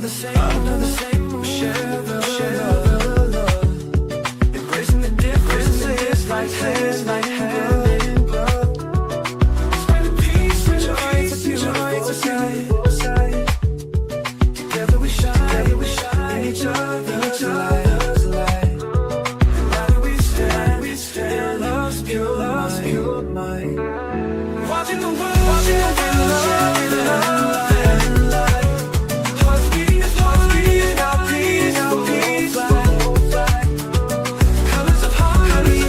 the same. We share the love. Embracing the differences like hand in glove. Spreading peace, rejoice, side. Together we shine in each other's light. No matter we stand in love's pure might. Watching the world in love and light. Hearts beating out peaceful flag. Colors of harmony,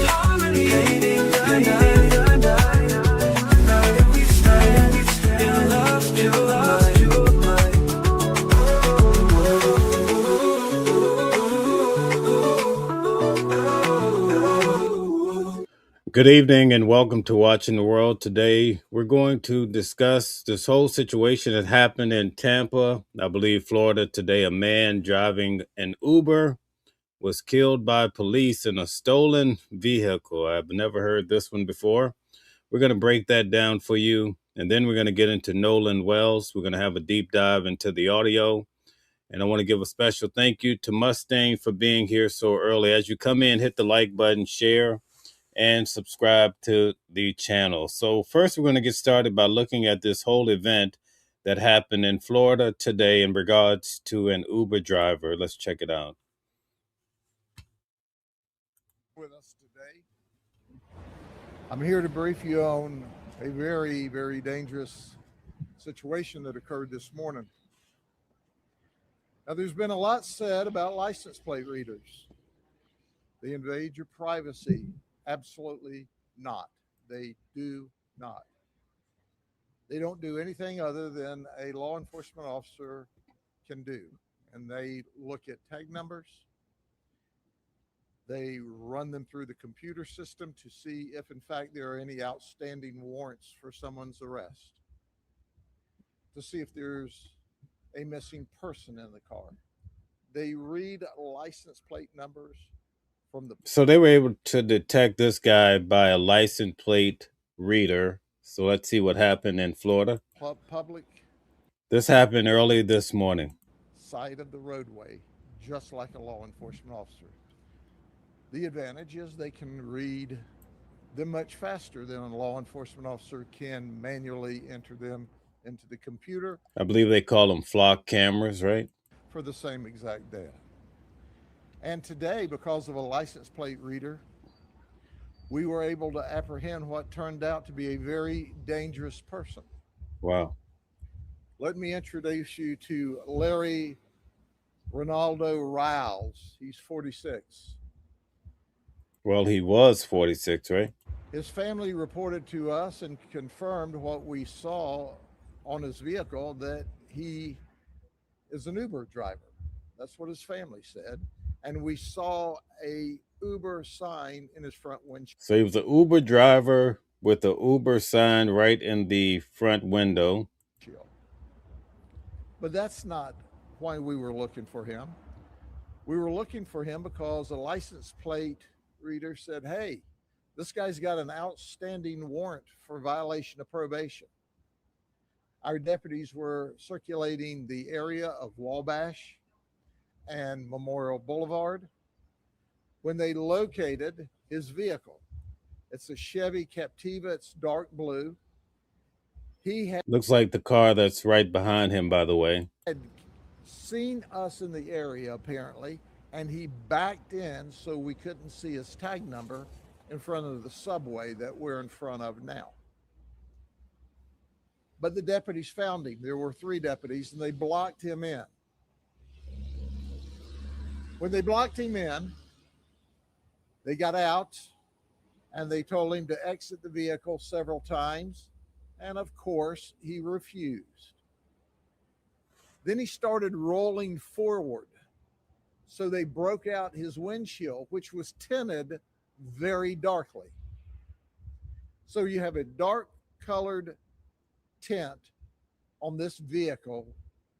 painting the night. No matter we stand in love's pure might. Good evening and welcome to Watching the World. Today we're going to discuss this whole situation that happened in Tampa, I believe Florida today. A man driving an Uber was killed by police in a stolen vehicle. I've never heard this one before. We're going to break that down for you, and then we're going to get into Nolan Wells. We're going to have a deep dive into the audio. And I want to give a special thank you to Mustang for being here so early. As you come in, hit the like button, share, and subscribe to the channel. So first, we're going to get started by looking at this whole event that happened in Florida today in regards to an Uber driver. Let's check it out. With us today, I'm here to brief you on a very, very dangerous situation that occurred this morning. Now, there's been a lot said about license plate readers. They invade your privacy. Absolutely not. They do not. They don't do anything other than a law enforcement officer can do. And they look at tag numbers. They run them through the computer system to see if, in fact, there are any outstanding warrants for someone's arrest, to see if there's a missing person in the car. They read license plate numbers from the... So they were able to detect this guy by a license plate reader. So let's see what happened in Florida. Public. This happened early this morning. Side of the roadway, just like a law enforcement officer. The advantage is they can read them much faster than a law enforcement officer can manually enter them into the computer. I believe they call them flock cameras, right? For the same exact data. And today, because of a license plate reader, we were able to apprehend what turned out to be a very dangerous person. Wow. Let me introduce you to Larry Ronaldo Riles. He's 46. Well, he was 46, right? His family reported to us and confirmed what we saw on his vehicle, that he is an Uber driver. That's what his family said. And we saw a Uber sign in his front windshield. So he was an Uber driver with the Uber sign right in the front window. But that's not why we were looking for him. We were looking for him because a license plate reader said, hey, this guy's got an outstanding warrant for violation of probation. Our deputies were circulating the area of Wabash and Memorial Boulevard when they located his vehicle. It's a Chevy Captiva. It's dark blue. He had... Looks like the car that's right behind him, by the way. Had seen us in the area, apparently, and he backed in so we couldn't see his tag number in front of the subway that we're in front of now. But the deputies found him. There were 3 deputies, and they blocked him in. When they blocked him in, they got out and they told him to exit the vehicle several times. And of course, he refused. Then he started rolling forward. So they broke out his windshield, which was tinted very darkly. So you have a dark colored tint on this vehicle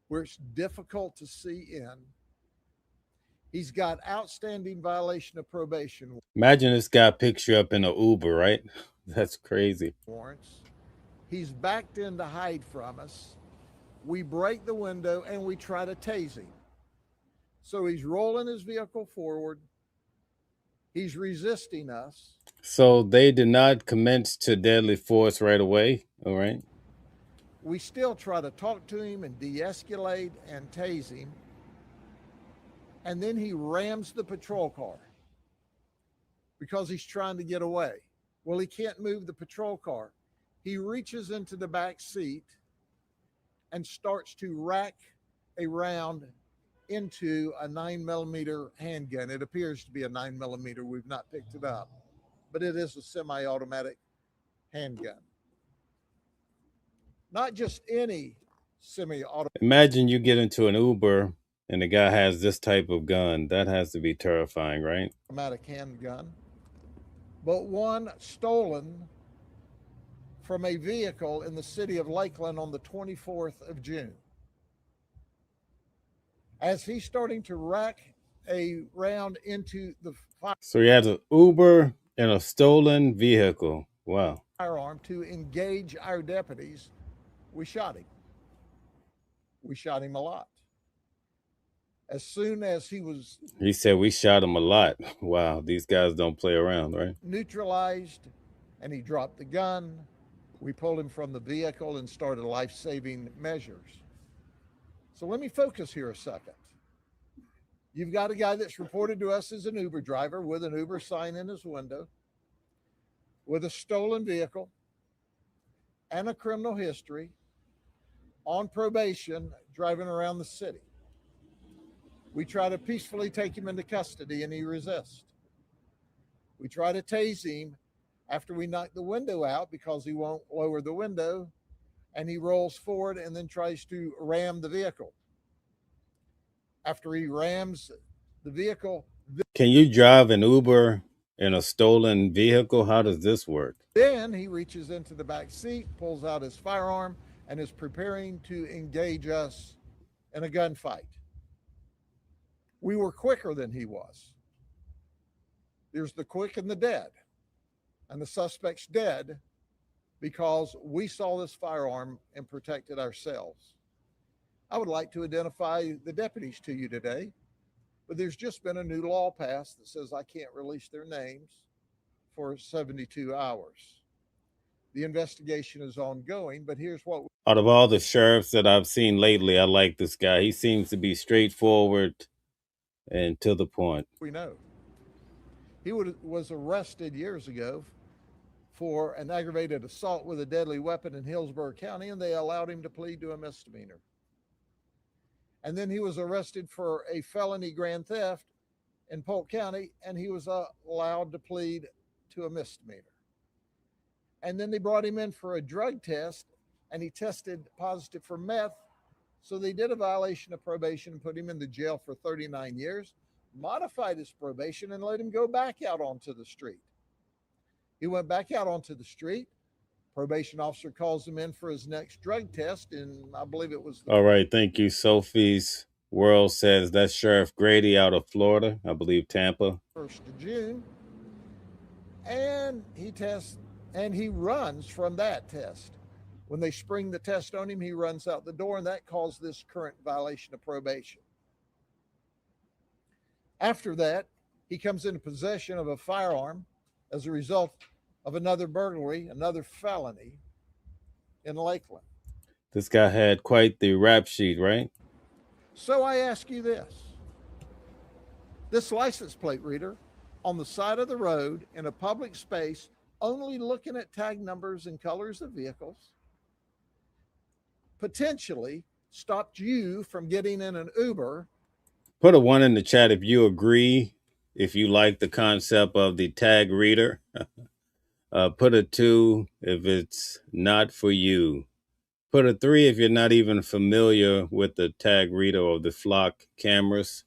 where it's difficult to see in. He's got outstanding violation of probation. Imagine this guy picks you up in an Uber, right? That's crazy. Warrants. He's backed in to hide from us. we break the window and we try to tase him. So he's rolling his vehicle forward. He's resisting us. So they did not commence to deadly force right away. All right. We still try to talk to him and de-escalate and tase him. And then he rams the patrol car because he's trying to get away. Well, he can't move the patrol car. He reaches into the back seat and starts to rack a round into a 9mm handgun. It appears to be a 9mm. We've not picked it up, but it is a semi-automatic handgun. Not just any semi-automatic. Imagine you get into an Uber and the guy has this type of gun. That has to be terrifying, right? Handgun, but one stolen from a vehicle in the city of Lakeland on the 24th of June. As he's starting to rack a round into the So he has an Uber and a stolen vehicle. Wow. firearm to engage our deputies, we shot him. We shot him a lot. As soon as he said we shot him a lot. Wow, these guys don't play around, right? Neutralized and he dropped the gun, we pulled him from the vehicle and started life-saving measures. So let me focus here a second. You've got a guy that's reported to us as an Uber driver with an Uber sign in his window, with a stolen vehicle and a criminal history, on probation, driving around the city. We try to peacefully take him into custody and he resists. We try to tase him after we knock the window out because he won't lower the window, and he rolls forward and then tries to ram the vehicle. After he rams the vehicle, can you drive an Uber in a stolen vehicle? How does this work? Then he reaches into the back seat, pulls out his firearm, and is preparing to engage us in a gunfight. We were quicker than he was. There's the quick and the dead. And the suspect's dead because we saw this firearm and protected ourselves. I would like to identify the deputies to you today, but there's just been a new law passed that says I can't release their names for 72 hours. The investigation is ongoing, but here's what out of all the sheriffs that I've seen lately, I like this guy. He seems to be straightforward and to the point. we know. He was arrested years ago for an aggravated assault with a deadly weapon in Hillsborough County, and they allowed him to plead to a misdemeanor. And then he was arrested for a felony grand theft in Polk County, and he was allowed to plead to a misdemeanor. And then they brought him in for a drug test, and he tested positive for meth. So they did a violation of probation and put him in the jail for 39 years, modified his probation, and let him go back out onto the street. He went back out onto the street. Probation officer calls him in for his next drug test, and I believe it was all right. Thank you. Sophie's World says that's Sheriff Grady out of Florida, I believe Tampa. 1st of June. And he tests and he runs from that test. When they spring the test on him, he runs out the door, and that caused this current violation of probation. After that, he comes into possession of a firearm as a result of another burglary, another felony in Lakeland. This guy had quite the rap sheet, right? So I ask you this license plate reader on the side of the road in a public space, only looking at tag numbers and colors of vehicles, potentially stopped you from getting in an Uber. Put a 1 in the chat if you agree, if you like the concept of the tag reader. Put a 2 if it's not for you. Put a 3 if you're not even familiar with the tag reader or the flock cameras.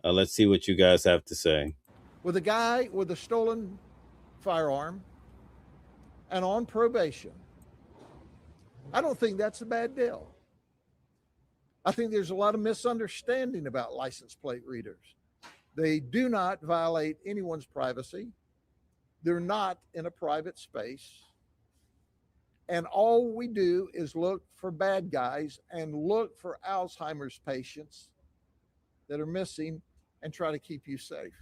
Let's see what you guys have to say. With a guy with a stolen firearm and on probation, I don't think that's a bad deal. I think there's a lot of misunderstanding about license plate readers. They do not violate anyone's privacy. They're not in a private space. And all we do is look for bad guys and look for Alzheimer's patients that are missing and try to keep you safe.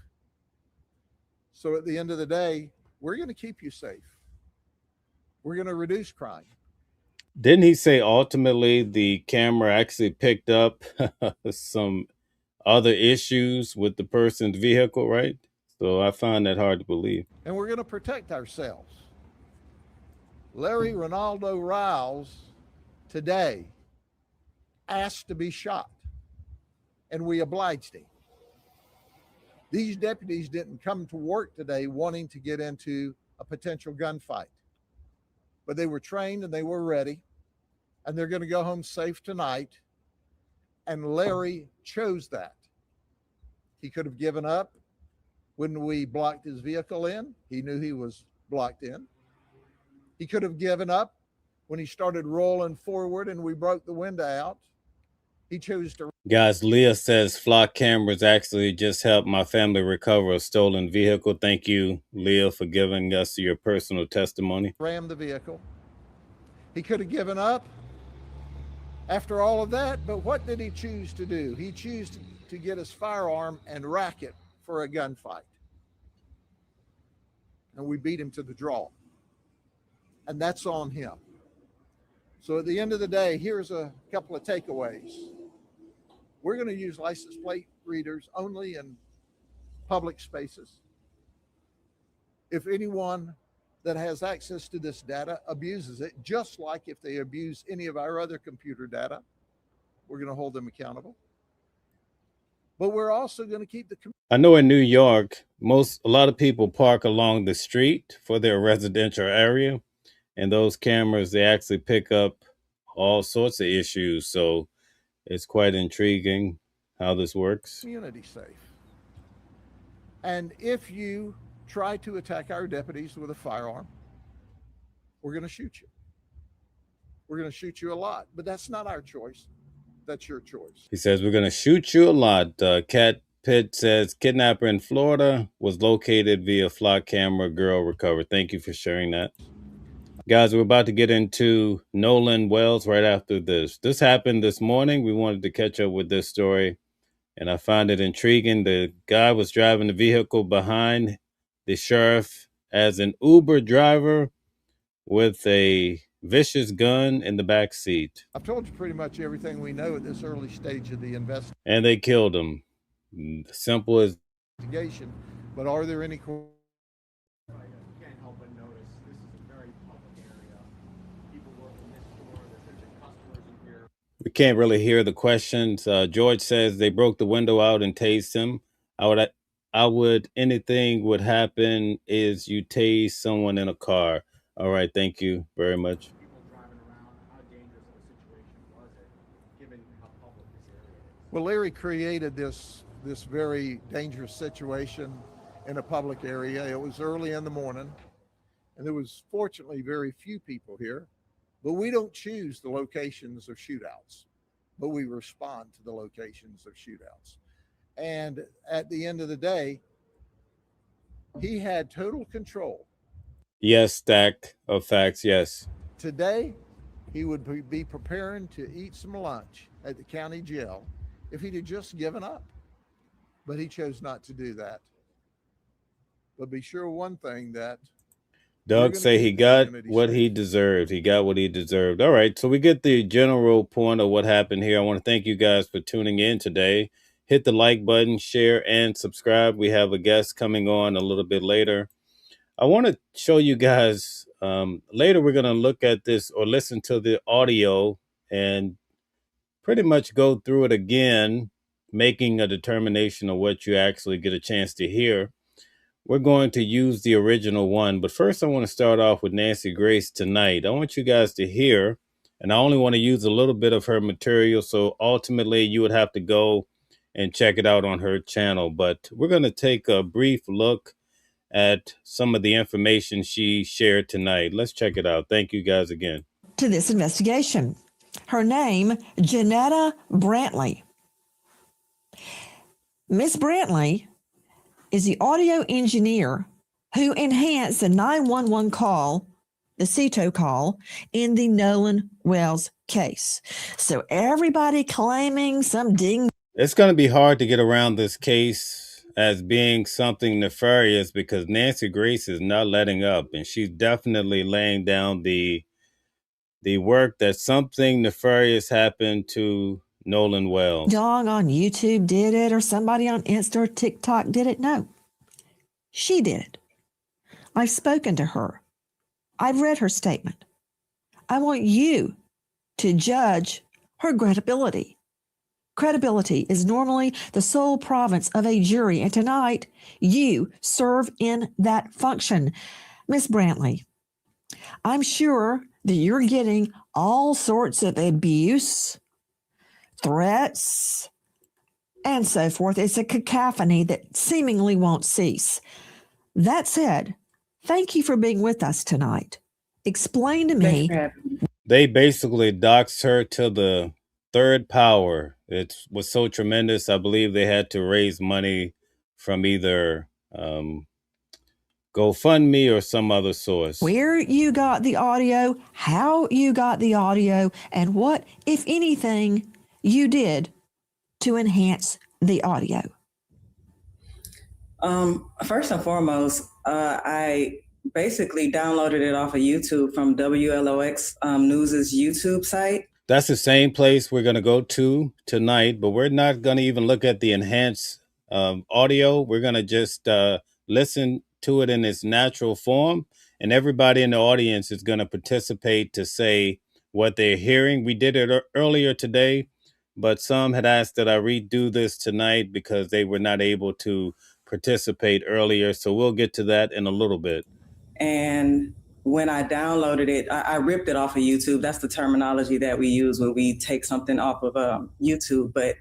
So at the end of the day, we're going to keep you safe. We're going to reduce crime. Didn't he say ultimately the camera actually picked up some other issues with the person's vehicle, right? So I find that hard to believe. And we're going to protect ourselves. Larry Ronaldo Riles today asked to be shot, and we obliged him. These deputies didn't come to work today wanting to get into a potential gunfight, but they were trained and they were ready, and they're going to go home safe tonight. And Larry chose that. He could have given up when we blocked his vehicle in. He knew he was blocked in. He could have given up when he started rolling forward and we broke the window out. He chose to. Guys, Leah says flock cameras actually just helped my family recover a stolen vehicle. Thank you, Leah, for giving us your personal testimony. Ram the vehicle. He could have given up after all of that, but what did he choose to do? He chose to get his firearm and rack it for a gunfight. And we beat him to the draw. And that's on him. So at the end of the day, here's a couple of takeaways. We're going to use license plate readers only in public spaces. If anyone that has access to this data abuses it, just like if they abuse any of our other computer data, we're going to hold them accountable. But we're also going to keep the. I know in New York, a lot of people park along the street for their residential area, and those cameras, they actually pick up all sorts of issues. So it's quite intriguing how this works. Community safe. And if you try to attack our deputies with a firearm, we're going to shoot you. We're going to shoot you a lot, but that's not our choice. That's your choice. He says, we're going to shoot you a lot. Cat Pitt says, kidnapper in Florida was located via flock camera, girl recovered. Thank you for sharing that. Guys, we're about to get into Nolan Wells right after this. This happened this morning. We wanted to catch up with this story, and I find it intriguing. The guy was driving the vehicle behind the sheriff as an Uber driver with a vicious gun in the back seat. I've told you pretty much everything we know at this early stage of the investigation. And they killed him. Simple as. But are there any? Can't help but notice this is a very public area. People work in this store. There's potential customers in here. We can't really hear the questions. George says they broke the window out and tased him. Anything would happen is you tase someone in a car. All right, thank you very much. People driving around. How dangerous of a situation was it, given how public this area is? Well, Larry created this very dangerous situation in a public area. It was early in the morning, and there was fortunately very few people here. But we don't choose the locations of shootouts, but we respond to the locations of shootouts. And at the end of the day, he had total control. Yes, stack of facts, yes. Today, he would be preparing to eat some lunch at the county jail if he'd have just given up. But he chose not to do that. But be sure one thing that Doug say he got what he deserved. He got what he deserved. All right, so we get the general point of what happened here. I want to thank you guys for tuning in today. Hit the like button, share, and subscribe. We have a guest coming on a little bit later. I want to show you guys, later we're going to look at this or listen to the audio and pretty much go through it again, making a determination of what you actually get a chance to hear. We're going to use the original one, but first I want to start off with Nancy Grace tonight. I want you guys to hear, and I only want to use a little bit of her material, so ultimately you would have to go and check it out on her channel. But we're going to take a brief look at some of the information she shared tonight. Let's check it out. Thank you guys again. To this investigation. Her name, Janetta Brantley. Miss Brantley is the audio engineer who enhanced the 911 call the CETO call in the Nolan Wells case. So everybody claiming some ding. It's going to be hard to get around this case as being something nefarious because Nancy Grace is not letting up, and she's definitely laying down the work that something nefarious happened to Nolan Wells. Dog on YouTube did it, or somebody on Insta or TikTok did it. No, she did it. I've spoken to her. I've read her statement. I want you to judge her credibility. Credibility is normally the sole province of a jury, and tonight you serve in that function. Miss Brantley, I'm sure that you're getting all sorts of abuse, threats, and so forth. It's a cacophony that seemingly won't cease. That said, thank you for being with us tonight. Explain to me. They basically doxed her to the third power. It was so tremendous. I believe they had to raise money from either GoFundMe or some other source. Where you got the audio, how you got the audio, and what, if anything, you did to enhance the audio. First and foremost, I basically downloaded it off of YouTube from WLOX News's YouTube site. That's the same place we're going to go to tonight, but we're not going to even look at the enhanced audio. We're going to just listen to it in its natural form, and everybody in the audience is going to participate to say what they're hearing. We did it earlier today, but some had asked that I redo this tonight because they were not able to participate earlier. So we'll get to that in a little bit. And when I downloaded it, I ripped it off of YouTube. That's the terminology that we use when we take something off of YouTube. But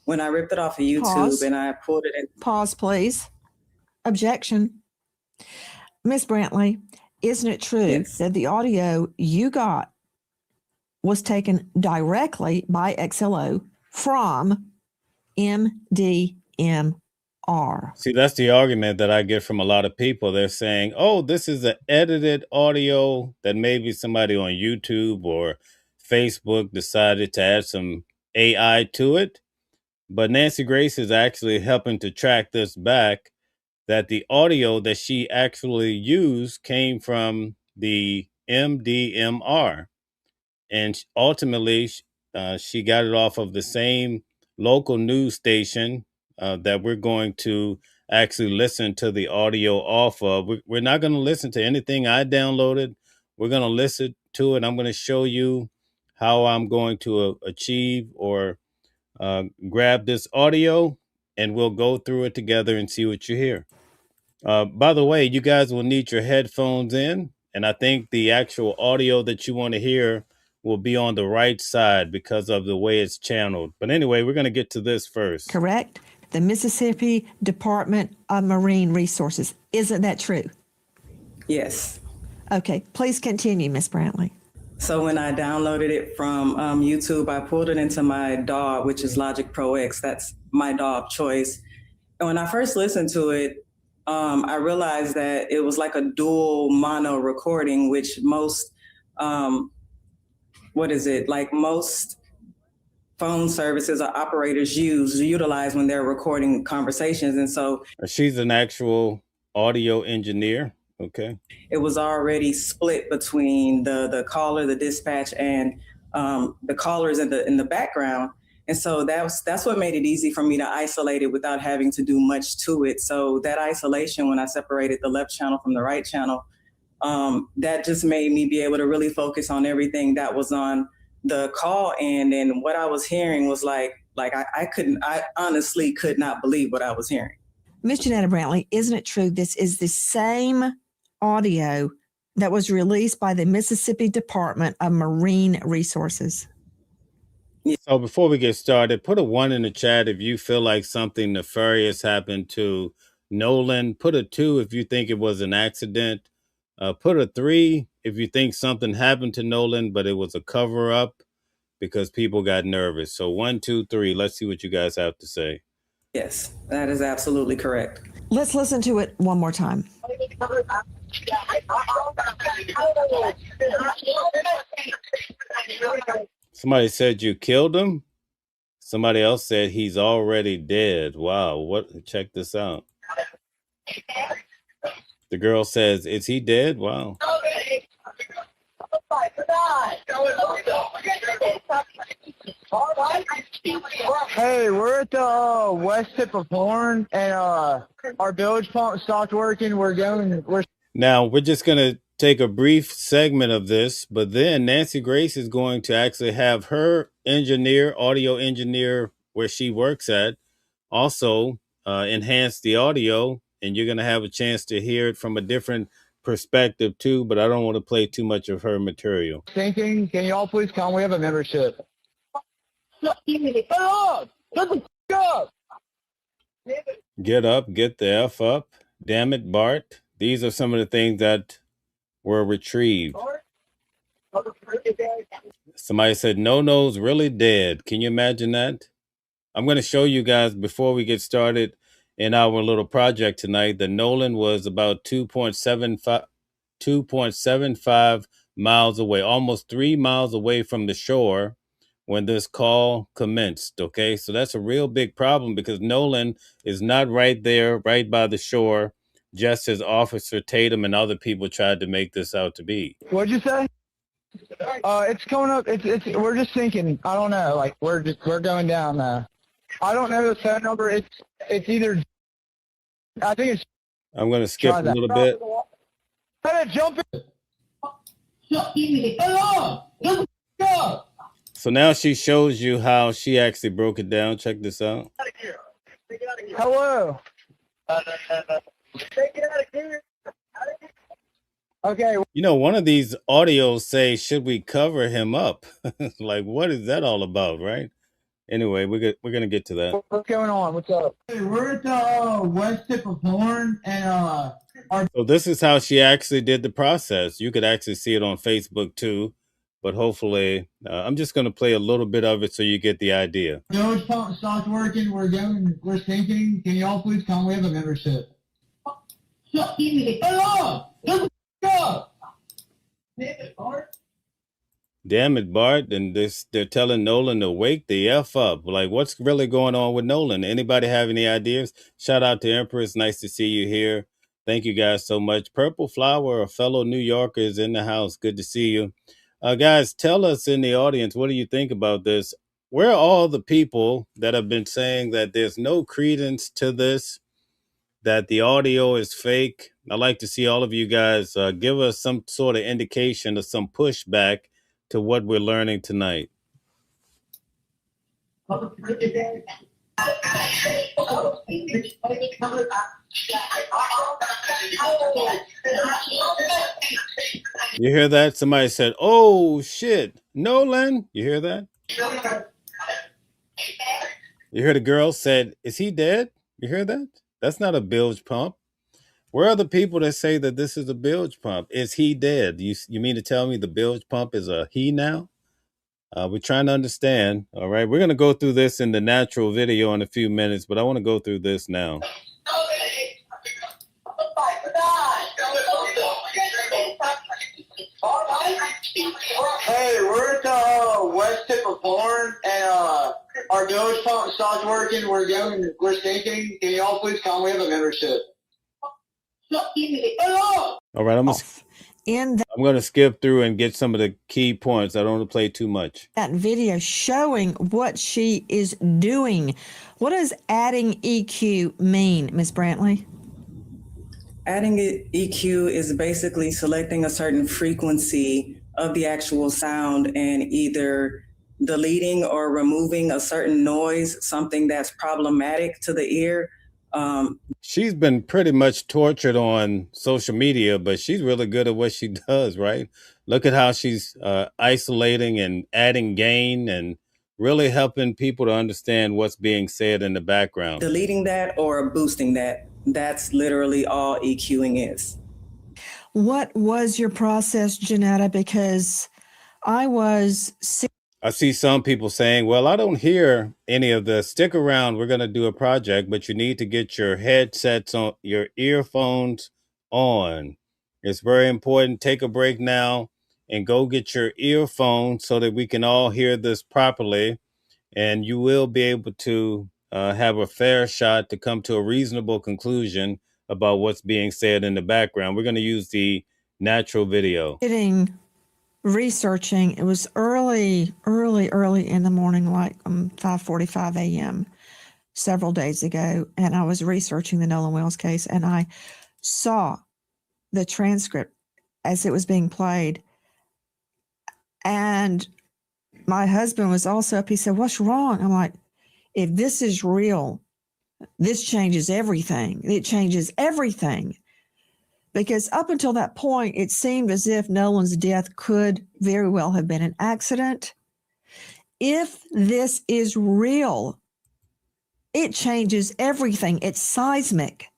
when I ripped it off of YouTube Pause. and I pulled it in. Pause, please. Objection. Miss Brantley, isn't it true Yes. that the audio you got was taken directly by XLO from MDMR? See, that's the argument that I get from a lot of people. They're saying, oh, this is an edited audio that maybe somebody on YouTube or Facebook decided to add some AI to it. But Nancy Grace is actually helping to track this back, that the audio that she actually used came from the MDMR. And ultimately, she got it off of the same local news station that we're going to actually listen to the audio off of. We're not going to listen to anything I downloaded. We're going to listen to it. I'm going to show you how I'm going to achieve or grab this audio, and we'll go through it together and see what you hear. By the way, you guys will need your headphones in, and I think the actual audio that you want to hear will be on the right side because of the way it's channeled. But anyway, we're going to get to this first. Correct? The Mississippi Department of Marine Resources. Isn't that true? Yes. Okay, please continue, Miss Brantley. So when I downloaded it from YouTube, I pulled it into my DAW, which is Logic Pro X. That's my DAW of choice. And when I first listened to it, I realized that it was like a dual mono recording, which most, most phone services or operators utilize when they're recording conversations. And so she's an actual audio engineer. Okay. It was already split between the caller, the dispatch, and the callers in the background. And so that's what made it easy for me to isolate it without having to do much to it. So that isolation, when I separated the left channel from the right channel, that just made me be able to really focus on everything that was on the call end. And what I was hearing was I honestly could not believe what I was hearing. Miss Janetta Brantley, isn't it true this is the same audio that was released by the Mississippi Department of Marine Resources? So before we get started, put a 1 in the chat if you feel like something nefarious happened to Nolan. Put a 2 if you think it was an accident. Put a 3 if you think something happened to Nolan, but it was a cover up because people got nervous. So 1, 2, 3. Let's see what you guys have to say. Yes, that is absolutely correct. Let's listen to it one more time. Somebody said you killed him. Somebody else said he's already dead. Wow, what? Check this out. The girl says, "Is he dead?" Wow. Hey, we're at the west tip of Horn, and our bilge pump stopped working. Now we're just gonna take a brief segment of this, but then Nancy Grace is going to actually have her audio engineer where she works at, also enhance the audio, and you're gonna have a chance to hear it from a different perspective too. But I don't want to play too much of her material. Thinking, can y'all please come? We have a membership. Hey, up! Shut the f- up! Get up, get the F up. Damn it, Bart. These are some of the things that were retrieved. Somebody said, No-No's really dead. Can you imagine that? I'm going to show you guys before we get started in our little project tonight that Nolan was about 2.75 miles away, almost 3 miles away from the shore when this call commenced. Okay, so that's a real big problem because Nolan is not right there, right by the shore, just as Officer Tatum and other people tried to make this out to be. What'd you say? It's coming up. We're just thinking. I don't know. Like we're going down. I don't know the phone number. It's either. I think it's. I'm going to skip a little bit. Hey, jump in. So now she shows you how she actually broke it down. Check this out. Hello. Okay. You know, one of these audios say, should we cover him up? Like, what is that all about, right? Anyway, we're going to get to that. What's going on? What's up? Hey, we're at the west tip of Horn, and So this is how she actually did the process. You could actually see it on Facebook too, but hopefully, I'm just going to play a little bit of it so you get the idea. bilge pump stopped working. We're thinking. Can y'all please come? We have a membership. Hey, up! Shut the f- up! Damn it, Bart. And they're telling Nolan to wake the F up. Like, what's really going on with Nolan? Anybody have any ideas? Shout out to Empress. Nice to see you here. Thank you guys so much. Purple Flower, a fellow New Yorker, is in the house. Good to see you. Guys, tell us in the audience, what do you think about this? Where are all the people that have been saying that there's no credence to this, that the audio is fake? I'd like to see all of you guys give us some sort of indication or some pushback to what we're learning tonight. You hear that? Somebody said, "Oh shit, Nolan." You hear that? You hear the girl said, "Is he dead?" You hear that? That's not a bilge pump. Where are the people that say that this is a bilge pump? Is he dead? You mean to tell me the bilge pump is a he now? We're trying to understand. All right, we're going to go through this in the natural video in a few minutes, but I want to go through this now. Hey, we're at the west tip of Horn, and our bilge pump stopped working. We're thinking. Can y'all please come? We have a membership. All right, I'm going to skip through and get some of the key points. I don't want to play too much. That video showing what she is doing. What does adding EQ mean, Ms. Brantley? Adding EQ is basically selecting a certain frequency of the actual sound and either deleting or removing a certain noise, something that's problematic to the ear. She's been pretty much tortured on social media, but she's really good at what she does, right? Look at how she's isolating and adding gain and really helping people to understand what's being said in the background. Deleting that or boosting that. That's literally all EQing is. What was your process, Janetta? Because I see some people saying, well, I don't hear any of this. Stick around. We're going to do a project, but you need to get your headsets on, your earphones on. It's very important. Take a break now and go get your earphone so that we can all hear this properly. And you will be able to have a fair shot to come to a reasonable conclusion about what's being said in the background. We're going to use the natural video. Researching. It was early in the morning, like 5:45 a.m. several days ago, and I was researching the Nolan Wells case, and I saw the transcript as it was being played. And my husband was also up. He said, "What's wrong?" I'm like, if this is real, this changes everything. It changes everything. Because up until that point, it seemed as if Nolan's death could very well have been an accident. If this is real, it changes everything. It's seismic.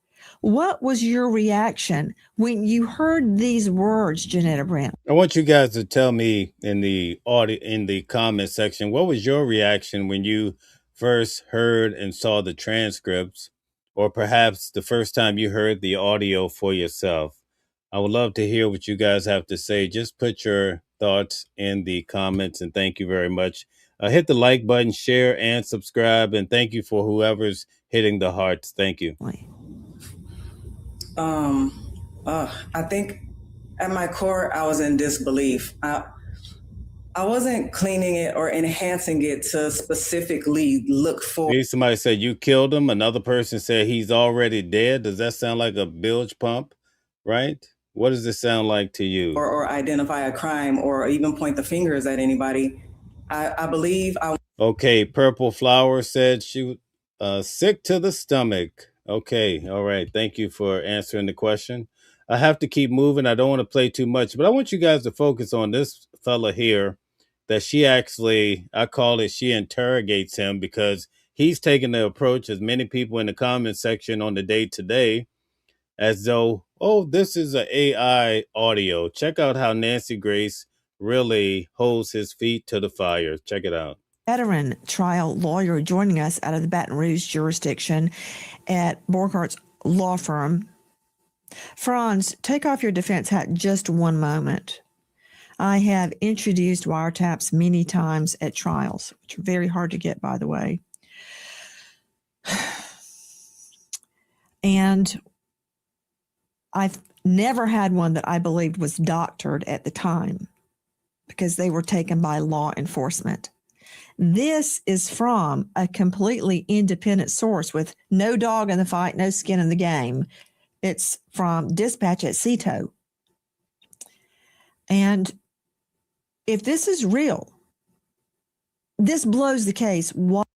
What was your reaction when you heard these words, Janetta Brandt? I want you guys to tell me in the comment section, what was your reaction when you first heard and saw the transcripts, or perhaps the first time you heard the audio for yourself? I would love to hear what you guys have to say. Just put your thoughts in the comments, and thank you very much. Hit the like button, share, and subscribe, and thank you for whoever's hitting the hearts. Thank you. I think at my core, I was in disbelief. I wasn't cleaning it or enhancing it to specifically look for. Somebody said you killed him. Another person said he's already dead. Does that sound like a bilge pump, right? What does this sound like to you? Or identify a crime or even point the fingers at anybody. I believe I. Okay, Purple Flower said she sick to the stomach. Okay, all right. Thank you for answering the question. I have to keep moving. I don't want to play too much, but I want you guys to focus on this fella here that she actually, I call it, she interrogates him, because he's taking the approach, as many people in the comment section on the day today, as though, oh, this is an AI audio. Check out how Nancy Grace really holds his feet to the fire. Check it out. Veteran trial lawyer joining us out of the Baton Rouge jurisdiction at Borghart's law firm. Franz, take off your defense hat just one moment. I have introduced wiretaps many times at trials, which are very hard to get, by the way. And I've never had one that I believed was doctored at the time, because they were taken by law enforcement. This is from a completely independent source with no dog in the fight, no skin in the game. It's from dispatch at CETO. And if this is real, this blows the case.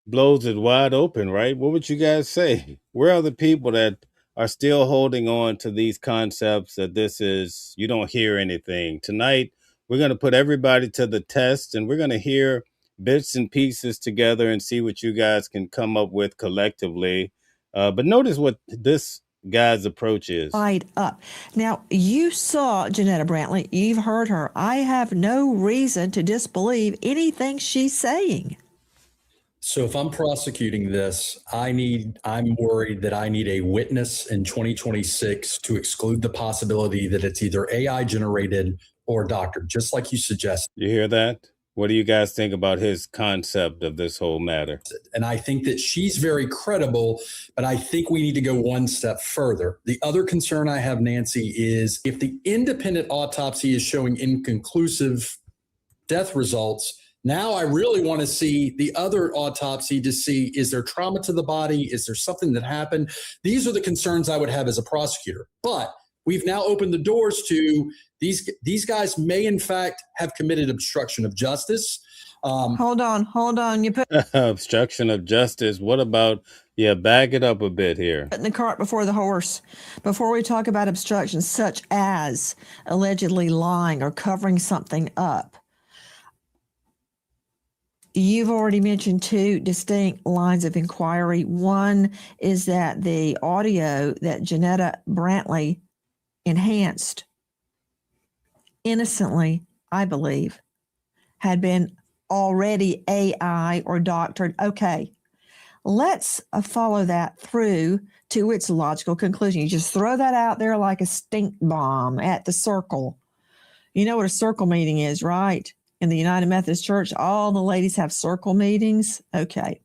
Blows it wide open, right? What would you guys say? Where are the people that are still holding on to these concepts that this is, you don't hear anything? Tonight, we're going to put everybody to the test, and we're going to hear bits and pieces together and see what you guys can come up with collectively. But notice what this guy's approach is. Fight up. Now, you saw Janetta Brantley. You've heard her. I have no reason to disbelieve anything she's saying. So if I'm prosecuting this, I'm worried that I need a witness in 2026 to exclude the possibility that it's either AI generated or doctored, just like you suggested. You hear that? What do you guys think about his concept of this whole matter? And I think that she's very credible, but I think we need to go one step further. The other concern I have, Nancy, is if the independent autopsy is showing inconclusive death results, now I really want to see the other autopsy to see, is there trauma to the body? Is there something that happened? These are the concerns I would have as a prosecutor. But we've now opened the doors to these guys may in fact have committed obstruction of justice. Hold on. You put obstruction of justice. What about, back it up a bit here. Putting the cart before the horse. Before we talk about obstructions such as allegedly lying or covering something up, you've already mentioned two distinct lines of inquiry. One is that the audio that Janetta Brantley enhanced innocently, I believe, had been already AI or doctored. Okay, Let's follow that through to its logical conclusion. You just throw that out there like a stink bomb at the circle. You know what a circle meeting is, right? In the United Methodist Church, all the ladies have circle meetings. Okay.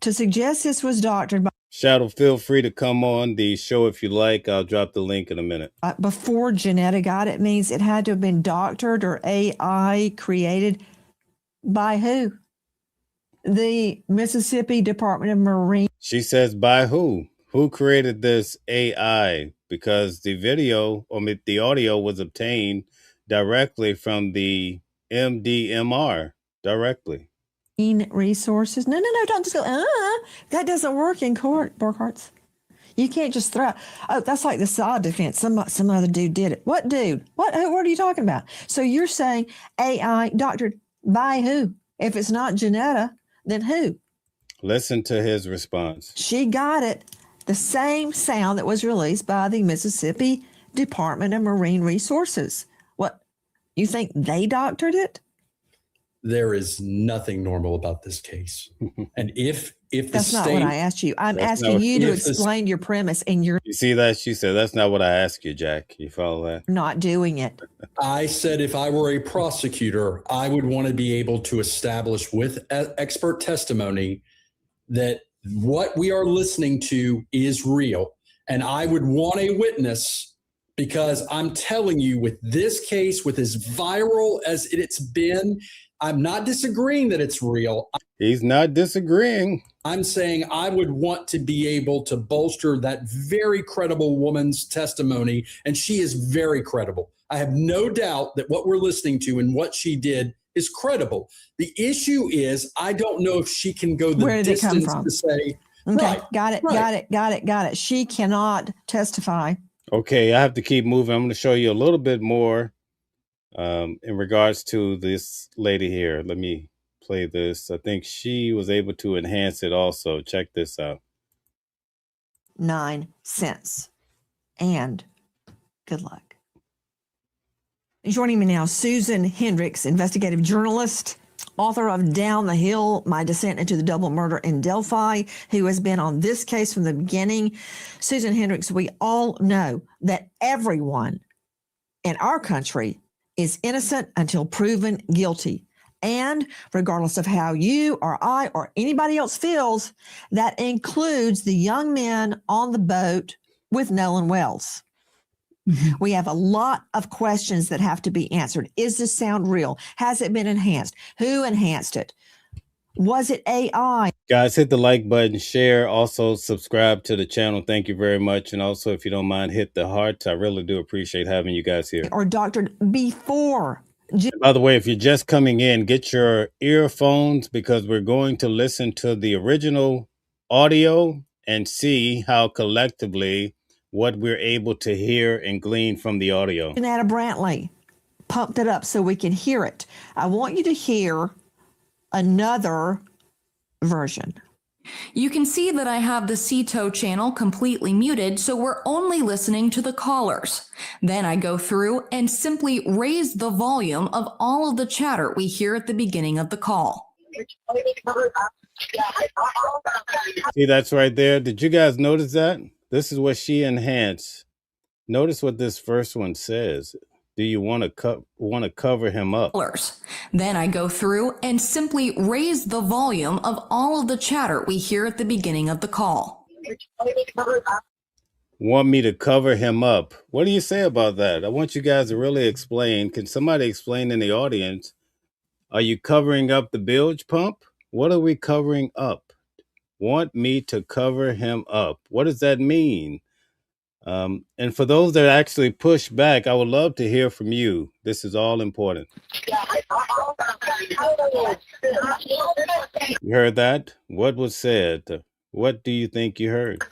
To suggest this was doctored by Shadow, feel free to come on the show if you like. I'll drop the link in a minute. Before Janetta got it means it had to have been doctored or AI created by who? The Mississippi Department of Marine. She says, by who? Who created this AI? Because the video or the audio was obtained directly from the MDMR directly. Resources. No, don't just go, that doesn't work in court, Burkhart's. You can't just throw, that's like the side defense. Some other dude did it. What dude? What are you talking about? So you're saying AI doctored by who? If it's not Janetta, then who? Listen to his response. She got it. The same sound that was released by the Mississippi Department of Marine Resources. What? You think they doctored it? There is nothing normal about this case. And if the That's not what I asked you. I'm asking you to explain your premise, and you're You see that? She said, that's not what I asked you, Jack. You follow that? not doing it. I said if I were a prosecutor, I would want to be able to establish with expert testimony that what we are listening to is real. And I would want a witness, because I'm telling you, with this case, with as viral as it's been, I'm not disagreeing that it's real. He's not disagreeing. I'm saying I would want to be able to bolster that very credible woman's testimony, and she is very credible. I have no doubt that what we're listening to and what she did is credible. The issue is I don't know if she can go the distance to say, okay, right, got it. She cannot testify. Okay, I have to keep moving. I'm going to show you a little bit more in regards to this lady here. Let me play this. I think she was able to enhance it also. Check this out. 9 cents. And good luck. Joining me now, Susan Hendricks, investigative journalist, author of Down the Hill, My Descent into the Double Murder in Delphi, who has been on this case from the beginning. Susan Hendricks, we all know that everyone in our country is innocent until proven guilty. And regardless of how you or I or anybody else feels, that includes the young men on the boat with Nolan Wells. Mm-hmm. We have a lot of questions that have to be answered. Is this sound real? Has it been enhanced? Who enhanced it? Was it AI? Guys, hit the like button, share, also subscribe to the channel. Thank you very much. And also, if you don't mind, hit the hearts. I really do appreciate having you guys here. Or doctored before. By the way, if you're just coming in, get your earphones, because we're going to listen to the original audio and see how collectively what we're able to hear and glean from the audio. Janetta Brantley pumped it up so we can hear it. I want you to hear another version. You can see that I have the CTO channel completely muted, so we're only listening to the callers. Then I go through and simply raise the volume of all of the chatter we hear at the beginning of the call. See, that's right there. Did you guys notice that? This is what she enhanced. Notice what this first one says. Do you want to cover him up? Then I go through and simply raise the volume of all of the chatter we hear at the beginning of the call. Want me to cover him up? What do you say about that? I want you guys to really explain. Can somebody explain in the audience? Are you covering up the bilge pump? What are we covering up? Want me to cover him up? What does that mean? And for those that actually push back, I would love to hear from you. This is all important. You heard that? What was said? What do you think you heard?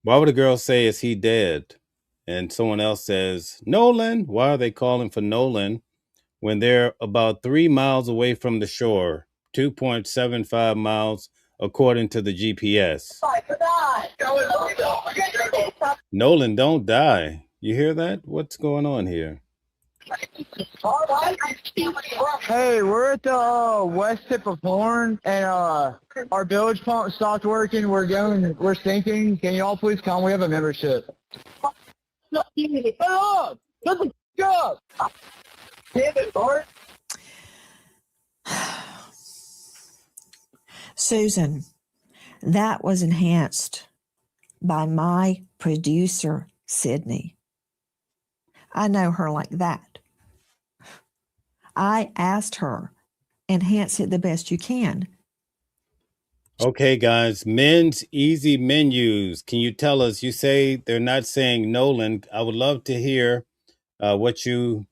Why would a girl say, is he dead? And someone else says, Nolan. Why are they calling for Nolan when they're about 3 miles away from the shore? 2.75 miles according to the GPS. Nolan, don't die. You hear that? What's going on here? Hey, we're at the west tip of Horn, and our bilge pump stopped working. We're sinking. Can you all please come? We have a membership. Hey, up! Shut the f- up! Damn it, Bart. Susan, that was enhanced by my producer, Sydney. I know her like that. I asked her, enhance it the best you can. Okay, guys, men's easy menus. Can you tell us? You say they're not saying Nolan. I would love to hear what you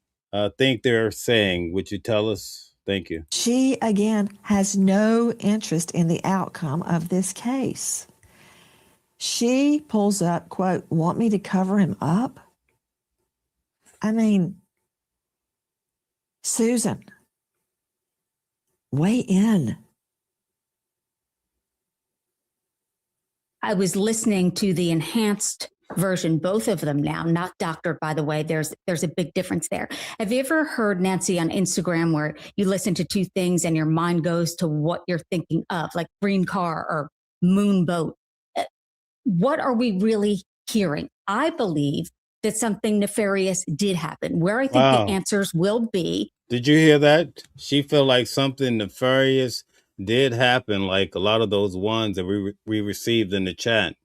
think they're saying. Would you tell us? Thank you. She, again, has no interest in the outcome of this case. She pulls up, quote, want me to cover him up? I mean, Susan, weigh in. I was listening to the enhanced version, both of them now, not doctor, by the way. There's a big difference there. Have you ever heard, Nancy, on Instagram where you listen to two things and your mind goes to what you're thinking of, like green car or moon boat? What are we really hearing? I believe that something nefarious did happen. Where I think Wow. the answers will be. Did you hear that? She felt like something nefarious did happen, like a lot of those ones that we received in the chat.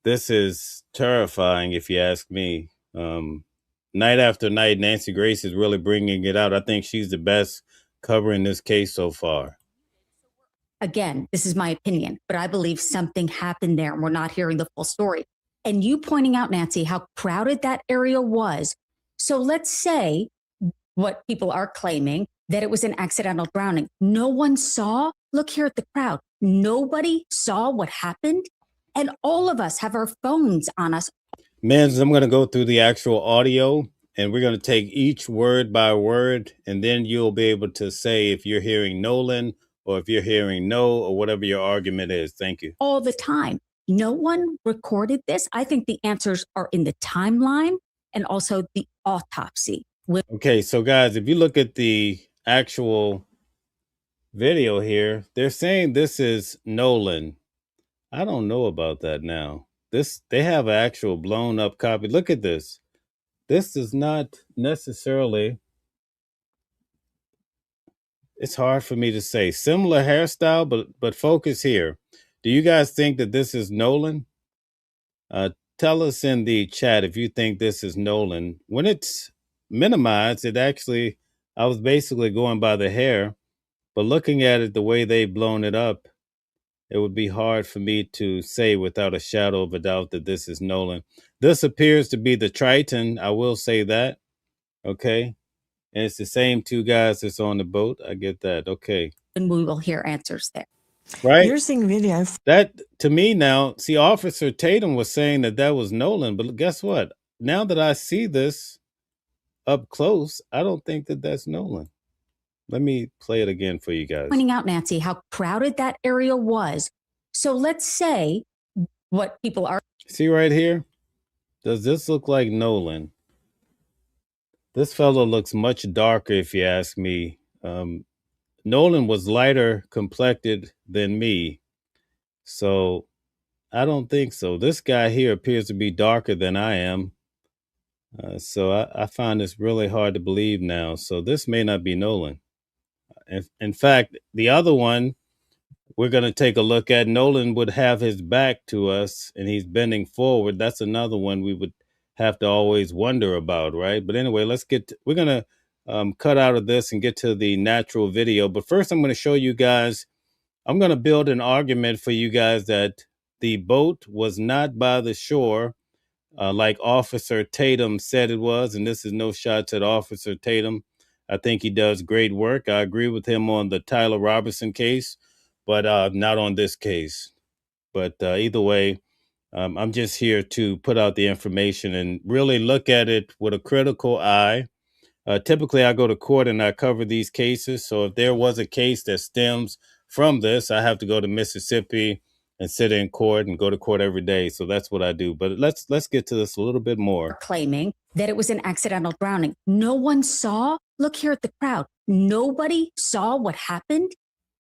This is terrifying, if you ask me. Night after night, Nancy Grace is really bringing it out. I think she's the best covering this case so far. Again, this is my opinion, but I believe something happened there and we're not hearing the full story. And you pointing out, Nancy, how crowded that area was. So let's say what people are claiming, that it was an accidental drowning. No one saw. Look here at the crowd. Nobody saw what happened. And all of us have our phones on us. Men's, I'm going to go through the actual audio and we're going to take each word by word. And then you'll be able to say if you're hearing Nolan or if you're hearing no or whatever your argument is. Thank you. All the time. No one recorded this. I think the answers are in the timeline and also the autopsy. Okay, so guys, if you look at the actual video here, they're saying this is Nolan. I don't know about that now. They have an actual blown up copy. Look at this. This is not necessarily, it's hard for me to say. Similar hairstyle, but focus here. Do you guys think that this is Nolan? Tell us in the chat if you think this is Nolan. When it's minimized, I was basically going by the hair, but looking at it the way they've blown it up, it would be hard for me to say without a shadow of a doubt that this is Nolan. This appears to be the Triton. I will say that. Okay. And it's the same two guys that's on the boat. I get that. Okay. And we will hear answers there. Right. You're seeing video. That to me now, see, Officer Tatum was saying that was Nolan, but guess what? Now that I see this up close, I don't think that that's Nolan. Let me play it again for you guys. Pointing out, Nancy, how crowded that area was. So let's say what people are. See right here? Does this look like Nolan? This fellow looks much darker, if you ask me. Nolan was lighter complected than me. So I don't think so. This guy here appears to be darker than I am. So I find this really hard to believe now. So this may not be Nolan. In fact, the other one we're going to take a look at, Nolan would have his back to us and he's bending forward. That's another one we would have to always wonder about, right? But anyway, we're going to cut out of this and get to the natural video. But first, I'm going to show you guys, I'm going to build an argument for you guys that the boat was not by the shore like Officer Tatum said it was. And this is no shots at Officer Tatum. I think he does great work. I agree with him on the Tyler Robertson case, but not on this case. But either way, I'm just here to put out the information and really look at it with a critical eye. Typically, I go to court and I cover these cases. So if there was a case that stems from this, I have to go to Mississippi and sit in court and go to court every day. So that's what I do. But let's get to this a little bit more. Claiming that it was an accidental drowning. No one saw. Look here at the crowd. Nobody saw what happened.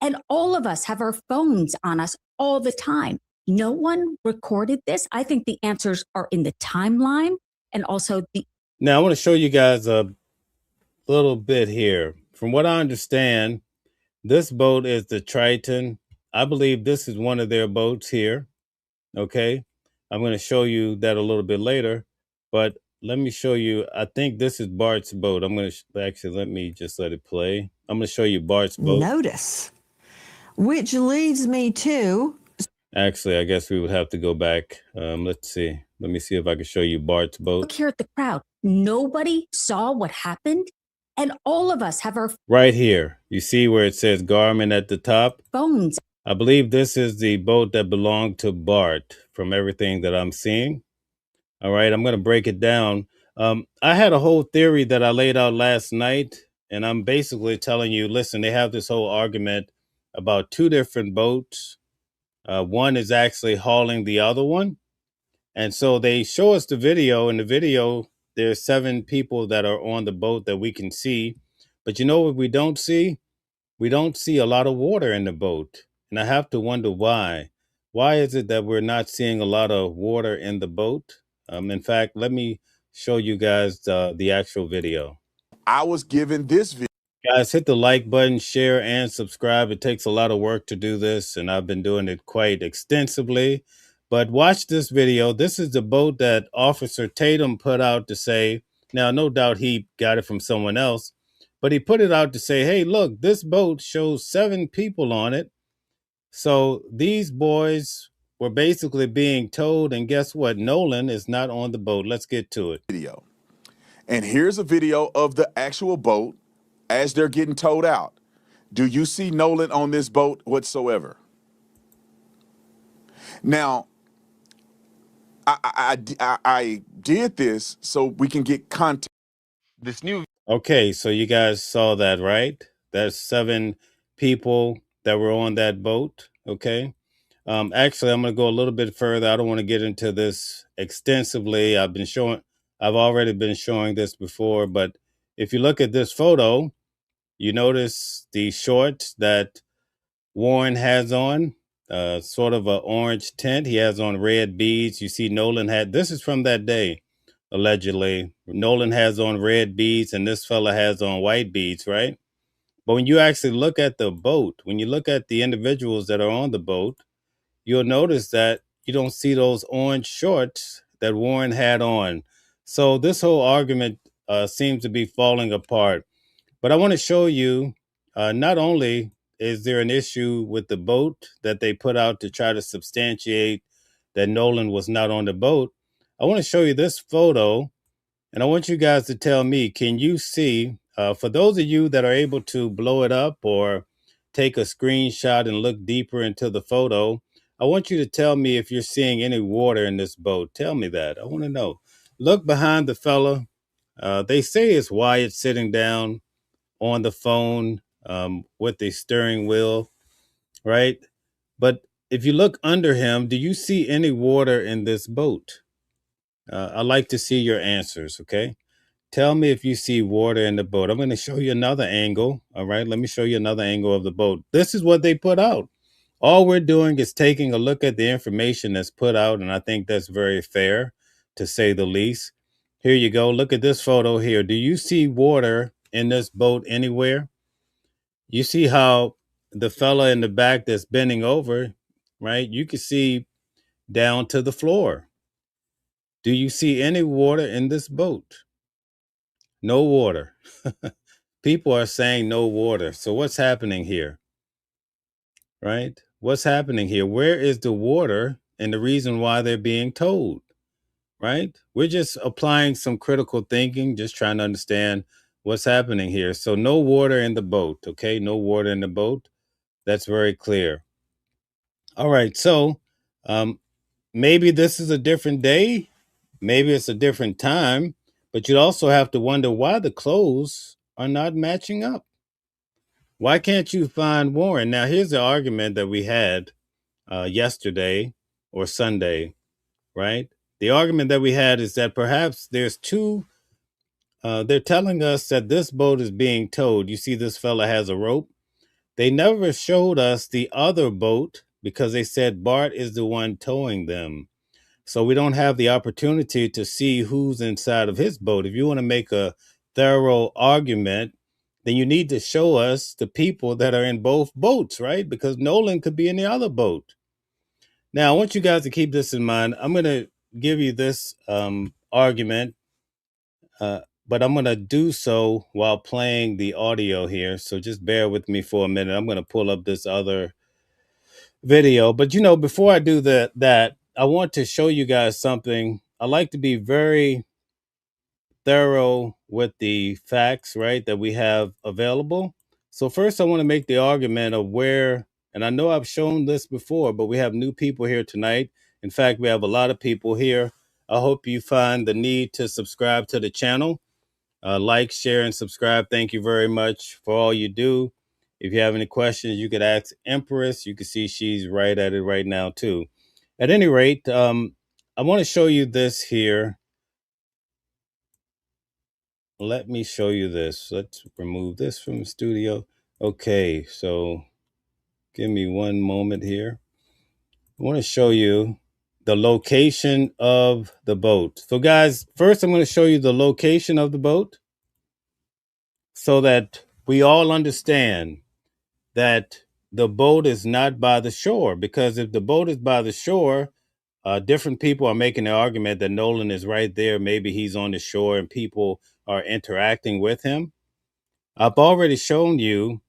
And all of us have our phones on us all the time. No one recorded this. I think the answers are in the timeline and also the. Now, I want to show you guys a little bit here. From what I understand, this boat is the Triton. I believe this is one of their boats here. Okay. I'm going to show you that a little bit later, but let me show you. I think this is Bart's boat. I'm going to actually, let me just let it play. I'm going to show you Bart's boat. Notice, which leads me to. Actually, I guess we would have to go back. Let's see. Let me see if I can show you Bart's boat. Look here at the crowd. Nobody saw what happened. And all of us have our right here. You see where it says Garmin at the top? phones. I believe this is the boat that belonged to Bart from everything that I'm seeing. All right, I'm going to break it down. I had a whole theory that I laid out last night, and I'm basically telling you, listen, they have this whole argument about two different boats. One is actually hauling the other one. And so they show us the video. In the video, there's 7 people that are on the boat that we can see. But you know what we don't see? We don't see a lot of water in the boat. And I have to wonder why. Why is it that we're not seeing a lot of water in the boat? In fact, let me show you guys the actual video. I was given this video. Guys, hit the like button, share, and subscribe. It takes a lot of work to do this, and I've been doing it quite extensively. But watch this video. This is the boat that Officer Tatum put out to say, now, no doubt he got it from someone else, but he put it out to say, hey, look, this boat shows 7 people on it. So these boys were basically being told, and guess what? Nolan is not on the boat. Let's get to it. Video. And here's a video of the actual boat as they're getting towed out. Do you see Nolan on this boat whatsoever? Now, I did this so we can get content. This new. Okay, so you guys saw that, right? That's 7 people that were on that boat. Okay. Actually, I'm going to go a little bit further. I don't want to get into this extensively. I've already been showing this before, but if you look at this photo, you notice the shorts that Warren has on, sort of an orange tint. He has on red beads. You see Nolan this is from that day, allegedly. Nolan has on red beads and this fella has on white beads, right? But when you actually look at the boat, when you look at the individuals that are on the boat, you'll notice that you don't see those orange shorts that Warren had on. So this whole argument seems to be falling apart. But I want to show you, not only is there an issue with the boat that they put out to try to substantiate that Nolan was not on the boat, I want to show you this photo, and I want you guys to tell me, can you see, for those of you that are able to blow it up or take a screenshot and look deeper into the photo, I want you to tell me if you're seeing any water in this boat. Tell me that. I want to know. Look behind the fella. They say it's Wyatt sitting down on the phone with the steering wheel, right? But if you look under him, do you see any water in this boat? I'd like to see your answers, okay? Tell me if you see water in the boat. I'm going to show you another angle, all right? Let me show you another angle of the boat. This is what they put out. All we're doing is taking a look at the information that's put out, and I think that's very fair, to say the least. Here you go. Look at this photo here. Do you see water in this boat anywhere? You see how the fella in the back that's bending over, right? You can see down to the floor. Do you see any water in this boat? No water. People are saying no water. So what's happening here? Right? What's happening here? Where is the water and the reason why they're being told? Right? We're just applying some critical thinking, just trying to understand what's happening here. So no water in the boat, okay? No water in the boat. That's very clear. All right, so maybe this is a different day. Maybe it's a different time, but you'd also have to wonder why the clothes are not matching up. Why can't you find Warren? Now, here's the argument that we had yesterday or Sunday, right? The argument that we had is that perhaps there's two. They're telling us that this boat is being towed. You see, this fella has a rope. They never showed us the other boat because they said Bart is the one towing them. So we don't have the opportunity to see who's inside of his boat. If you want to make a thorough argument, then you need to show us the people that are in both boats, right? Because Nolan could be in the other boat. Now, I want you guys to keep this in mind. I'm going to give you this argument, but I'm going to do so while playing the audio here. So just bear with me for a minute. I'm going to pull up this other video. But, before I do that, I want to show you guys something. I like to be very thorough with the facts, right, that we have available. So first I want to make the argument of where, and I know I've shown this before, but we have new people here tonight. In fact, we have a lot of people here. I hope you find the need to subscribe to the channel. Like, share, and subscribe. Thank you very much for all you do. If you have any questions, you could ask Empress. You can see she's right at it right now too. At any rate, I want to show you this here. Let me show you this. Let's remove this from the studio. Okay, so give me one moment here. I want to show you the location of the boat. So guys, first I'm going to show you the location of the boat so that we all understand that the boat is not by the shore. Because if the boat is by the shore, different people are making the argument that Nolan is right there. Maybe he's on the shore and people are interacting with him. I've already shown you,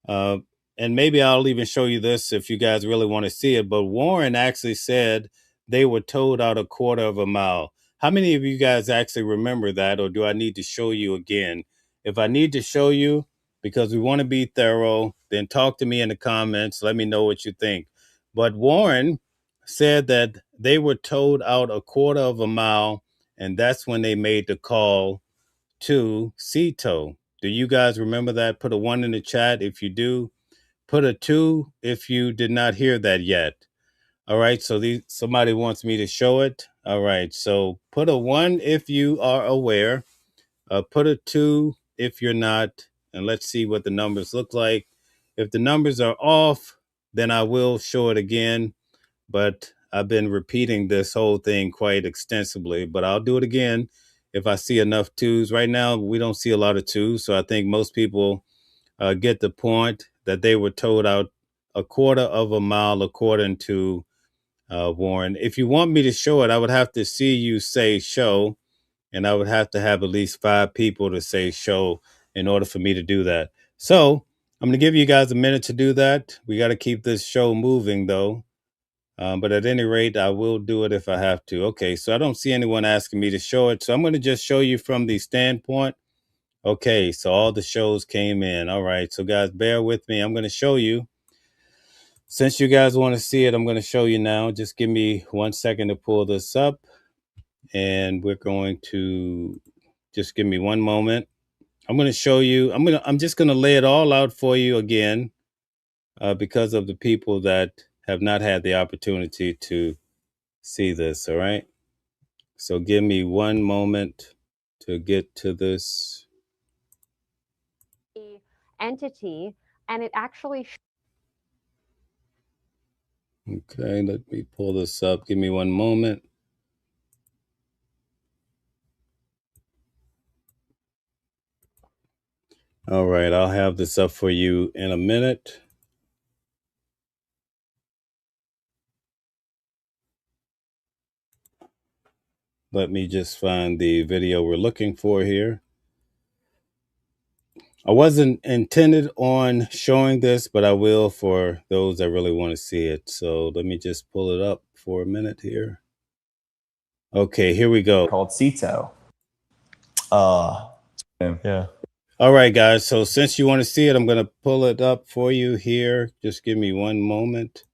and maybe I'll even show you this if you guys really want to see it, but Warren actually said they were towed out a quarter of a mile. How many of you guys actually remember that, or do I need to show you again? If I need to show you, because we want to be thorough, then talk to me in the comments. Let me know what you think. But Warren said that they were towed out a quarter of a mile, and that's when they made the call to Cito. Do you guys remember that? Put a 1 in the chat if you do. Put a 2 if you did not hear that yet. All right, so somebody wants me to show it. All right, so put a 1 if you are aware. Put a 2 if you're not, and let's see what the numbers look like. If the numbers are off, then I will show it again, but I've been repeating this whole thing quite extensively, but I'll do it again if I see enough 2s. Right now, we don't see a lot of 2s, so I think most people get the point that they were towed out a quarter of a mile, according to Warren. If you want me to show it, I would have to see you say show, and I would have to have at least 5 people to say show in order for me to do that. So I'm going to give you guys a minute to do that. We got to keep this show moving, though. But at any rate, I will do it if I have to. Okay, so I don't see anyone asking me to show it. So I'm going to just show you from the standpoint. Okay, so all the shows came in. All right, so guys, bear with me. I'm going to show you. Since you guys want to see it, I'm going to show you now. Just give me 1 second to pull this up. And we're going to just give me one moment. I'm going to show you. I'm just going to lay it all out for you again because of the people that have not had the opportunity to see this. All right. So give me one moment to get to this entity, and it actually okay, let me pull this up. Give me one moment. All right, I'll have this up for you in a minute. Let me just find the video we're looking for here. I wasn't intended on showing this, but I will for those that really want to see it. So let me just pull it up for a minute here. Okay, here we go. Called Cito. Yeah. All right, guys. So since you want to see it, I'm going to pull it up for you here. Just give me one moment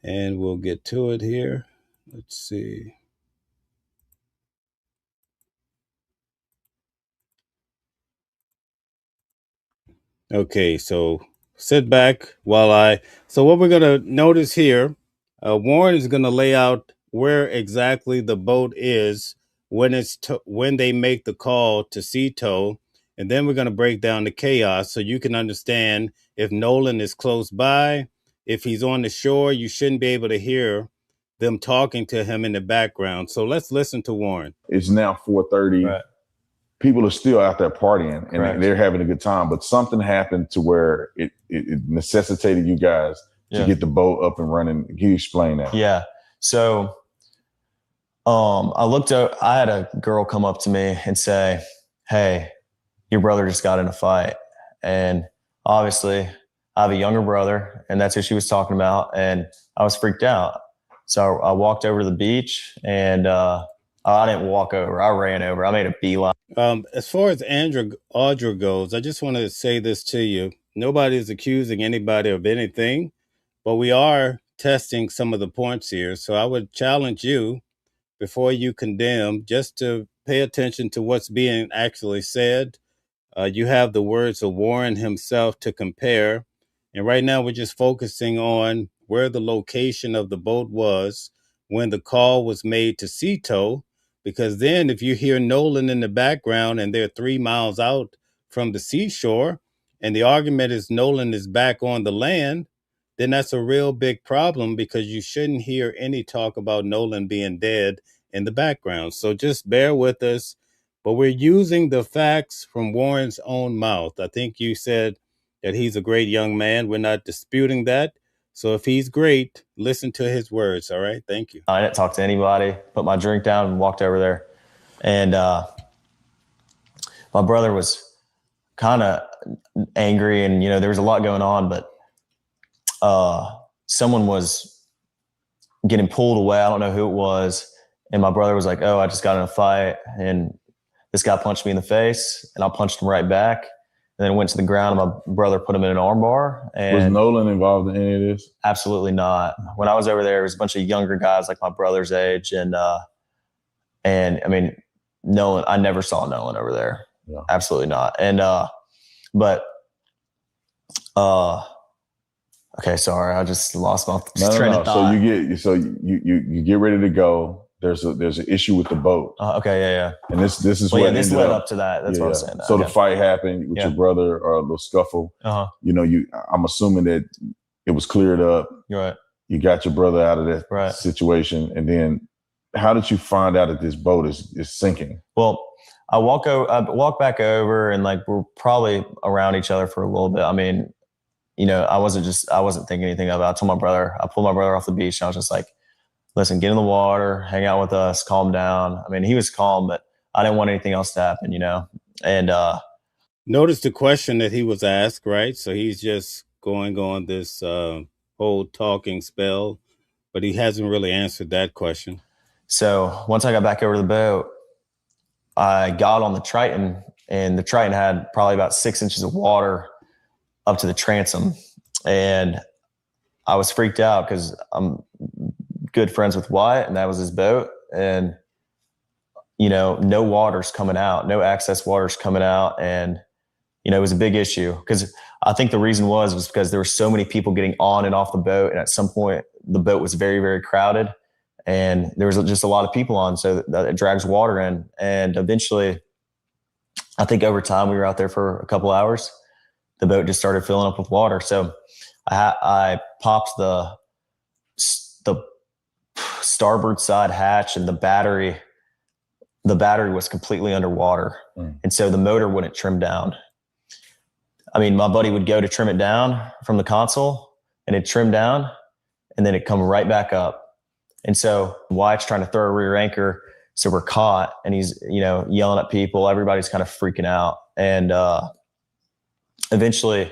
and we'll get to it here. Let's see. Okay, so sit back so what we're going to notice here, Warren is going to lay out where exactly the boat is when they make the call to sea tow. And then we're going to break down the chaos so you can understand if Nolan is close by. If he's on the shore, you shouldn't be able to hear them talking to him in the background. So let's listen to Warren. It's now 4:30. Right. People are still out there partying and Correct. they're having a good time, but something happened to where it necessitated you guys to get the boat up and running. Can you explain that? Yeah. So I had a girl come up to me and say, "Hey, your brother just got in a fight." And obviously I have a younger brother, and that's who she was talking about. And I was freaked out. So I walked over to the beach, and I didn't walk over. I ran over. I made a beeline. As far as Audra goes, I just want to say this to you. Nobody is accusing anybody of anything, but we are testing some of the points here. So I would challenge you, before you condemn, just to pay attention to what's being actually said. You have the words of Warren himself to compare. And right now we're just focusing on where the location of the boat was when the call was made to sea tow. Because then if you hear Nolan in the background and they're 3 miles out from the seashore, and the argument is Nolan is back on the land, then that's a real big problem, because you shouldn't hear any talk about Nolan being dead in the background. So just bear with us. But we're using the facts from Warren's own mouth. I think you said that he's a great young man. We're not disputing that. So if he's great, listen to his words. All right. Thank you. I didn't talk to anybody, put my drink down and walked over there. And my brother was kind of angry, and, there was a lot going on, but someone was getting pulled away. I don't know who it was. And my brother was like, "Oh, I just got in a fight, and this guy punched me in the face," and I punched him right back. And then went to the ground, and my brother put him in an arm bar. And was Nolan involved in any of this? Absolutely not. When I was over there, it was a bunch of younger guys like my brother's age. And I mean, Nolan, I never saw Nolan over there. Yeah. Absolutely not. And, okay, sorry. I just lost my train of thought. So you get ready to go. There's an issue with the boat. Okay, yeah. And this is this led up to that. That's what I was saying. So the fight happened with your brother, or a little scuffle. I'm assuming that it was cleared up. Right. You got your brother out of that situation, and then how did you find out that this boat is sinking? Well, I walk back over, and we're probably around each other for a little bit. I mean, I wasn't thinking anything of it. I pulled my brother off the beach, and I was just like, "Listen, get in the water, hang out with us, calm down." I mean, he was calm, but I didn't want anything else to happen, And notice the question that he was asked, right? So he's just going on this whole talking spell, but he hasn't really answered that question. So once I got back over to the boat, I got on the Triton, and the Triton had probably about 6 inches of water up to the transom. And I was freaked out because I'm good friends with Wyatt, and that was his boat. And, no water's coming out, no access water's coming out. And, it was a big issue, because I think the reason was because there were so many people getting on and off the boat. And at some point the boat was very, very crowded, and there was just a lot of people on. So that it drags water in. And eventually, I think over time, we were out there for a couple hours, the boat just started filling up with water. So I popped the starboard side hatch, and the battery was completely underwater. And so the motor wouldn't trim down. I mean, my buddy would go to trim it down from the console, and it'd trim down, and then it'd come right back up. And so Wyatt's trying to throw a rear anchor, so we're caught, and he's, yelling at people. Everybody's kind of freaking out. And eventually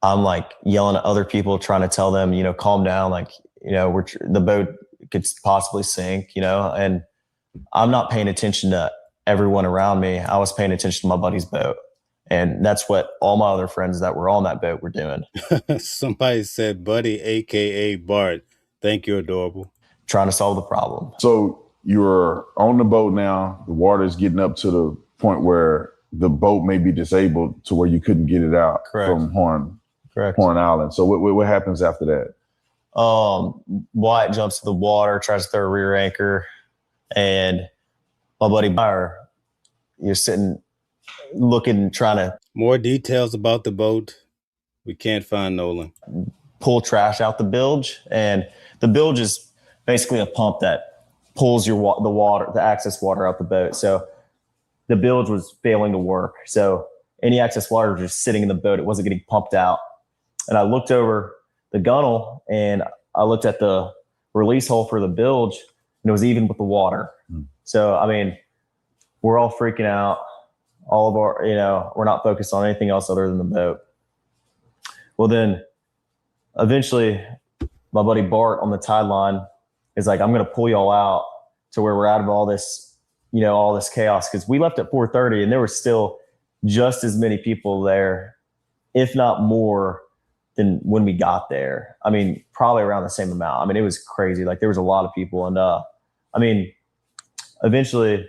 I'm yelling at other people, trying to tell them, calm down. The boat could possibly sink, and I'm not paying attention to everyone around me. I was paying attention to my buddy's boat. And that's what all my other friends that were on that boat were doing. Somebody said Buddy, AKA Bart. Thank you, adorable. Trying to solve the problem. So you're on the boat now. The water is getting up to the point where the boat may be disabled to where you couldn't get it out. Correct. From Horn. Correct. Point Island. So what happens after that? Wyatt jumps to the water, tries to throw a rear anchor, and my buddy Meyer, you're sitting, looking, trying to More details about the boat. We can't find Nolan. pull trash out the bilge, and the bilge is basically a pump that pulls the water, the excess water out the boat. So the bilge was failing to work. So any excess water was just sitting in the boat. It wasn't getting pumped out. And I looked over the gunnel and I looked at the release hole for the bilge, and it was even with the water. So, I mean, we're all freaking out. All of our, we're not focused on anything else other than the boat. Well, then eventually my buddy Bart on the tide line is like, I'm going to pull y'all out to where we're out of all this, all this chaos. Cause we left at 4:30 and there were still just as many people there, if not more than when we got there. I mean, probably around the same amount. I mean, it was crazy. Like there was a lot of people. And, I mean, eventually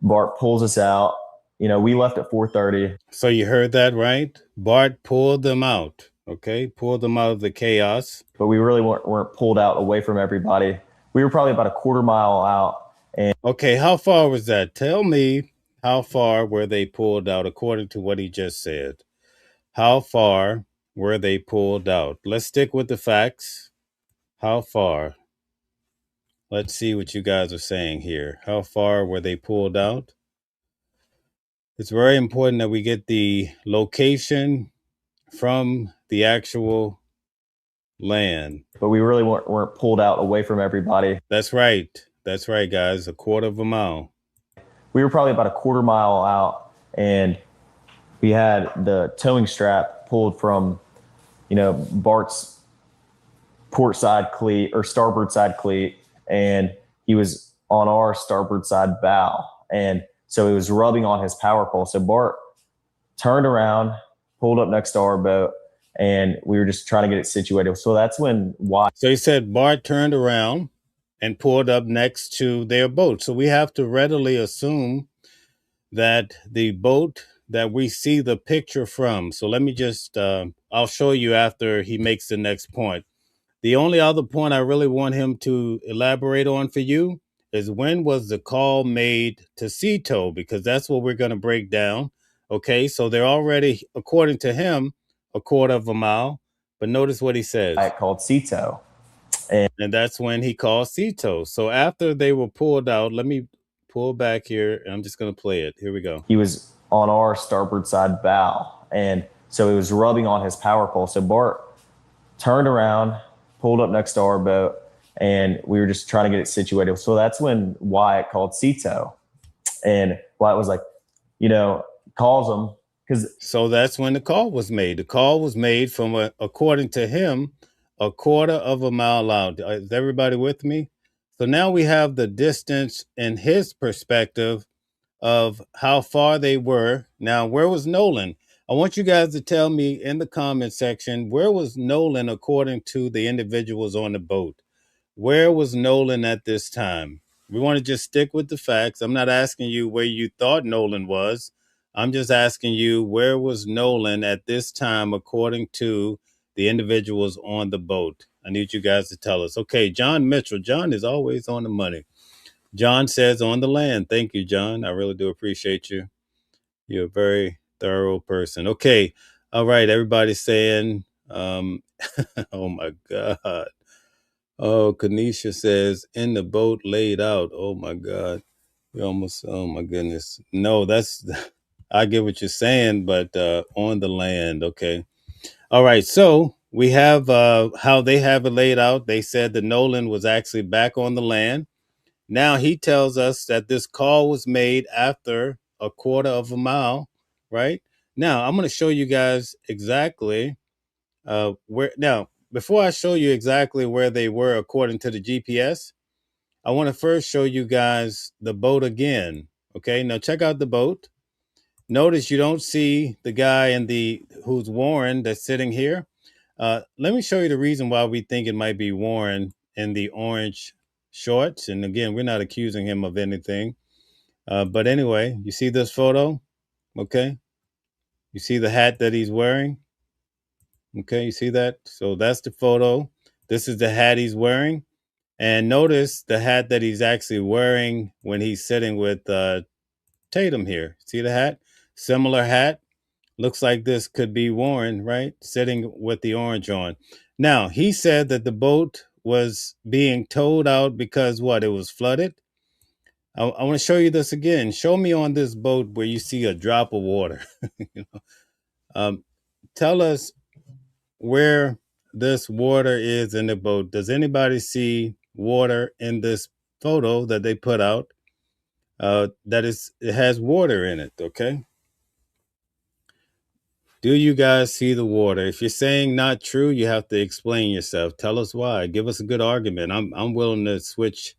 Bart pulls us out. We left at 4:30. So you heard that, right? Bart pulled them out. Okay, pulled them out of the chaos. But we really weren't pulled out away from everybody. We were probably about a quarter mile out. And okay, how far was that? Tell me, how far were they pulled out according to what he just said? How far were they pulled out? Let's stick with the facts. How far? Let's see what you guys are saying here. How far were they pulled out? It's very important that we get the location from the actual land. But we really weren't pulled out away from everybody. That's right. That's right, guys. A quarter of a mile. We were probably about a quarter mile out, and we had the towing strap pulled from, Bart's port side cleat or starboard side cleat, and he was on our starboard side bow. And so it was rubbing on his power pole. So Bart turned around, pulled up next to our boat, and we were just trying to get it situated. So that's when Wyatt. So he said Bart turned around and pulled up next to their boat. So we have to readily assume that the boat that we see the picture from. So let me just, I'll show you after he makes the next point. The only other point I really want him to elaborate on for you is when was the call made to sea tow, because that's what we're going to break down. Okay, so they're already, according to him, a quarter of a mile. But notice what he says. I called sea tow. And that's when he called sea tow. So after they were pulled out, let me pull back here. And I'm just going to play it. Here we go. He was on our starboard side bow. And so it was rubbing on his power pole. So Bart turned around, pulled up next to our boat, and we were just trying to get it situated. So that's when Wyatt called sea tow. And Wyatt was like, calls him. So that's when the call was made. The call was made from, according to him, a quarter of a mile out. Is everybody with me? So now we have the distance in his perspective of how far they were. Now, where was Nolan? I want you guys to tell me in the comment section, where was Nolan according to the individuals on the boat? Where was Nolan at this time? We want to just stick with the facts. I'm not asking you where you thought Nolan was. I'm just asking you, where was Nolan at this time according to the individuals on the boat? I need you guys to tell us. Okay, John Mitchell. John is always on the money. John says on the land. Thank you, John. I really do appreciate you. You're a very thorough person. Okay. All right. Everybody's saying, oh my God. Oh, Kanisha says in the boat laid out. Oh my God. We almost, oh my goodness. No, that's, I get what you're saying, but on the land. Okay. All right. So we have how they have it laid out. They said that Nolan was actually back on the land. Now he tells us that this call was made after a quarter of a mile, right? Now I'm going to show you guys exactly where. Now, before I show you exactly where they were according to the GPS, I want to first show you guys the boat again. Okay, now check out the boat. Notice you don't see the guy in the who's Warren that's sitting here. Let me show you the reason why we think it might be Warren in the orange shorts. And again, we're not accusing him of anything. But anyway, you see this photo? Okay. You see the hat that he's wearing? Okay, you see that? So that's the photo. This is the hat he's wearing. And notice the hat that he's actually wearing when he's sitting with Tatum here. See the hat? Similar hat. Looks like this could be worn, right? Sitting with the orange on. Now, he said that the boat was being towed out because what? It was flooded. I want to show you this again. Show me on this boat where you see a drop of water. You know? Tell us where this water is in the boat. Does anybody see water in this photo that they put out? It has water in it. Okay. Do you guys see the water? If you're saying not true, you have to explain yourself. Tell us why. Give us a good argument. I'm willing to switch.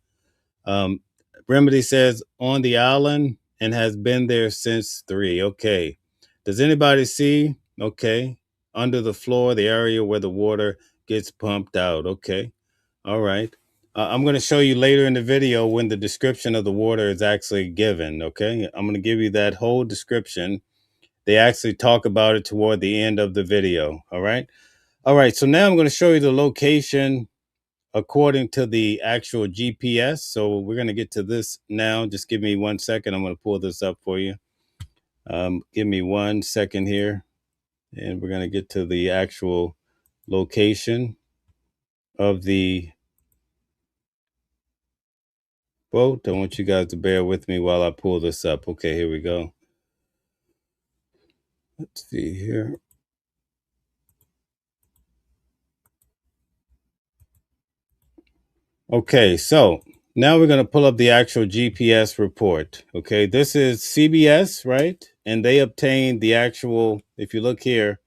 Remedy says on the island and has been there since 3. Okay. Does anybody see? Okay. Under the floor, the area where the water gets pumped out. Okay. All right. I'm going to show you later in the video when the description of the water is actually given. Okay. I'm going to give you that whole description. They actually talk about it toward the end of the video. All right. All right. So now I'm going to show you the location according to the actual GPS. So we're going to get to this now. Just give me 1 second. I'm going to pull this up for you. Give me 1 second here. And we're going to get to the actual location of the boat. I want you guys to bear with me while I pull this up. Okay, here we go. Let's see here. Okay, so now we're going to pull up the actual GPS report. Okay, this is CBS, right? And they obtained the actual, if you look here,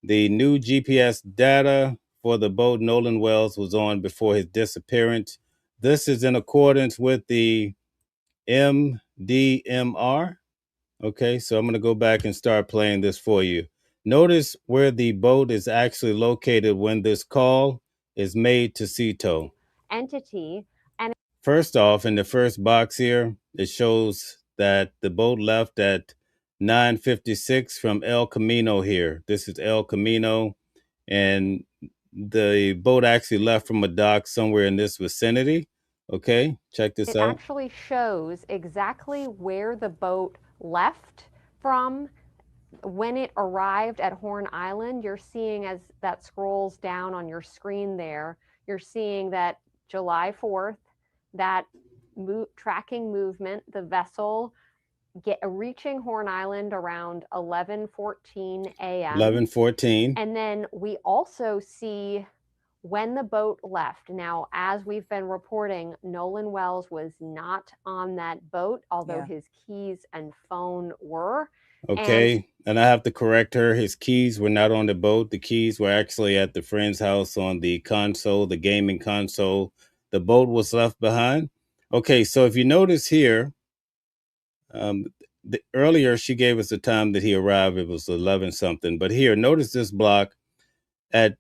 the new GPS data for the boat Nolan Wells was on before his disappearance. This is in accordance with the MDMR. Okay, so I'm going to go back and start playing this for you. Notice where the boat is actually located when this call is made to CETO. Entity. And First off, in the first box here, it shows that the boat left at 9:56 from El Camino here. This is El Camino, and the boat actually left from a dock somewhere in this vicinity. Okay, check this it out. actually shows exactly where the boat left from when it arrived at Horn Island. You're seeing, as that scrolls down on your screen there, you're seeing that July 4th, that tracking movement, the vessel reaching Horn Island around 11:14 a.m. 11:14. And then we also see when the boat left. Now, as we've been reporting, Nolan Wells was not on that boat, although his keys and phone were. Okay, and I have to correct her. His keys were not on the boat. The keys were actually at the friend's house on the console, the gaming console. The boat was left behind. Okay, so if you notice here, earlier she gave us the time that he arrived. It was 11 something. But here, notice this block. At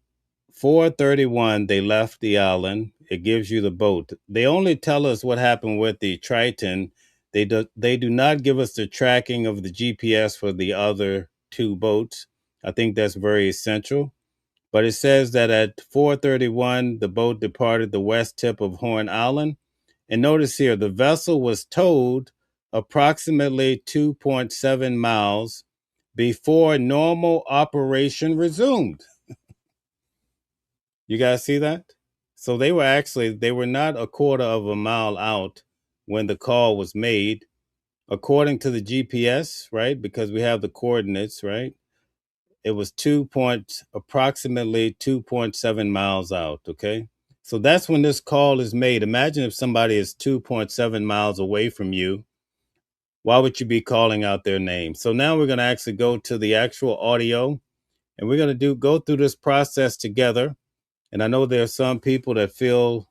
4:31, they left the island. It gives you the boat. They only tell us what happened with the Triton. They do not give us the tracking of the GPS for the other 2 boats. I think that's very essential. But it says that at 4:31, the boat departed the west tip of Horn Island. And notice here, the vessel was towed approximately 2.7 miles before normal operation resumed. You guys see that? So they were not a quarter of a mile out when the call was made, according to the GPS, right? Because we have the coordinates, right? It was approximately 2.7 miles out. Okay. So that's when this call is made. Imagine if somebody is 2.7 miles away from you. Why would you be calling out their name? So now we're going to actually go to the actual audio, and we're going to go through this process together. And I know there are some people that feel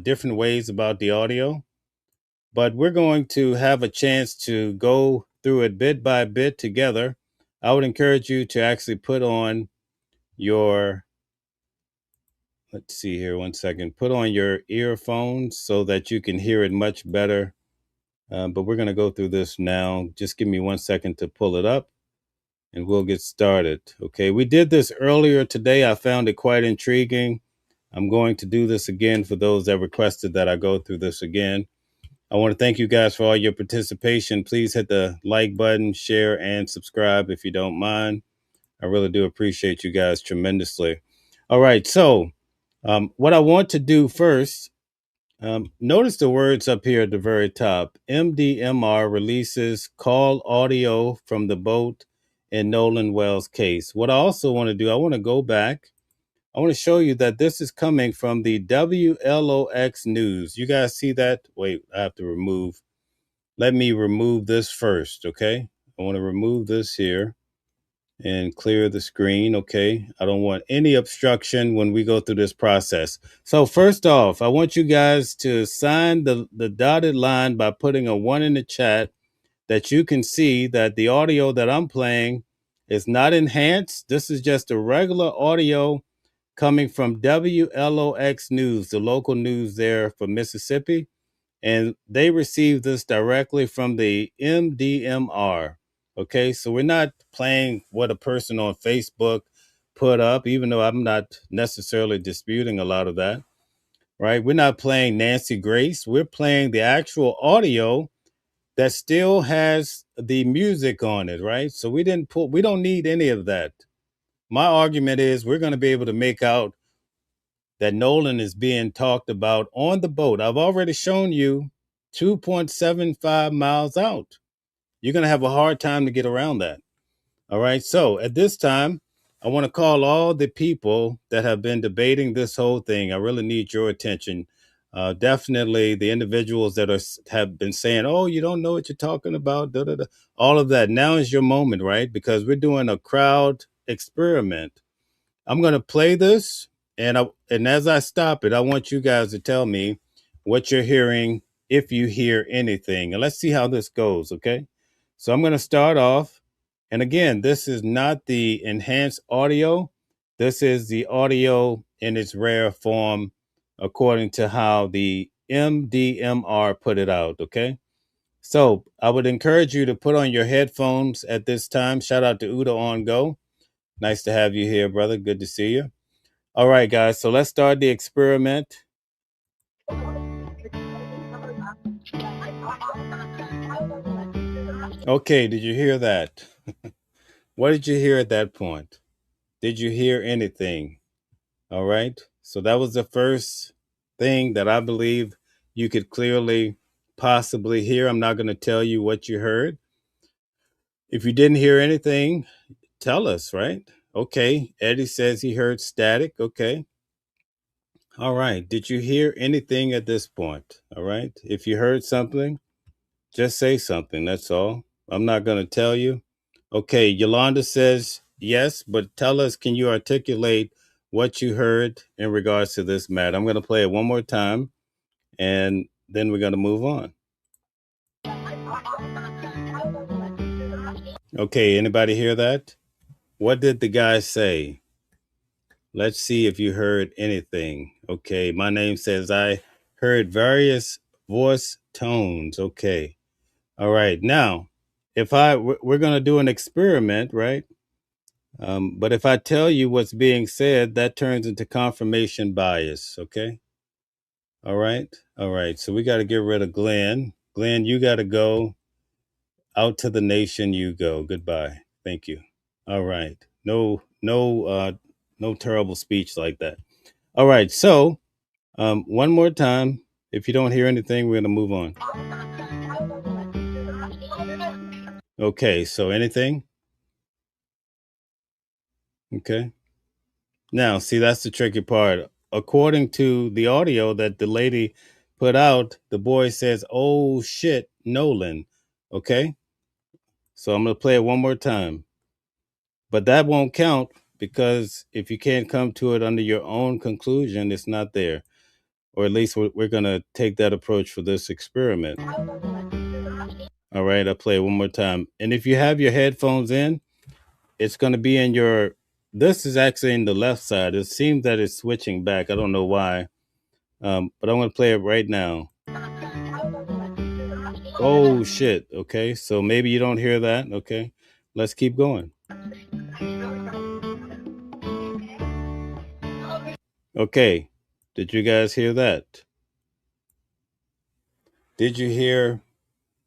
different ways about the audio, but we're going to have a chance to go through it bit by bit together. I would encourage you to actually put on your, let's see here, 1 second, put on your earphones so that you can hear it much better. But we're going to go through this now. Just give me 1 second to pull it up. and we'll get started. Okay, we did this earlier today. I found it quite intriguing. I'm going to do this again for those that requested that I go through this again. I want to thank you guys for all your participation. Please hit the like button, share, and subscribe if you don't mind. I really do appreciate you guys tremendously. All right, so what I want to do first, notice the words up here at the very top. MDMR releases call audio from the boat in Nolan Wells case. What I also want to do, I want to go back. I want to show you that this is coming from the WLOX News. You guys see that? Wait, I have to remove. Let me remove this first, okay? I want to remove this here and clear the screen, okay? I don't want any obstruction when we go through this process. So first off, I want you guys to sign the dotted line by putting a 1 in the chat that you can see that the audio that I'm playing is not enhanced. This is just a regular audio coming from WLOX News, the local news there for Mississippi. And they received this directly from the MDMR. Okay, so we're not playing what a person on Facebook put up, even though I'm not necessarily disputing a lot of that, right? We're not playing Nancy Grace. We're playing the actual audio that still has the music on it, right? So we don't need any of that. My argument is we're going to be able to make out that Nolan is being talked about on the boat. I've already shown you 2.75 miles out. You're going to have a hard time to get around that. All right. So at this time, I want to call all the people that have been debating this whole thing. I really need your attention. Definitely the individuals that have been saying, oh, you don't know what you're talking about. Da, da, da. All of that. Now is your moment, right? Because we're doing a crowd experiment. I'm going to play this. And as I stop it, I want you guys to tell me what you're hearing, if you hear anything. And let's see how this goes, okay? So I'm going to start off. And again, this is not the enhanced audio. This is the audio in its rare form, according to how the MDMR put it out, okay? So I would encourage you to put on your headphones at this time. Shout out to Uda on Go. Nice to have you here, brother. Good to see you. All right, guys, so let's start the experiment. Okay, did you hear that? What did you hear at that point? Did you hear anything? All right, so that was the first thing that I believe you could clearly possibly hear. I'm not going to tell you what you heard. If you didn't hear anything, tell us, right? Okay, Eddie says he heard static. Okay. All right. Did you hear anything at this point? All right. If you heard something, just say something. That's all. I'm not going to tell you. Okay. Yolanda says yes, but tell us, can you articulate what you heard in regards to this matter? I'm going to play it one more time and then we're going to move on. Okay. Anybody hear that? What did the guy say? Let's see if you heard anything. Okay, my name says I heard various voice tones. Okay. All right. Now, we're going to do an experiment, right? But if I tell you what's being said, that turns into confirmation bias. Okay. All right. All right. So we got to get rid of Glenn. Glenn, you got to go out to the nation. You go. Goodbye. Thank you. All right. No terrible speech like that. All right. So one more time. If you don't hear anything, we're going to move on. Okay. So anything? Okay. Now, see, that's the tricky part. According to the audio that the lady put out, the boy says, oh, shit, Nolan. Okay. So I'm going to play it one more time. But that won't count because if you can't come to it under your own conclusion, it's not there. Or at least we're going to take that approach for this experiment. All right, I'll play it one more time. And if you have your headphones in, it's going to be in this is actually in the left side. It seems that it's switching back. I don't know why. But I'm going to play it right now. Oh, shit. Okay, so maybe you don't hear that. Okay, let's keep going. Okay, did you guys hear that? Did you hear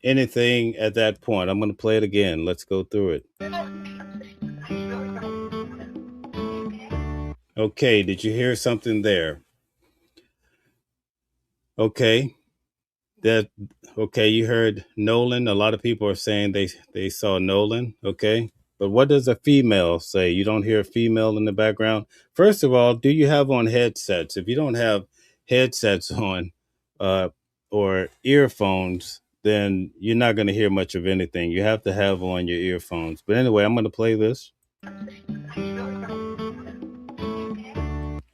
anything at that point? I'm going to play it again. Let's go through it. Okay, did you hear something there? Okay, that okay, you heard Nolan. A lot of people are saying they saw Nolan, okay? But what does a female say? You don't hear a female in the background? First of all, do you have on headsets? If you don't have headsets on uh or earphones, then you're not going to hear much of anything. You have to have on your earphones. But anyway, I'm going to play this.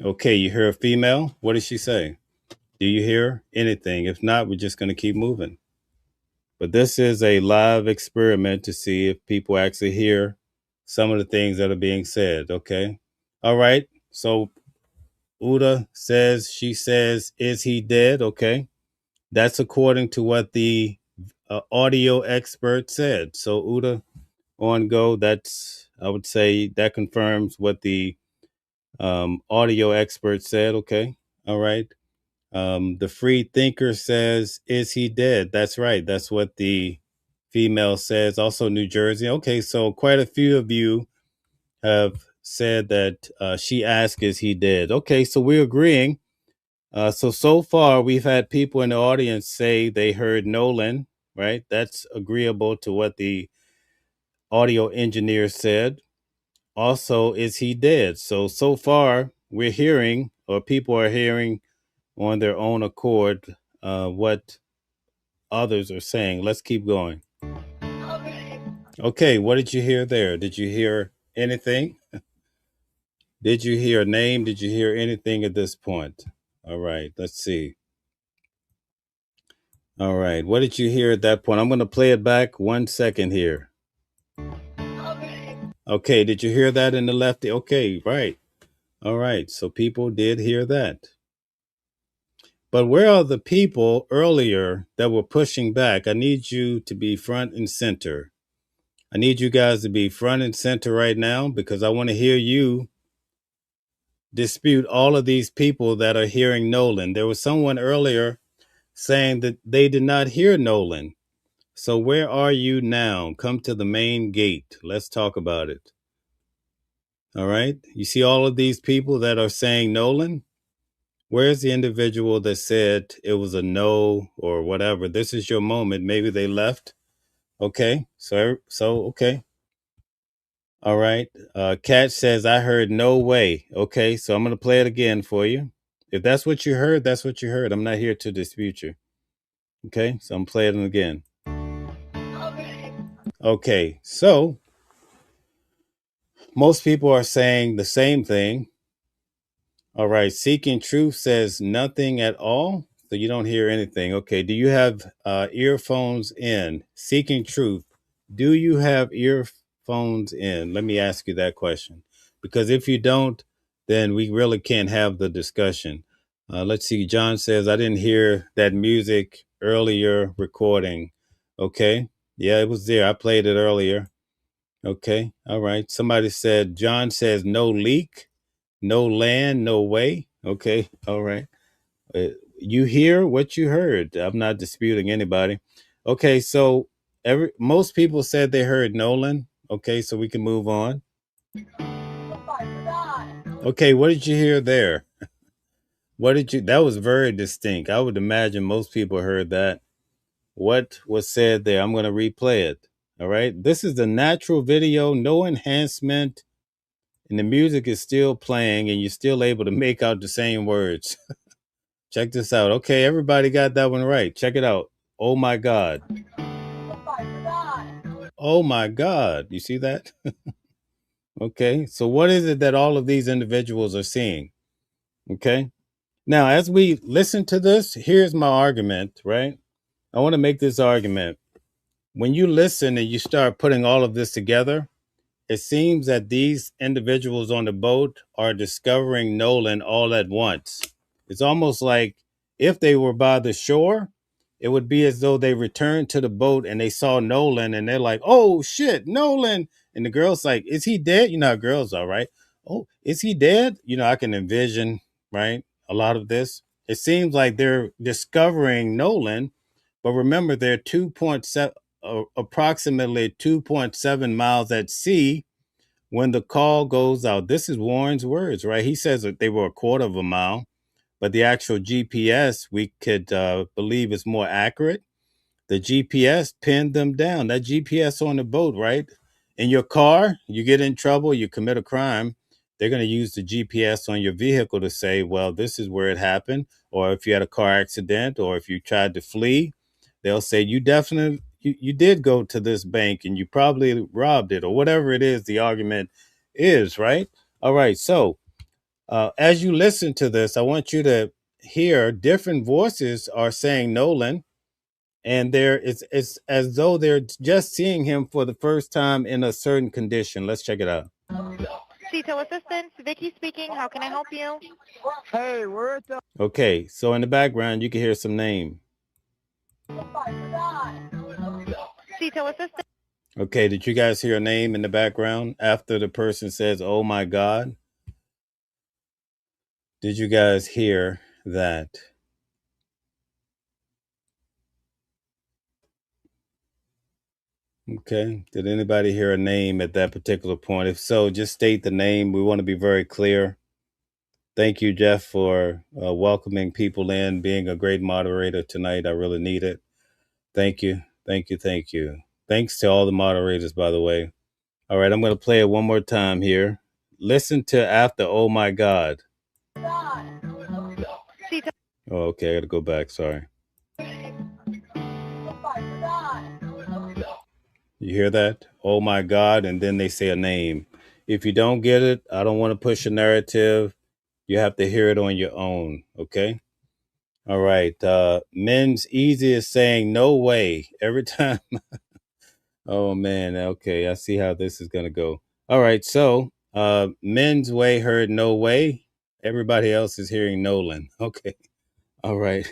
Okay, you hear a female? What did she say? Do you hear anything? If not, we're just going to keep moving. But this is a live experiment to see if people actually hear some of the things that are being said. Okay. All right. So Uda says, she says, is he dead? Okay. That's according to what the audio expert said. So Uda, on go. That's, I would say that confirms what the audio expert said. Okay. All right. The free thinker says, is he dead? That's right. That's what the female says. Also, New Jersey. Okay, so quite a few of you have said that she asked, is he dead? Okay, so we're agreeing. So far, we've had people in the audience say they heard Nolan, right? That's agreeable to what the audio engineer said. Also, is he dead? So far, we're hearing, or people are hearing on their own accord, what others are saying. Let's keep going. Okay, what did you hear there? Did you hear anything? Did you hear a name? Did you hear anything at this point? All right, let's see. All right, what did you hear at that point? I'm going to play it back 1 second here. Okay, did you hear that in the lefty? Okay, right. All right, so people did hear that. But where are the people earlier that were pushing back? I need you to be front and center. I need you guys to be front and center right now, because I want to hear you dispute all of these people that are hearing Nolan. There was someone earlier saying that they did not hear Nolan. So where are you now? Come to the main gate. Let's talk about it. All right. You see all of these people that are saying Nolan? Where's the individual that said it was a no or whatever? This is your moment. Maybe they left. Okay. So okay. All right. Kat says, I heard no way. Okay. So I'm going to play it again for you. If that's what you heard, that's what you heard. I'm not here to dispute you. Okay. So I'm playing it again. Okay. So most people are saying the same thing. All right. Seeking Truth says nothing at all. So you don't hear anything. Okay. Do you have earphones in? Seeking Truth, do you have earphones in? Let me ask you that question. Because if you don't, then we really can't have the discussion. Let's see. John says, I didn't hear that music earlier recording. Okay. Yeah, it was there. I played it earlier. Okay. All right. Somebody said, John says, no leak. No land, no way. Okay. All right. You hear what you heard. I'm not disputing anybody. Okay. So most people said they heard Nolan. Okay. So we can move on. Okay. What did you hear there? That was very distinct. I would imagine most people heard that. What was said there? I'm going to replay it. All right. This is the natural video, no enhancement. And the music is still playing and you're still able to make out the same words. Check this out. Okay, everybody got that one right. Check it out. Oh my God. Oh my God. You see that? Okay, so what is it that all of these individuals are seeing? Okay, now as we listen to this, here's my argument, right? I want to make this argument. When you listen and you start putting all of this together, it seems that these individuals on the boat are discovering Nolan all at once. It's almost like if they were by the shore, it would be as though they returned to the boat and they saw Nolan and they're like, oh shit, Nolan. And the girl's like, is he dead? You know how girls are, right? Oh, is he dead? You know, I can envision, right? A lot of this. It seems like they're discovering Nolan, but remember, they're 2.7, approximately 2.7 miles at sea when the call goes out. This is Warren's words, right? He says that they were a quarter of a mile, but the actual GPS we could believe is more accurate. The GPS pinned them down. That GPS on the boat, right? In your car, you get in trouble, you commit a crime. They're going to use the GPS on your vehicle to say, well, this is where it happened. Or if you had a car accident, or if you tried to flee, they'll say you definitely you did go to this bank and you probably robbed it, or whatever it is the argument is, right? All right. So as you listen to this, I want you to hear different voices are saying Nolan, and it's as though they're just seeing him for the first time in a certain condition. Let's check it out. CETO assistance, Vicky speaking. How can I help you? Hey, we're at the Okay, so in the background you can hear some name. CETO assistance. Okay, did you guys hear a name in the background after the person says, "Oh my God"? Did you guys hear that? Okay. Did anybody hear a name at that particular point? If so, just state the name. We want to be very clear. Thank you, Jeff, for welcoming people in, being a great moderator tonight. I really need it. Thank you. Thank you. Thank you. Thanks to all the moderators, by the way. All right, I'm going to play it one more time here. Listen to after "Oh my God." CETO. Oh, okay. I got to go back. Sorry. You hear that? "Oh my God." And then they say a name. If you don't get it, I don't want to push a narrative. You have to hear it on your own. Okay. All right. Men's easy is saying "no way" every time. Oh man. Okay. I see how this is going to go. All right. So Men's way heard "no way." Everybody else is hearing Nolan. Okay. All right.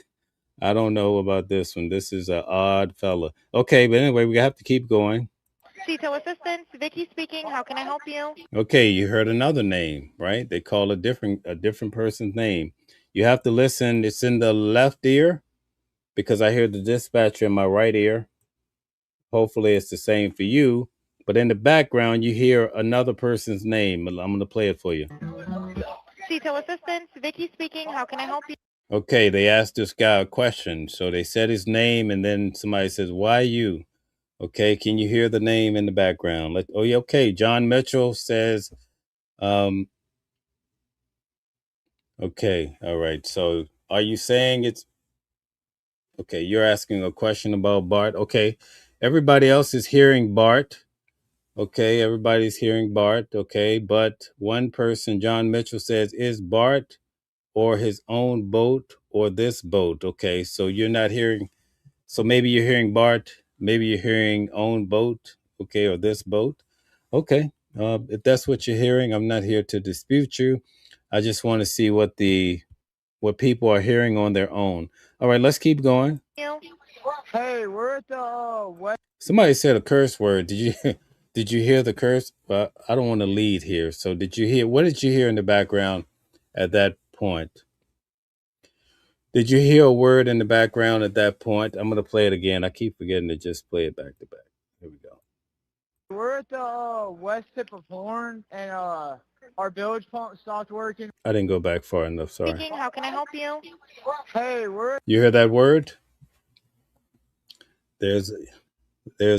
I don't know about this one. This is an odd fella. Okay. But anyway, we have to keep going. CETO assistance, Vicky speaking. How can I help you? Okay, you heard another name, right? They call a different person's name. You have to listen. It's in the left ear because I hear the dispatcher in my right ear. Hopefully it's the same for you. But in the background, you hear another person's name. I'm going to play it for you. CETO assistance, Vicky speaking. How can I help you? Okay, they asked this guy a question. So they said his name, and then somebody says, "Why you?" Okay, can you hear the name in the background? Oh, yeah, okay. John Mitchell says, okay, all right. So are you saying it's okay? You're asking a question about Bart. Okay, everybody else is hearing Bart. Okay, everybody's hearing Bart. Okay, but one person, John Mitchell, says, "Is Bart or his own boat or this boat?" Okay, so you're not hearing. So maybe you're hearing Bart. Maybe you're hearing own boat. Okay, or this boat. Okay, if that's what you're hearing, I'm not here to dispute you. I just want to see what people are hearing on their own. All right, let's keep going. Hey, we're at the West. Somebody said a curse word. Did you did you hear the curse? Well, I don't want to lead here. So did you hear? What did you hear in the background at that point? Did you hear a word in the background at that point? I'm going to play it again. I keep forgetting to just play it back to back. Here we go. We're at the west tip of Horn, and our bilge pump stopped working. I didn't go back far enough. Sorry. Speaking. How can I help you? Hey, we're You hear that word? There's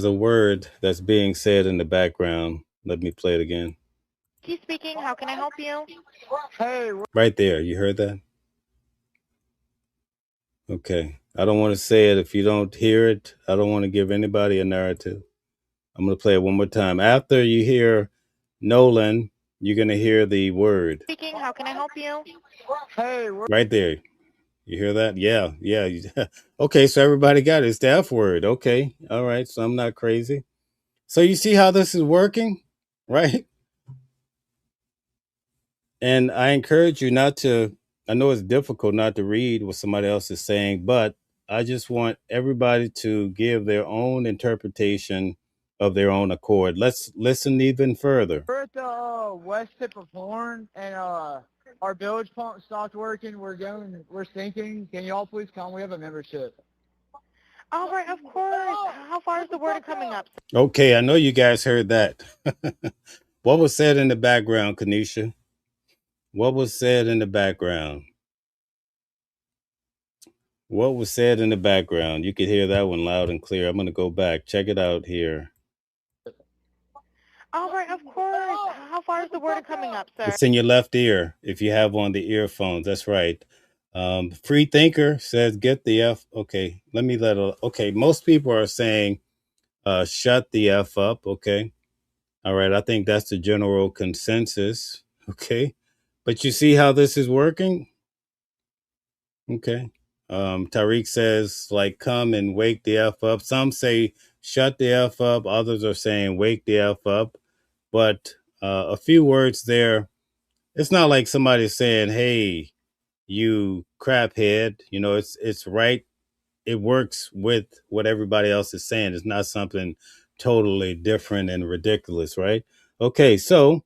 a word that's being said in the background. Let me play it again. Vicky speaking. How can I help you? hey, Right there. You heard that? Okay. I don't want to say it. If you don't hear it, I don't want to give anybody a narrative. I'm going to play it one more time. After you hear Nolan, you're going to hear the word. Speaking. How can I help you? hey, we're Right there. You hear that? Yeah. Okay, so everybody got it. It's the F word. Okay. All right. So I'm not crazy. So you see how this is working, right? And I encourage you not to, I know it's difficult not to read what somebody else is saying, but I just want everybody to give their own interpretation of their own accord. Let's listen even further. We're at the west tip of Horn, and our bilge pump stopped working. We're sinking. Can y'all please come? We have a membership. All right, of course. How far is the water coming up? Okay, I know you guys heard that. What was said in the background, Kanisha? What was said in the background? What was said in the background? You could hear that one loud and clear. I'm going to go back. Check it out here. All right, of course. How far is the water coming up, sir? It's in your left ear if you have on the earphones. That's right. Free Thinker says, get the F. Okay, let me okay, most people are saying, shut the F up. Okay. All right. I think that's the general consensus. Okay. But you see how this is working? Okay. Tariq says, like, come and wake the F up. Some say shut the F up. Others are saying wake the F up. But a few words there. It's not like somebody's saying, hey, you crap head. You know, it's right. It works with what everybody else is saying. It's not something totally different and ridiculous, right? Okay, so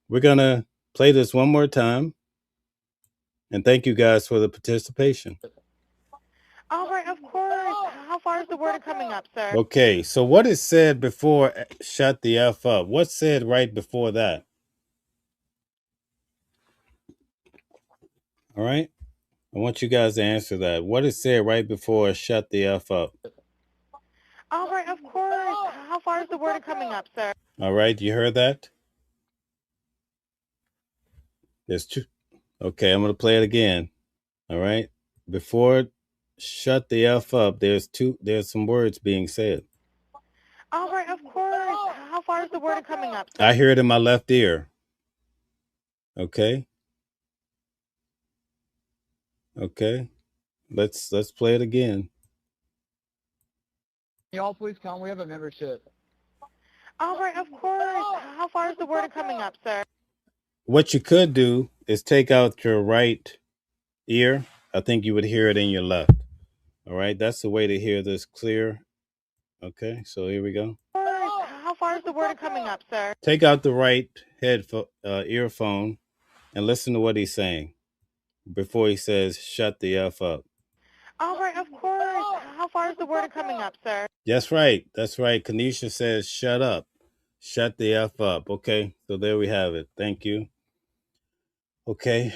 we're going to play this one more time. And thank you guys for the participation. All right, of course. How far is the water coming up, sir? Okay, so what is said before shut the F up? What's said right before that? All right, I want you guys to answer that. What is said right before shut the F up? All right, of course. How far is the water coming up, sir? All right, you heard that? There's two. Okay, I'm going to play it again. All right, before shut the F up, there's some words being said. All right, of course. How far is the water coming up, sir? I hear it in my left ear. Okay. Okay. Let's play it again. Y'all please come. We have a membership. All right, of course. How far is the water coming up, sir? What you could do is take out your right ear. I think you would hear it in your left. All right. That's the way to hear this clear. Okay. So here we go. How far is the water coming up, sir? Take out the right earphone and listen to what he's saying before he says, shut the F up. All right, of course. How far is the water coming up, sir? That's right. That's right. Kanisha says, shut up. Shut the F up. Okay. So there we have it. Thank you. Okay.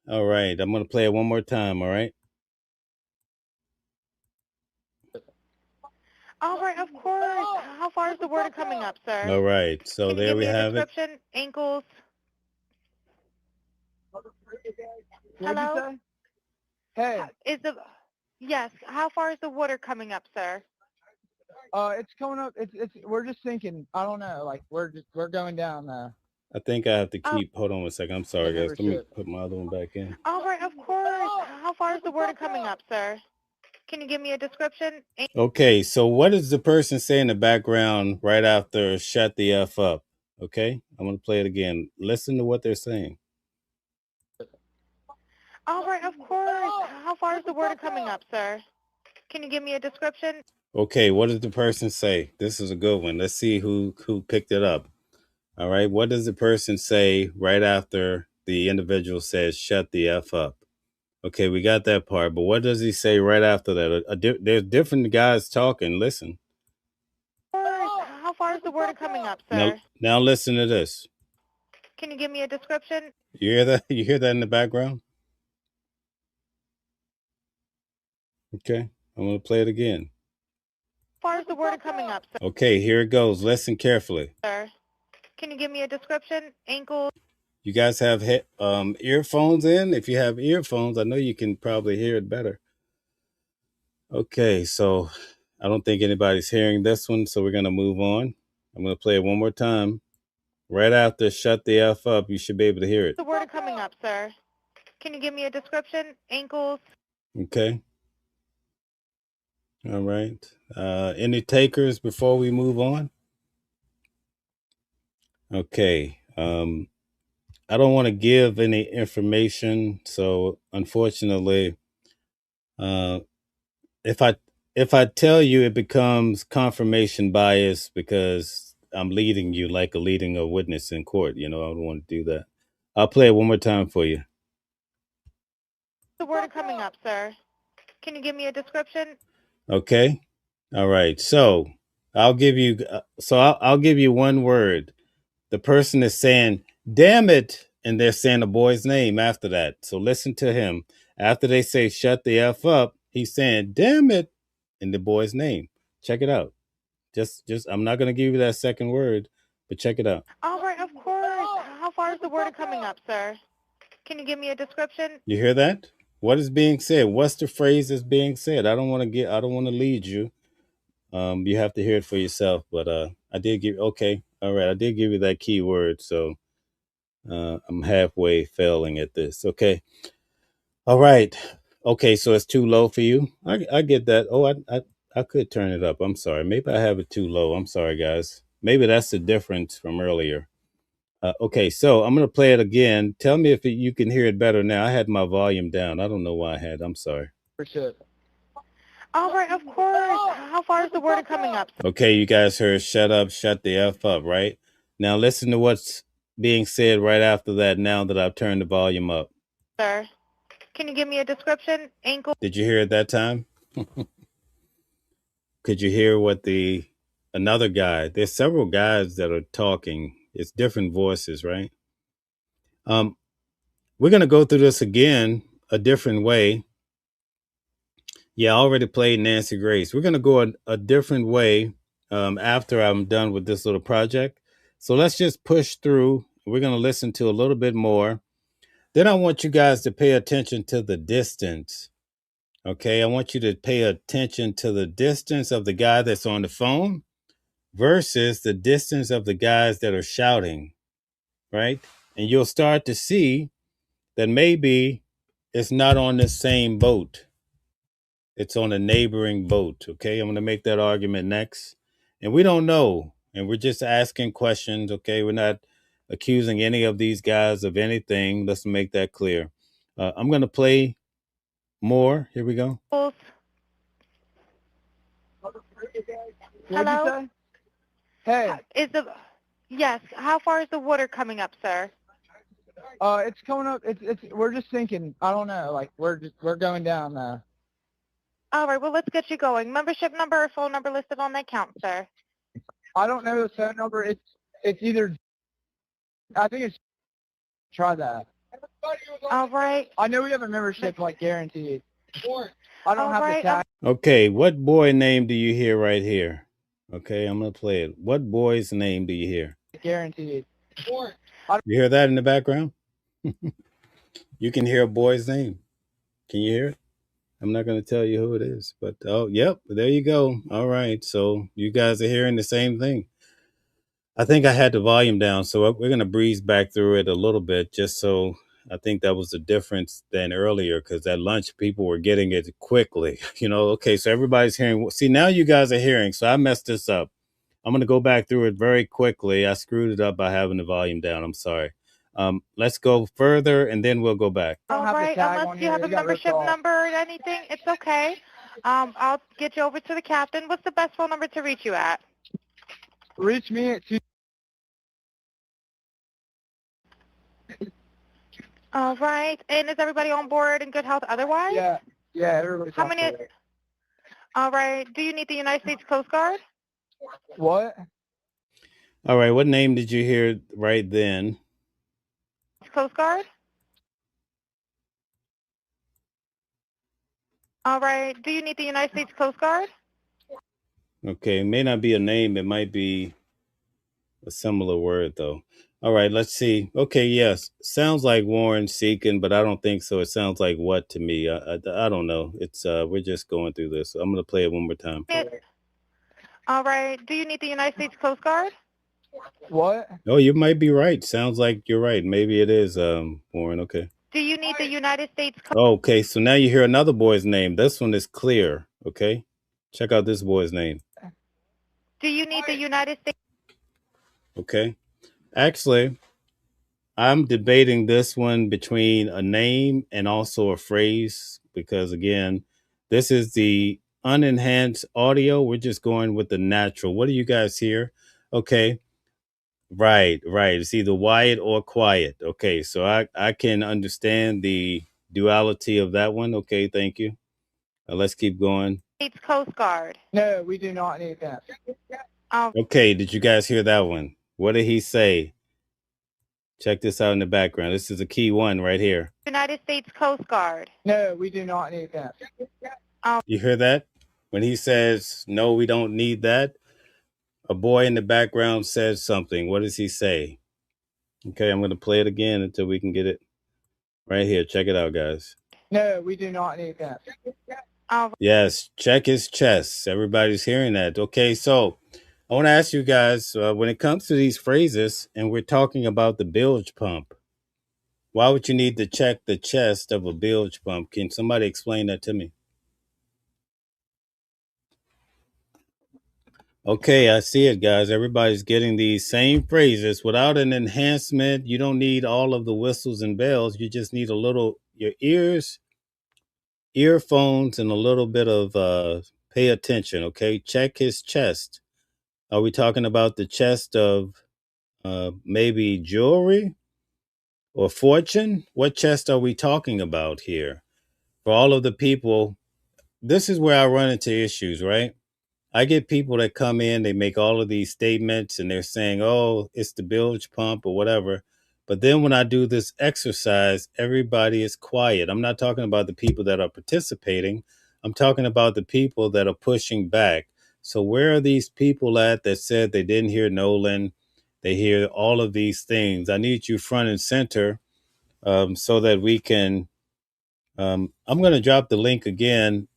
All right. I'm going to play it one more time. All right. All right, of course. How far is the water coming up, sir? All right. So Can you there give we me a have it. description? Ankles. What'd you Hello? say? Hey, Yes. How far is the water coming up, sir? it's coming up. We're just sinking. I don't know. Like we're going down. I think I have to keep. Hold on one second. I'm sorry, guys. Let me Membership. put my other one back in. All right, of course. How far is the water coming up, sir? Can you give me a description? Okay. So what does the person say in the background right after shut the F up? Okay. I'm going to play it again. Listen to what they're saying. All right, of course. How far is the water coming up, sir? Can you give me a description? Okay. What does the person say? This is a good one. Let's see who picked it up. All right. What does the person say right after the individual says shut the F up? Okay, we got that part, but what does he say right after that? There's different guys talking. Listen. How far is the water coming up, sir? Now listen to this. Can you give me a description? You hear that? You hear that in the background? Okay, I'm going to play it again. How far is the water coming up, sir? Okay, here it goes. Listen carefully. Can you give me a description? Ankles. You guys have earphones in? If you have earphones, I know you can probably hear it better. Okay, so I don't think anybody's hearing this one, so we're going to move on. I'm going to play it one more time. Right after shut the F up, you should be able to hear it. The water coming up, sir. Can you give me a description? Ankles. Okay. All right. Any takers before we move on? Okay. I don't want to give any information, so unfortunately, if I tell you, it becomes confirmation bias because I'm leading you like leading a witness in court. I don't want to do that. I'll play it one more time for you. The word coming up, sir. Can you give me a description? Okay. All right. So I'll give you. I'll give you one word. The person is saying, "Damn it," and they're saying a boy's name after that. So listen to him. After they say "shut the f up," he's saying, "Damn it," in the boy's name. Check it out. Just I'm not gonna give you that second word, but check it out. All right, of course. How far is the word coming up, sir? Can you give me a description? You hear that? What is being said? What's the phrase that's being said? I don't want to lead you. You have to hear it for yourself. But I did give. Okay, all right. I did give you that key word. So I'm halfway failing at this. Okay. All right. Okay. So it's too low for you. I get that. Oh, I could turn it up. I'm sorry. Maybe I have it too low. I'm sorry, guys. Maybe that's the difference from earlier. Okay, so I'm going to play it again. Tell me if you can hear it better now. I had my volume down. I don't know why I had. I'm sorry. All right, of course. How far is the word coming up, Okay, you guys heard "shut up, shut the F up," right? Now listen to what's being said right after that now that I've turned the volume up. sir? Can you give me a description? Ankle. Did you hear it that time? Could you hear what another guy, there's several guys that are talking. It's different voices, right? We're going to go through this again a different way. Yeah, I already played Nancy Grace. We're going to go a different way after I'm done with this little project. So let's just push through. We're going to listen to a little bit more. Then I want you guys to pay attention to the distance. Okay, I want you to pay attention to the distance of the guy that's on the phone versus the distance of the guys that are shouting, right? And you'll start to see that maybe it's not on the same boat. It's on a neighboring boat. Okay, I'm going to make that argument next. And we don't know. And we're just asking questions. Okay, we're not accusing any of these guys of anything. Let's make that clear. I'm going to play more. Here we go. Hello? Hey, Yes, how far is the water coming up, sir? it's coming up. We're just thinking. I don't know. Like we're going down. All right, well, let's get you going. Membership number or phone number listed on the account, sir? I don't know the phone number. It's either. I think it's. Try that. All right. I know we have a membership like guaranteed. I don't have the tag. Okay, what boy name do you hear right here? Okay, I'm going to play it. What boy's name do you hear? Guaranteed. You hear that in the background? You can hear a boy's name. Can you hear it? I'm not going to tell you who it is, but oh, yep, there you go. All right, so you guys are hearing the same thing. I think I had the volume down, so we're going to breeze back through it a little bit just so I think that was the difference than earlier because at lunch people were getting it quickly. Okay, so everybody's hearing. See, now you guys are hearing, so I messed this up. I'm going to go back through it very quickly. I screwed it up by having the volume down. I'm sorry. Let's go further and then we'll go back. All right, unless you have a membership number or anything, it's okay. I'll get you over to the captain. What's the best phone number to reach you at? Reach me at 2. All right, and is everybody on board in good health otherwise? Yeah, everybody's. How many? All right, do you need the United States Coast Guard? What? All right, what name did you hear right then? Coast Guard? All right, do you need the United States Coast Guard? Okay, it may not be a name. It might be a similar word, though. All right, let's see. Okay, yes. Sounds like Warren Seeking, but I don't think so. It sounds like what to me? I don't know. It's we're just going through this. I'm going to play it one more time. All right, do you need the United States Coast Guard? What? Oh, you might be right. Sounds like you're right. Maybe it is Warren. Okay. Do you need the United States Coast Guard? Okay, so now you hear another boy's name. This one is clear. Okay. Check out this boy's name. Do you need the United States? Okay. Actually, I'm debating this one between a name and also a phrase because, again, this is the unenhanced audio. We're just going with the natural. What do you guys hear? Okay. Right, right. It's either Wyatt or quiet. Okay, so I can understand the duality of that one. Okay, thank you. Let's keep going. States Coast Guard. No, we do not need that. Okay, did you guys hear that one? What did he say? Check this out in the background. This is a key one right here. United States Coast Guard. No, we do not need that. You hear that? When he says, no, we don't need that, a boy in the background says something. What does he say? Okay, I'm going to play it again until we can get it right here. Check it out, guys. No, we do not need that. Yes, check his chest. Everybody's hearing that. Okay, so I want to ask you guys, when it comes to these phrases, and we're talking about the bilge pump, why would you need to check the chest of a bilge pump? Can somebody explain that to me? Okay, I see it, guys. Everybody's getting these same phrases without an enhancement. You don't need all of the whistles and bells. You just need a little, your ears, earphones, and a little bit of pay attention. Okay, check his chest. Are we talking about the chest of maybe jewelry or fortune? What chest are we talking about here? For all of the people, this is where I run into issues, right? I get people that come in, they make all of these statements and they're saying, oh, it's the bilge pump or whatever. But then when I do this exercise, everybody is quiet. I'm not talking about the people that are participating. I'm talking about the people that are pushing back. So where are these people at that said they didn't hear Nolan? They hear all of these things. I need you front and center so that we can. I'm going to drop the link again.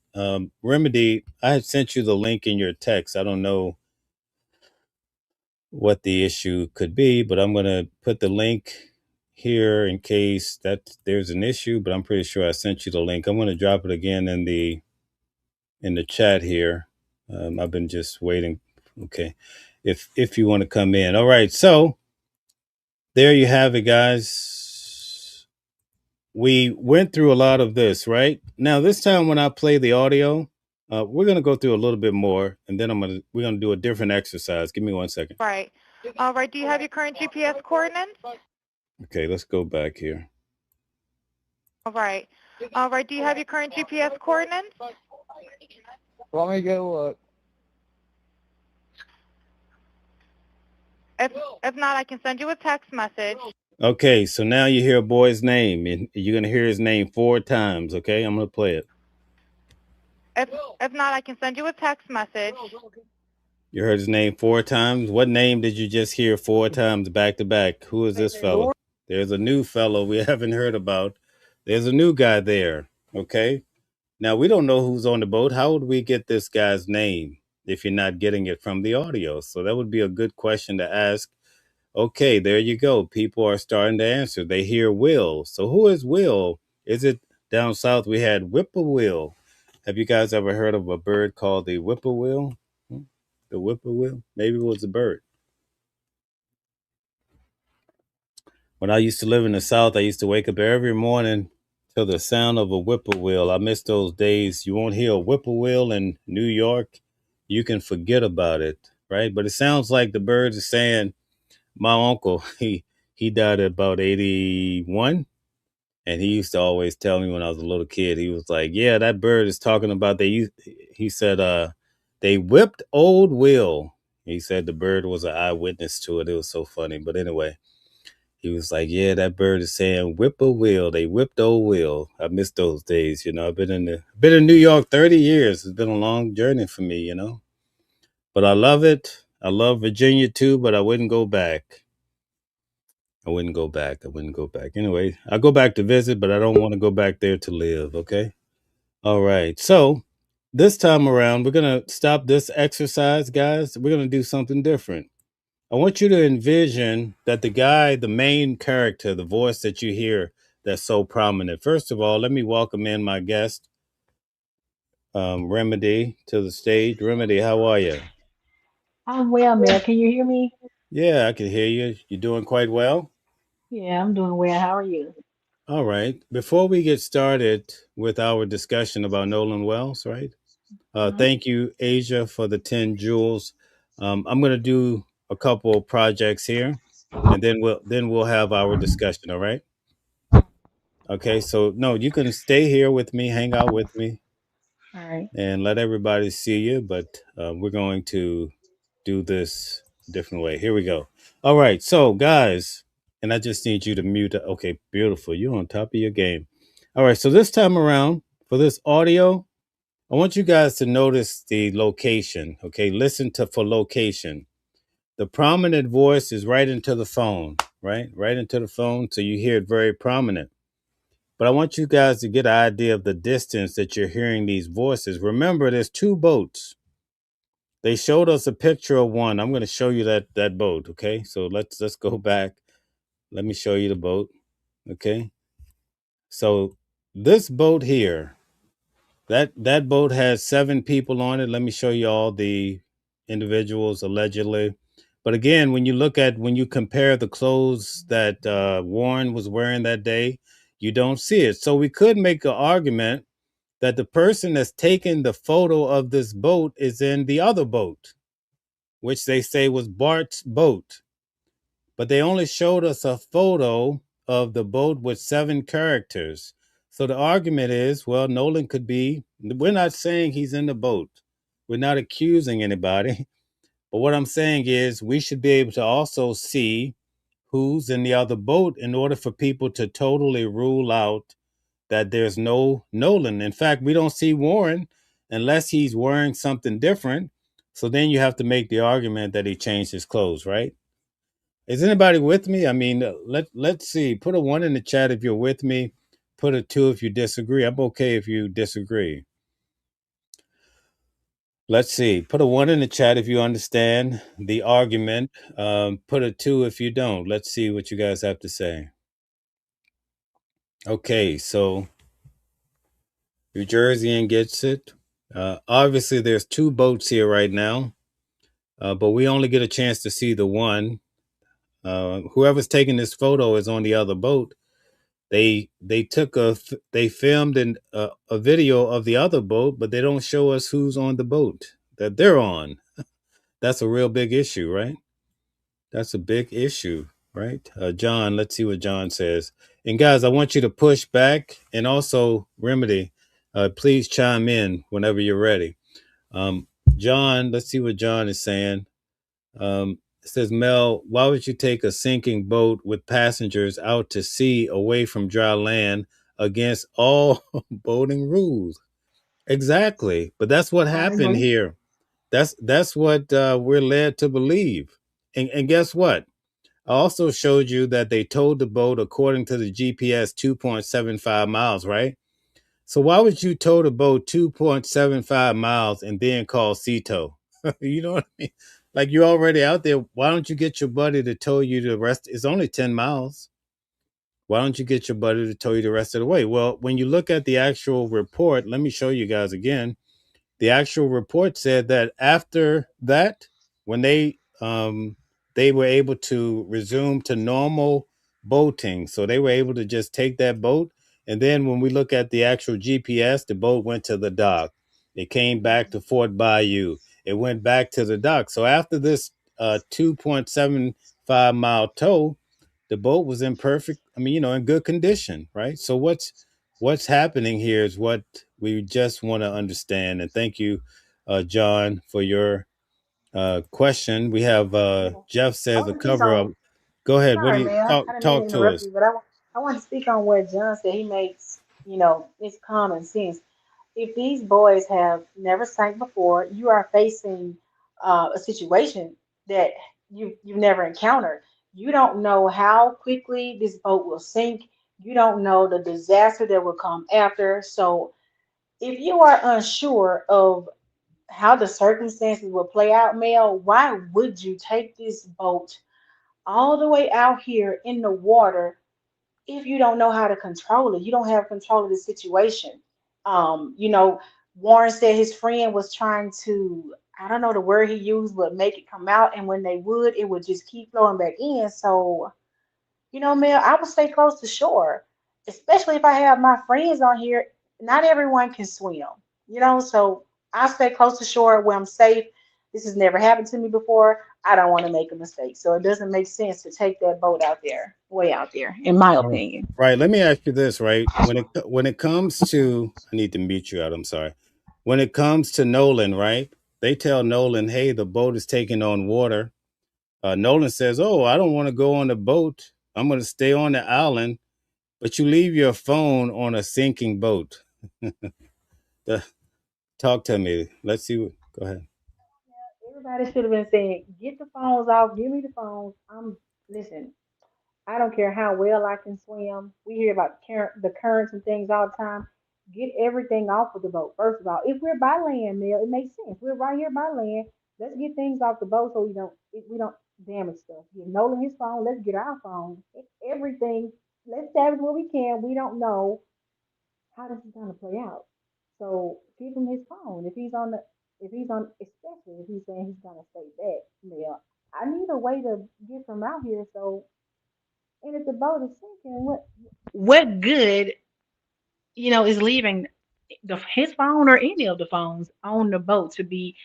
Remedy, I had sent you the link in your text. I don't know what the issue could be, but I'm going to put the link here in case that there's an issue, but I'm pretty sure I sent you the link. I'm going to drop it again in the chat here. I've been just waiting. Okay. If you want to come in. All right. So there you have it, guys. We went through a lot of this, right? Now, this time when I play the audio, we're going to go through a little bit more, and then we're going to do a different exercise. Give me 1 second. Right. All right. Do you have your current GPS coordinates? Okay, let's go back here. All right. All right. Do you have your current GPS coordinates? Want me to go look? If not, I can send you a text message. Okay, so now you hear a boy's name, and you're going to hear his name 4 times, okay? I'm going to play it. If not, I can send you a text message. You heard his name 4 times? What name did you just hear 4 times back to back? Who is this fellow? There's a new fellow we haven't heard about. There's a new guy there, okay? Now, we don't know who's on the boat. How would we get this guy's name if you're not getting it from the audio? So that would be a good question to ask. Okay, there you go. People are starting to answer. They hear Will. So who is Will? Is it down south we had whippoorwill? Have you guys ever heard of a bird called the whippoorwill? The whippoorwill? Maybe it was a bird. When I used to live in the south, I used to wake up every morning to the sound of a whippoorwill. I miss those days. You won't hear a whippoorwill in New York. You can forget about it, right? But it sounds like the bird is saying, my uncle, he died at about 81. And he used to always tell me when I was a little kid, he was like, yeah, that bird is talking about he said, they whipped old Will. He said the bird was an eyewitness to it. It was so funny. But anyway, he was like, yeah, that bird is saying whippoorwill. They whipped old Will. I miss those days. I've been in New York 30 years. It's been a long journey for me, but I love it. I love Virginia too, but I wouldn't go back. I wouldn't go back. Anyway, I go back to visit, but I don't want to go back there to live. Okay. All right. So this time around, we're going to stop this exercise, guys. We're going to do something different. I want you to envision that the guy, the main character, the voice that you hear that's so prominent. First of all, let me welcome in my guest, Remedy, to the stage. Remedy, how are you? I'm well, Mel. Can you hear me? Yeah, I can hear you. You're doing quite well. Yeah, I'm doing well. How are you? All right. Before we get started with our discussion about Nolan Wells, right? Mhm. Thank you, Asia, for the 10 jewels. I'm going to do a couple of projects here, and then we'll have our discussion. All right. Okay. So no, you can stay here with me, hang out with me, All right. and let everybody see you. But we're going to do this a different way. Here we go. All right. So guys, and I just need you to mute. Okay. Beautiful. You're on top of your game. All right. So this time around for this audio, I want you guys to notice the location. Okay. Listen to for location. The prominent voice is right into the phone, right? Right into the phone. So you hear it very prominent. But I want you guys to get an idea of the distance that you're hearing these voices. Remember, there's two boats. They showed us a picture of one. I'm going to show you that boat. Okay. So let's go back. Let me show you the boat. Okay. So this boat here, that boat has 7 people on it. Let me show you all the individuals allegedly. But again, when you compare the clothes that Warren was wearing that day, you don't see it. So we could make an argument that the person that's taking the photo of this boat is in the other boat, which they say was Bart's boat. But they only showed us a photo of the boat with 7 characters. So the argument is, well, Nolan could be, we're not saying he's in the boat. We're not accusing anybody. But what I'm saying is we should be able to also see who's in the other boat in order for people to totally rule out that there's no Nolan. In fact, we don't see Warren unless he's wearing something different. So then you have to make the argument that he changed his clothes, right? Is anybody with me? I mean, let's see. Put a 1 in the chat if you're with me. Put a 2 if you disagree. I'm okay if you disagree. Let's see. Put a 1 in the chat if you understand the argument. Put a 2 if you don't. Let's see what you guys have to say. Okay, so New Jerseyan gets it. Obviously, there's 2 boats here right now, but we only get a chance to see the one. Whoever's taking this photo is on the other boat. They filmed a video of the other boat, but they don't show us who's on the boat that they're on. That's a real big issue, right? That's a big issue, right? John, let's see what John says. And guys, I want you to push back, and also Remedy, please chime in whenever you're ready. John, let's see what John is saying. It says, Mel, why would you take a sinking boat with passengers out to sea away from dry land against all boating rules? Exactly. But that's what I happened agree. here. That's what we're led to believe. And guess what? I also showed you that they towed the boat according to the GPS 2.75 miles, right? So why would you tow the boat 2.75 miles and then call sea tow? You know what I mean? Like you're already out there. Why don't you get your buddy to tow you the rest? It's only 10 miles. Why don't you get your buddy to tow you the rest of the way? Well, when you look at the actual report, let me show you guys again. The actual report said that after that, when they were able to resume to normal boating, so they were able to just take that boat, and then when we look at the actual GPS, the boat went to the dock. It came back to Fort Bayou. It went back to the dock. So after this 2.75-mile tow, the boat was in perfect, I mean, in good condition, right? So what's happening here is what we just want to understand. And thank you, John, for your question. We have Jeff I says a want to speak cover up. on. Go ahead. What do Sorry, you man. talk I didn't mean to talk to interrupt us? you, but I want to speak on what John said. He makes, it's common sense. If these boys have never sank before, you are facing a situation that you've never encountered. You don't know how quickly this boat will sink. You don't know the disaster that will come after. So if you are unsure of how the circumstances will play out, Mel, why would you take this boat all the way out here in the water if you don't know how to control it? You don't have control of the situation. You know, Warren said his friend was trying to, I don't know the word he used, but make it come out, and when they would, it would just keep flowing back in. So, Mel, I would stay close to shore, especially if I have my friends on here. Not everyone can swim, so I stay close to shore where I'm safe. This has never happened to me before. I don't want to make a mistake. So it doesn't make sense to take that boat out there, way out there, in my All right. opinion. Right. Let me ask you this, right? When it comes to, I need to mute you out. I'm sorry. When it comes to Nolan, right? They tell Nolan, hey, the boat is taking on water. Nolan says, oh, I don't want to go on the boat. I'm going to stay on the island. But you leave your phone on a sinking boat. The- Talk to me. Let's see. Go ahead. Everybody should have been saying, get the phones off, give me the phones. Listen, I don't care how well I can swim. We hear about the currents and things all the time. Get everything off of the boat. First of all, if we're by land, Neil, it makes sense. We're right here by land. Let's get things off the boat so we don't damage stuff. Give Nolan his phone. Let's get our phone. Everything. Let's salvage what we can. We don't know how this is gonna play out. So give him his phone. Especially if he's saying he's gonna stay back, Neil. I need a way to get from out here. So, and if the boat is sinking, what good, is leaving his phone or any of the phones on the boat to be.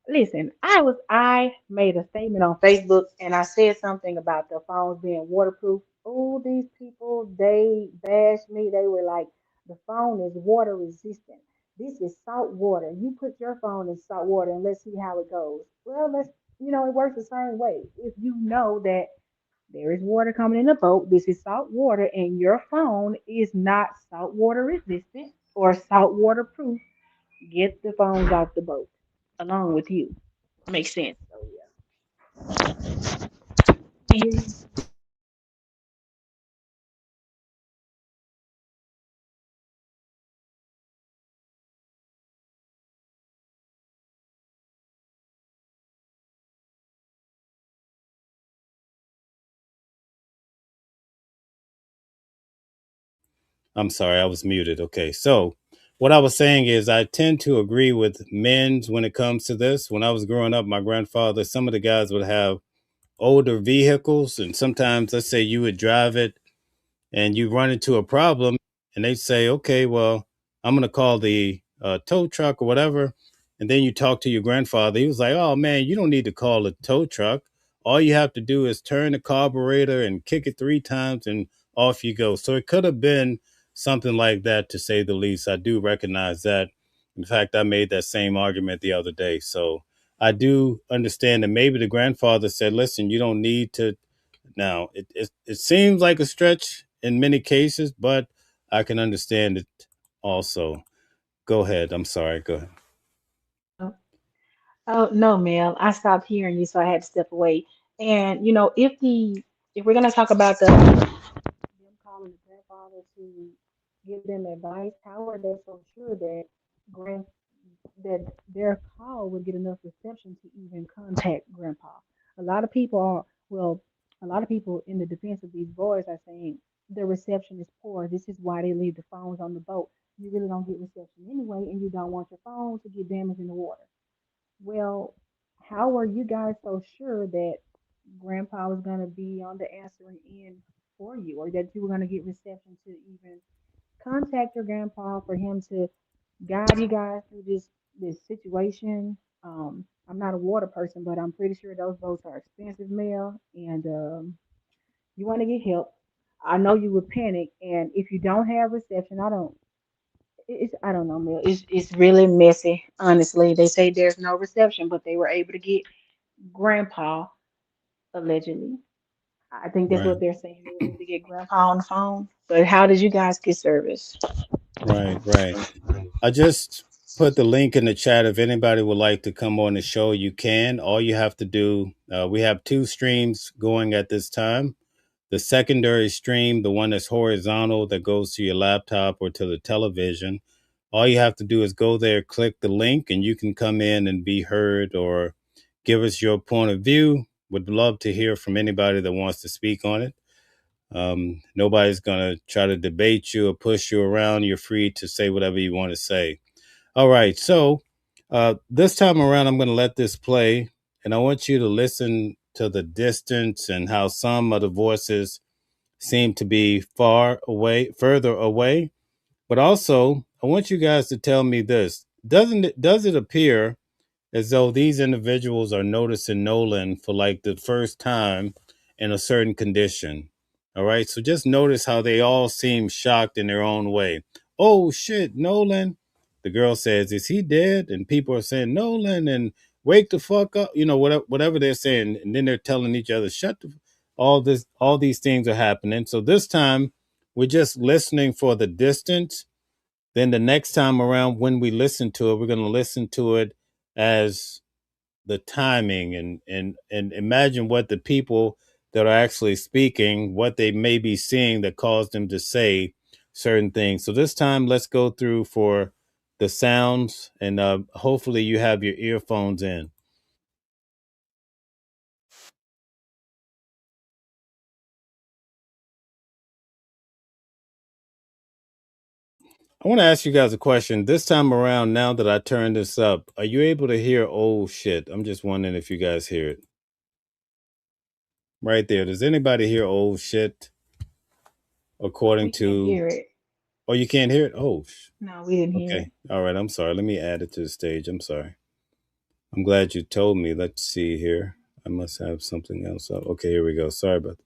Listen, I made a statement on Facebook and I said something about the phones being waterproof. Oh, these people, they bashed me. They were like, the phone is water resistant. This is salt water. You put your phone in salt water and let's see how it goes. Well, it works the same way. If you know that there is water coming in the boat, this is salt water, and your phone is not salt water resistant or salt waterproof, get the phones off the boat along with you. Makes sense. So yeah. I'm sorry, I was muted. Okay. So, what I was saying is, I tend to agree with men's when it comes to this. When I was growing up, my grandfather, some of the guys would have older vehicles, and sometimes, let's say you would drive it and you run into a problem and they say, okay, well, I'm going to call the tow truck or whatever. And then you talk to your grandfather. He was like, oh, man, you don't need to call a tow truck. All you have to do is turn the carburetor and kick it 3 times and off you go. So it could have been something like that, to say the least. I do recognize that. In fact, I made that same argument the other day. So I do understand that maybe the grandfather said, listen, you don't need to. Now, it seems like a stretch in many cases, but I can understand it also. Go ahead. I'm sorry. Go ahead. Oh no, Mel. I stopped hearing you, so I had to step away. And if we're gonna talk about them calling the grandfather to give them advice, how are they so sure grand that their call would get enough reception to even contact grandpa? A lot of people are well, a lot of people in the defense of these boys are saying the reception is poor. This is why they leave the phones on the boat. You really don't get reception anyway, and you don't want your phone to get damaged in the water. Well, how are you guys so sure that grandpa was going to be on the answering end for you, or that you were going to get reception to even contact your grandpa for him to guide you guys through this situation? I'm not a water person, but I'm pretty sure those boats are expensive, Mel, and you want to get help. I know you would panic, and if you don't have reception, I don't know, Mel. It's really messy, honestly. They say there's no reception, but they were able to get grandpa allegedly. I think that's Right. what they're saying. They were able to get grandpa on the phone. But how did you guys get service? Right. Right. I just put the link in the chat. If anybody would like to come on the show, you can. All you have to do, we have 2 streams going at this time. The secondary stream, the one that's horizontal that goes to your laptop or to the television, all you have to do is go there, click the link, and you can come in and be heard or give us your point of view. Would love to hear from anybody that wants to speak on it. Nobody's going to try to debate you or push you around. You're free to say whatever you want to say. All right. So this time around, I'm going to let this play, and I want you to listen to the distance and how some of the voices seem to be further away. But also, I want you guys to tell me this. Does it appear as though these individuals are noticing Nolan for like the first time in a certain condition. All right. So just notice how they all seem shocked in their own way. Oh shit, Nolan. The girl says, "Is he dead?" And people are saying, "Nolan," and "Wake the fuck up." You know, whatever they're saying. And then they're telling each other, "Shut the." All these things are happening. So this time we're just listening for the distance. Then the next time around, when we listen to it, we're going to listen to it as the timing and imagine what the people that are actually speaking, what they may be seeing that caused them to say certain things. So this time, let's go through for the sounds, and hopefully you have your earphones in. I want to ask you guys a question. This time around, now that I turned this up, are you able to hear "oh shit"? I'm just wondering if you guys hear it. Right there. Does anybody hear "oh shit" according We can't to... hear it. Oh, you can't hear it? Oh, No, we didn't hear it. okay. All right. I'm sorry. Let me add it to the stage. I'm sorry. I'm glad you told me. Let's see here. I must have something else up. Okay, here we go. Sorry about that.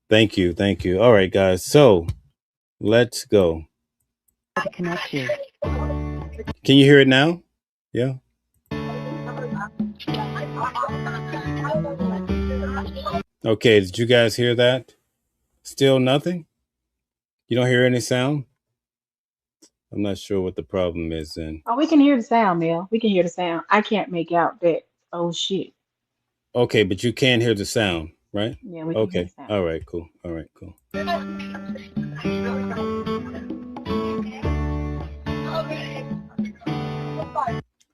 Thank you. Thank you. All right, guys. So let's go. Connection. Can you hear it now? Yeah. Okay. Did you guys hear that? Still nothing? You don't hear any sound? I'm not sure what the problem is then. Oh, we can hear the sound, Mel. We can hear the sound. I can't make out that. Oh shit. Okay, but you can hear the sound, right? Yeah, we can hear the Okay. sound. All right, cool. All right, cool.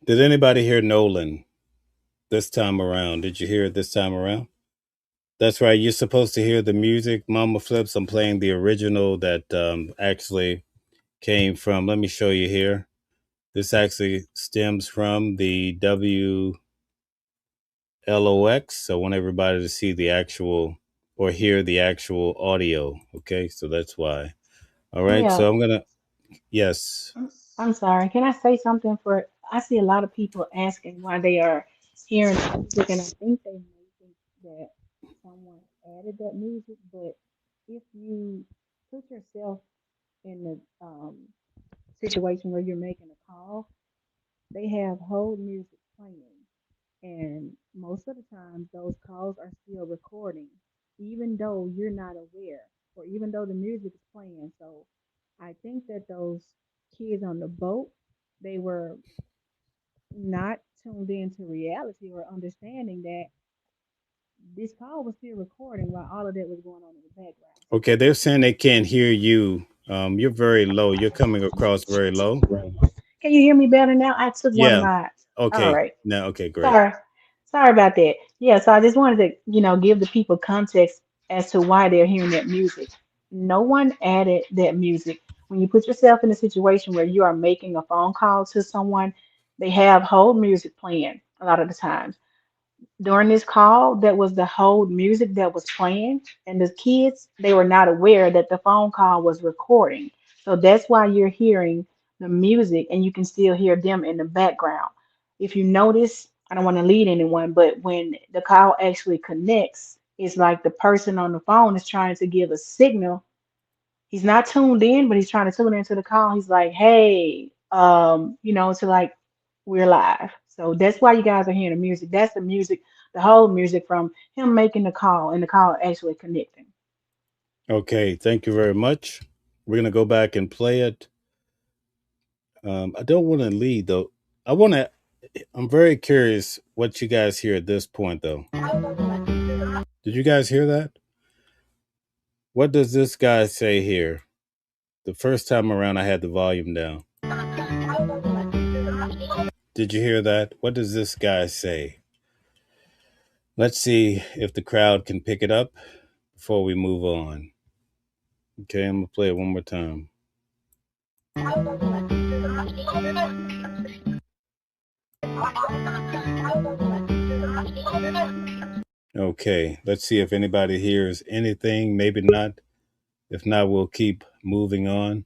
Did anybody hear Nolan this time around? Did you hear it this time around? That's right. You're supposed to hear the music, Mama Flips. I'm playing the original that actually came from. Let me show you here. This actually stems from the WLOX. I want everybody to see the actual or hear the actual audio. Okay, so that's why. All right, Yeah, so I'm gonna... Yes. I'm sorry. Can I say something for I see a lot of people asking why they are hearing music and I think they may think that someone added that music, but if you put yourself in the situation where you're making a call, they have hold music playing. And most of the time, those calls are still recording, even though you're not aware or even though the music is playing. So I think that those kids on the boat, they were not tuned into reality or understanding that this call was still recording while all of that was going on in the background. So Okay, they're saying they can't hear you. You're very low. You're coming across very low. can you hear me better now? I took one of Yeah. my, all Okay. right. No. Okay. Great. Sorry. Sorry about that. Yeah, so I just wanted to, give the people context as to why they're hearing that music. No one added that music. When you put yourself in a situation where you are making a phone call to someone, they have hold music playing a lot of the times during this call. That was the whole music that was playing, and the kids, they were not aware that the phone call was recording. So that's why you're hearing the music and you can still hear them in the background. If you notice, I don't want to lead anyone, but when the call actually connects, it's like the person on the phone is trying to give a signal. He's not tuned in, but he's trying to tune into the call. He's like, hey, to like, we're live. So that's why you guys are hearing the music. That's the music, the whole music from him making the call and the call actually connecting. Okay. Thank you very much. We're gonna go back and play it. I don't want to lead though. I want to. I'm very curious what you guys hear at this point, though. Did you guys hear that? What does this guy say here? The first time around, I had the volume down. Did you hear that? What does this guy say? Let's see if the crowd can pick it up before we move on. Okay, I'm gonna play it one more time. Okay, let's see if anybody hears anything. Maybe not. If not, we'll keep moving on.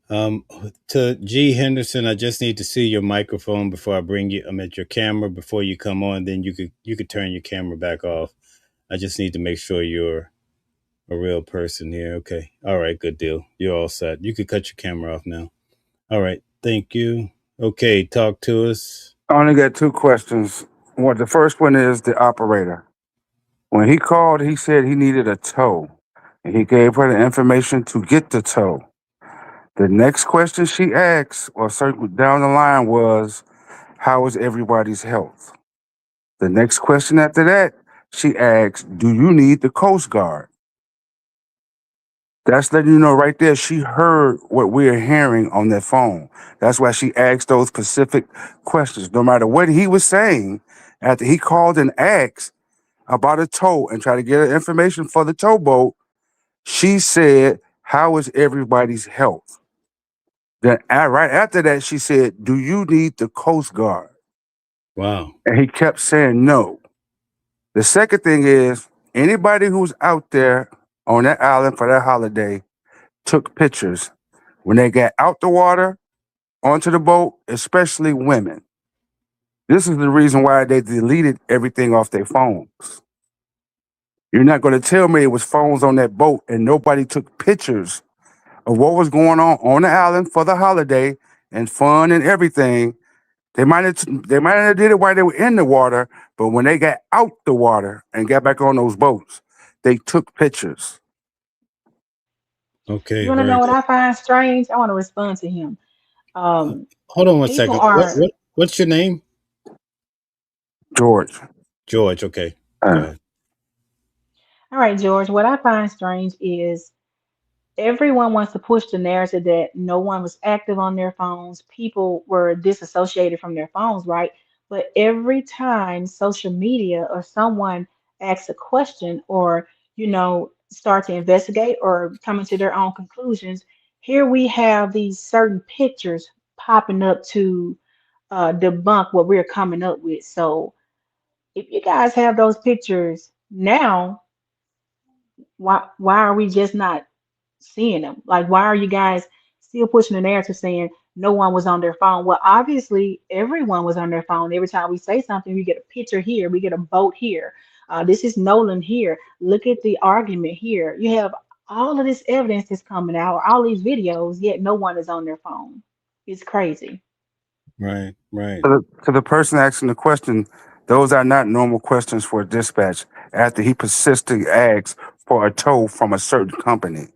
Um, to G Henderson, I just need to see your microphone before I bring you. I'm at your camera before you come on. Then you could turn your camera back off. I just need to make sure you're a real person here. Okay. All right. Good deal. You're all set. You could cut your camera off now. All right. Thank you. Okay. Talk to us. I only got two questions. One, the first one is the operator. When he called, he said he needed a tow, and he gave her the information to get the tow. The next question she asked, or circled down the line, was, "How is everybody's health?" The next question after that, she asked, "Do you need the Coast Guard?" That's letting you know right there she heard what we're hearing on that phone. That's why she asked those specific questions. No matter what he was saying, after he called and asked about a tow and tried to get her information for the towboat, she said, "How is everybody's health?" Then right after that, she said, "Do you need the Coast Guard?" Wow. And he kept saying no. The second thing is anybody who's out there on that island for that holiday took pictures when they got out the water onto the boat, especially women. This is the reason why they deleted everything off their phones. You're not going to tell me it was phones on that boat and nobody took pictures of what was going on the island for the holiday and fun and everything. They might have did it while they were in the water, but when they got out the water and got back on those boats, they took pictures. Okay. You want to Very know what good. I find strange? I want to respond to him. Um, Hold on one People second. are, What's your name? George. George. Okay. Go Uh, ahead. all right, George, what I find strange is everyone wants to push the narrative that no one was active on their phones. People were disassociated from their phones, right? But every time social media or someone asks a question or, start to investigate or come into their own conclusions, here we have these certain pictures popping up to debunk what we're coming up with. So if you guys have those pictures now, why are we just not seeing them? Like, why are you guys still pushing the narrative saying no one was on their phone? Well, obviously, everyone was on their phone. Every time we say something, we get a picture here, we get a boat here. This is Nolan here. Look at the argument here. You have all of this evidence that's coming out, all these videos, yet no one is on their phone. It's crazy. Right. Right. to the person asking the question, those are not normal questions for a dispatch after he persistently asked for a tow from a certain company.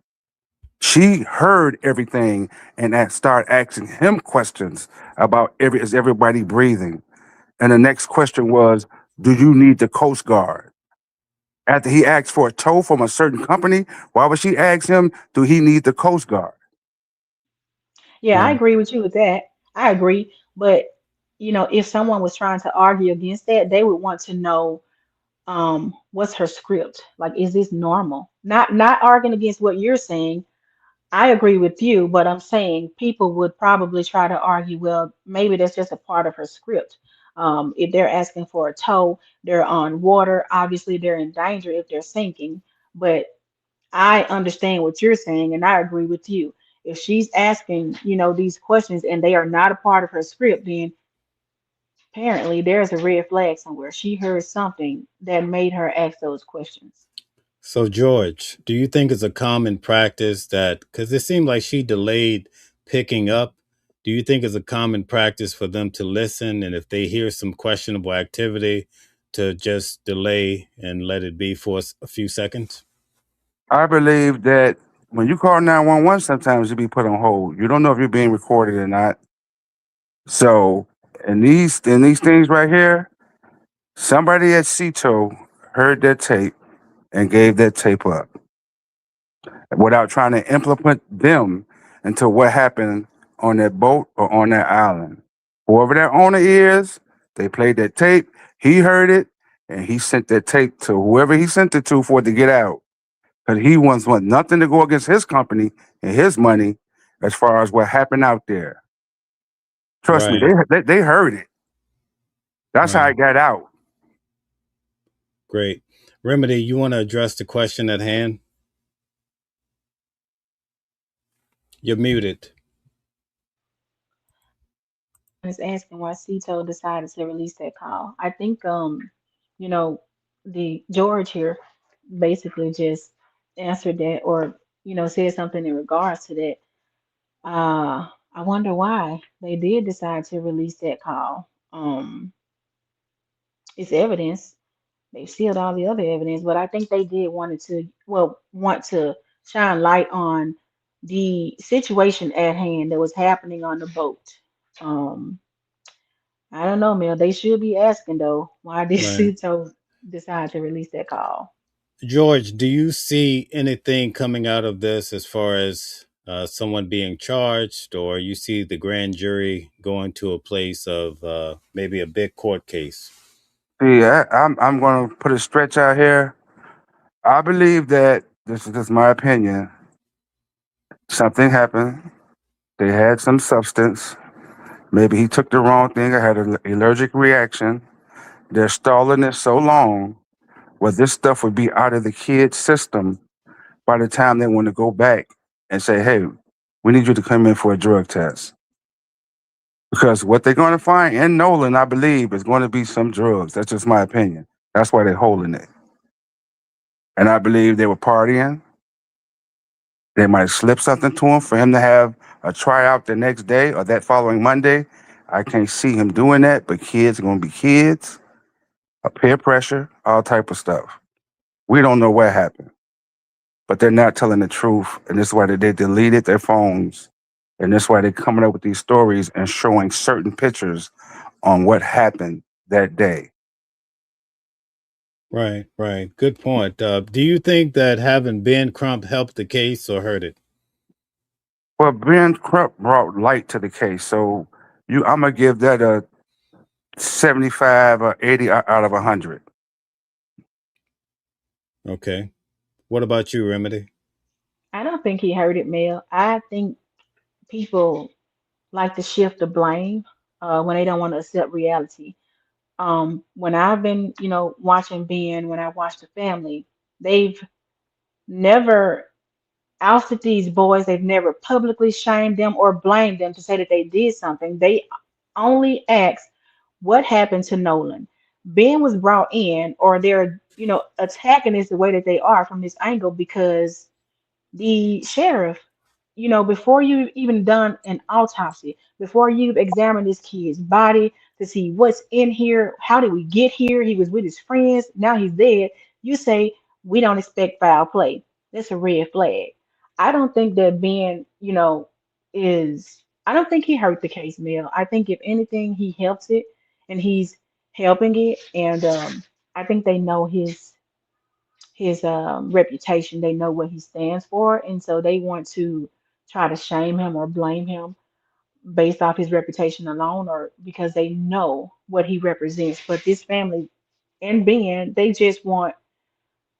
She heard everything and started asking him questions about is everybody breathing? And the next question was, do you need the Coast Guard? After he asked for a tow from a certain company, why would she ask him, do he need the Coast Guard? Yeah, I Right. agree with you with that. I agree. But, if someone was trying to argue against that, they would want to know what's her script? Like, is this normal? Not arguing against what you're saying. I agree with you, but I'm saying people would probably try to argue, well, maybe that's just a part of her script. If they're asking for a tow, they're on water. Obviously, they're in danger if they're sinking. But I understand what you're saying, and I agree with you. If she's asking, these questions and they are not a part of her script, then apparently there's a red flag somewhere. She heard something that made her ask those questions. So, George, do you think it's a common practice that, because it seemed like she delayed picking up, do you think it's a common practice for them to listen and if they hear some questionable activity, to just delay and let it be for a few seconds? I believe that when you call 911, sometimes you be put on hold. You don't know if you're being recorded or not. So, in these things right here, somebody at CETO heard that tape and gave that tape up without trying to implement them into what happened on that boat or on that island. Whoever that owner is, they played that tape. He heard it, and he sent that tape to whoever he sent it to for it to get out. Because he wants nothing to go against his company and his money as far as what happened out there. Trust me, Right, they heard it. That's how right. it got out. Great. Remedy, you want to address the question at hand? You're muted. is asking why Cito decided to release that call. I think you know, the George here basically just answered that or, said something in regards to that. I wonder why they did decide to release that call. It's evidence. They sealed all the other evidence, but I think they did want to shine light on the situation at hand that was happening on the boat. Um, I don't know, Mel. They should be asking though, why did Right. Suto decide to release that call? George, do you see anything coming out of this as far as someone being charged, or you see the grand jury going to a place of maybe a big court case? See, I'm going to put a stretch out here. I believe that this is just my opinion. Something happened. They had some substance. Maybe he took the wrong thing. I had an allergic reaction. They're stalling it so long where this stuff would be out of the kid's system by the time they want to go back and say, hey, we need you to come in for a drug test. Because what they're going to find in Nolan, I believe, is going to be some drugs. That's just my opinion. That's why they're holding it. And I believe they were partying. They might slip something to him for him to have a tryout the next day or that following Monday. I can't see him doing that, but kids are going to be kids, a peer pressure, all type of stuff. We don't know what happened, but they're not telling the truth. And this is why they deleted their phones. And that's why they're coming up with these stories and showing certain pictures on what happened that day. Right, right. Good point. Do you think that having Ben Crump helped the case or hurt it? Well, Ben Crump brought light to the case, so I'm gonna give that a 75 or 80 out of 100. Okay. What about you, Remedy? I don't think he heard it, Mel. I think people like to shift the blame when they don't want to accept reality. When I've been, watching Ben, when I watch the family, they've never ousted these boys. They've never publicly shamed them or blamed them to say that they did something. They only asked what happened to Nolan. Ben was brought in, or they're, attacking this the way that they are from this angle because the sheriff, before you've even done an autopsy, before you've examined this kid's body to see what's in here, how did we get here? He was with his friends, now he's dead. You say, we don't expect foul play. That's a red flag. I don't think that Ben, I don't think he hurt the case, Mel. I think if anything, he helps it and he's helping it. And I think they know his reputation. They know what he stands for, and so they want to try to shame him or blame him based off his reputation alone, or because they know what he represents. But this family and Ben, they just want,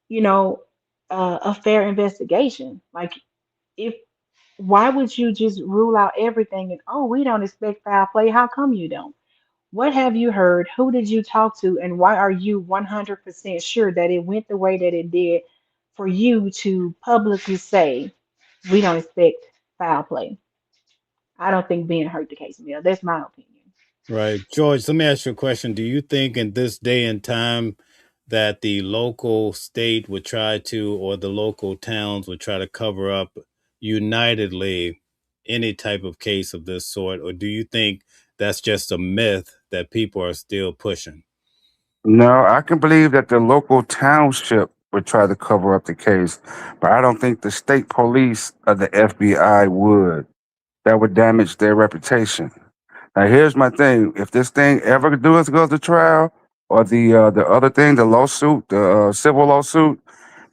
you know, a fair investigation. Like, if why would you just rule out everything and we don't expect foul play? How come you don't? What have you heard? Who did you talk to? And why are you 100% sure that it went the way that it did for you to publicly say, we don't expect foul play? I don't think Ben hurt the case, Mel. That's my opinion. Right. George, let me ask you a question. Do you think in this day and time that the local state would try to, or the local towns would try to cover up unitedly any type of case of this sort? Or do you think that's just a myth that people are still pushing? No, I can believe that the local township would try to cover up the case, but I don't think the state police or the FBI would. That would damage their reputation. Now, here's my thing: if this thing ever does go to trial, or the other thing, the lawsuit, the civil lawsuit,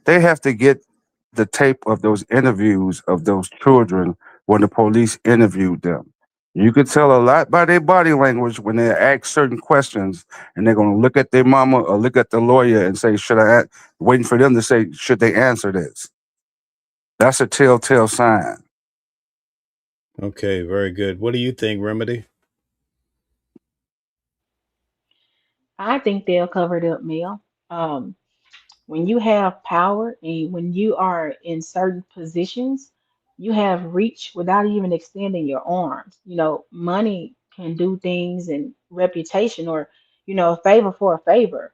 they have to get the tape of those interviews of those children when the police interviewed them. You could tell a lot by their body language when they ask certain questions, and they're going to look at their mama or look at the lawyer and say, "Should I?" Waiting for them to say, "Should they answer this?" That's a telltale sign. Okay, very good. What do you think, Remedy? I think they'll cover it up, Mel. When you have power and when you are in certain positions, you have reach without even extending your arms. Money can do things and reputation or, a favor for a favor.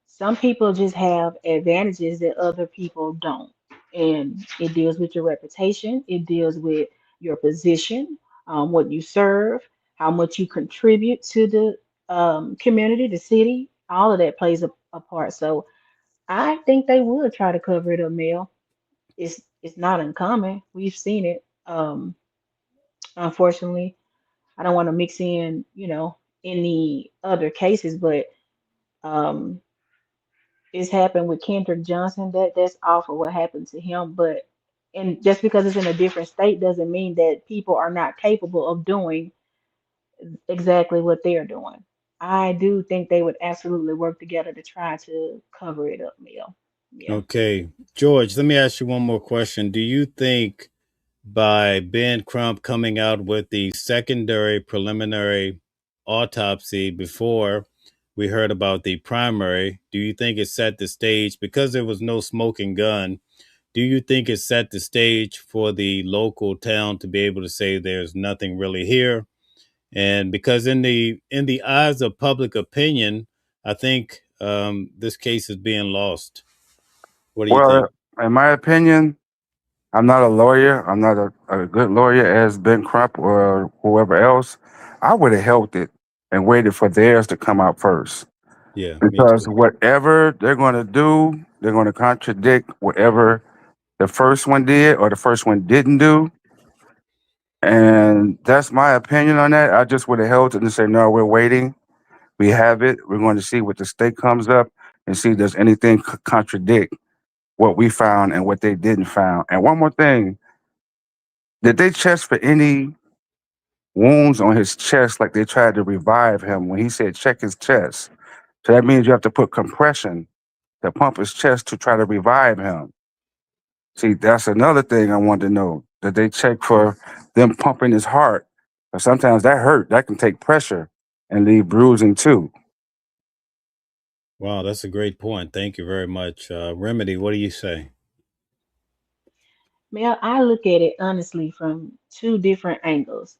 Some people just have advantages that other people don't. And it deals with your reputation, it deals with your position, what you serve, how much you contribute to the community, the city. All of that plays a part. So I think they would try to cover it up, Mel. It's not uncommon. We've seen it. Unfortunately, I don't want to mix in, any other cases, but um, it's happened with Kendrick Johnson. That's awful what happened to him. But and just because it's in a different state doesn't mean that people are not capable of doing exactly what they're doing. I do think they would absolutely work together to try to cover it up, Mel. Yeah. Okay, George, let me ask you one more question. Do you think by Ben Crump coming out with the secondary preliminary autopsy before we heard about the primary, do you think it set the stage because there was no smoking gun? Do you think it set the stage for the local town to be able to say there's nothing really here? And because in the eyes of public opinion, I think this case is being lost. What do you think? Well, in my opinion, I'm not a lawyer. I'm not a good lawyer as Ben Crump or whoever else. I would have held it and waited for theirs to come out first. Yeah, me Because too. whatever they're going to do, they're going to contradict whatever the first one did or the first one didn't do. And that's my opinion on that. I just would have held it and say, no, we're waiting. We have it. We're going to see what the state comes up and see does anything contradict what we found and what they didn't found. And one more thing, did they test for any wounds on his chest like they tried to revive him when he said check his chest? So that means you have to put compression to pump his chest to try to revive him. See, that's another thing I wanted to know. Did they check for them pumping his heart? 'Cause sometimes that hurt. That can take pressure and leave bruising too. Wow, that's a great point. Thank you very much. Remedy, what do you say? Mel, I look at it honestly from two different angles.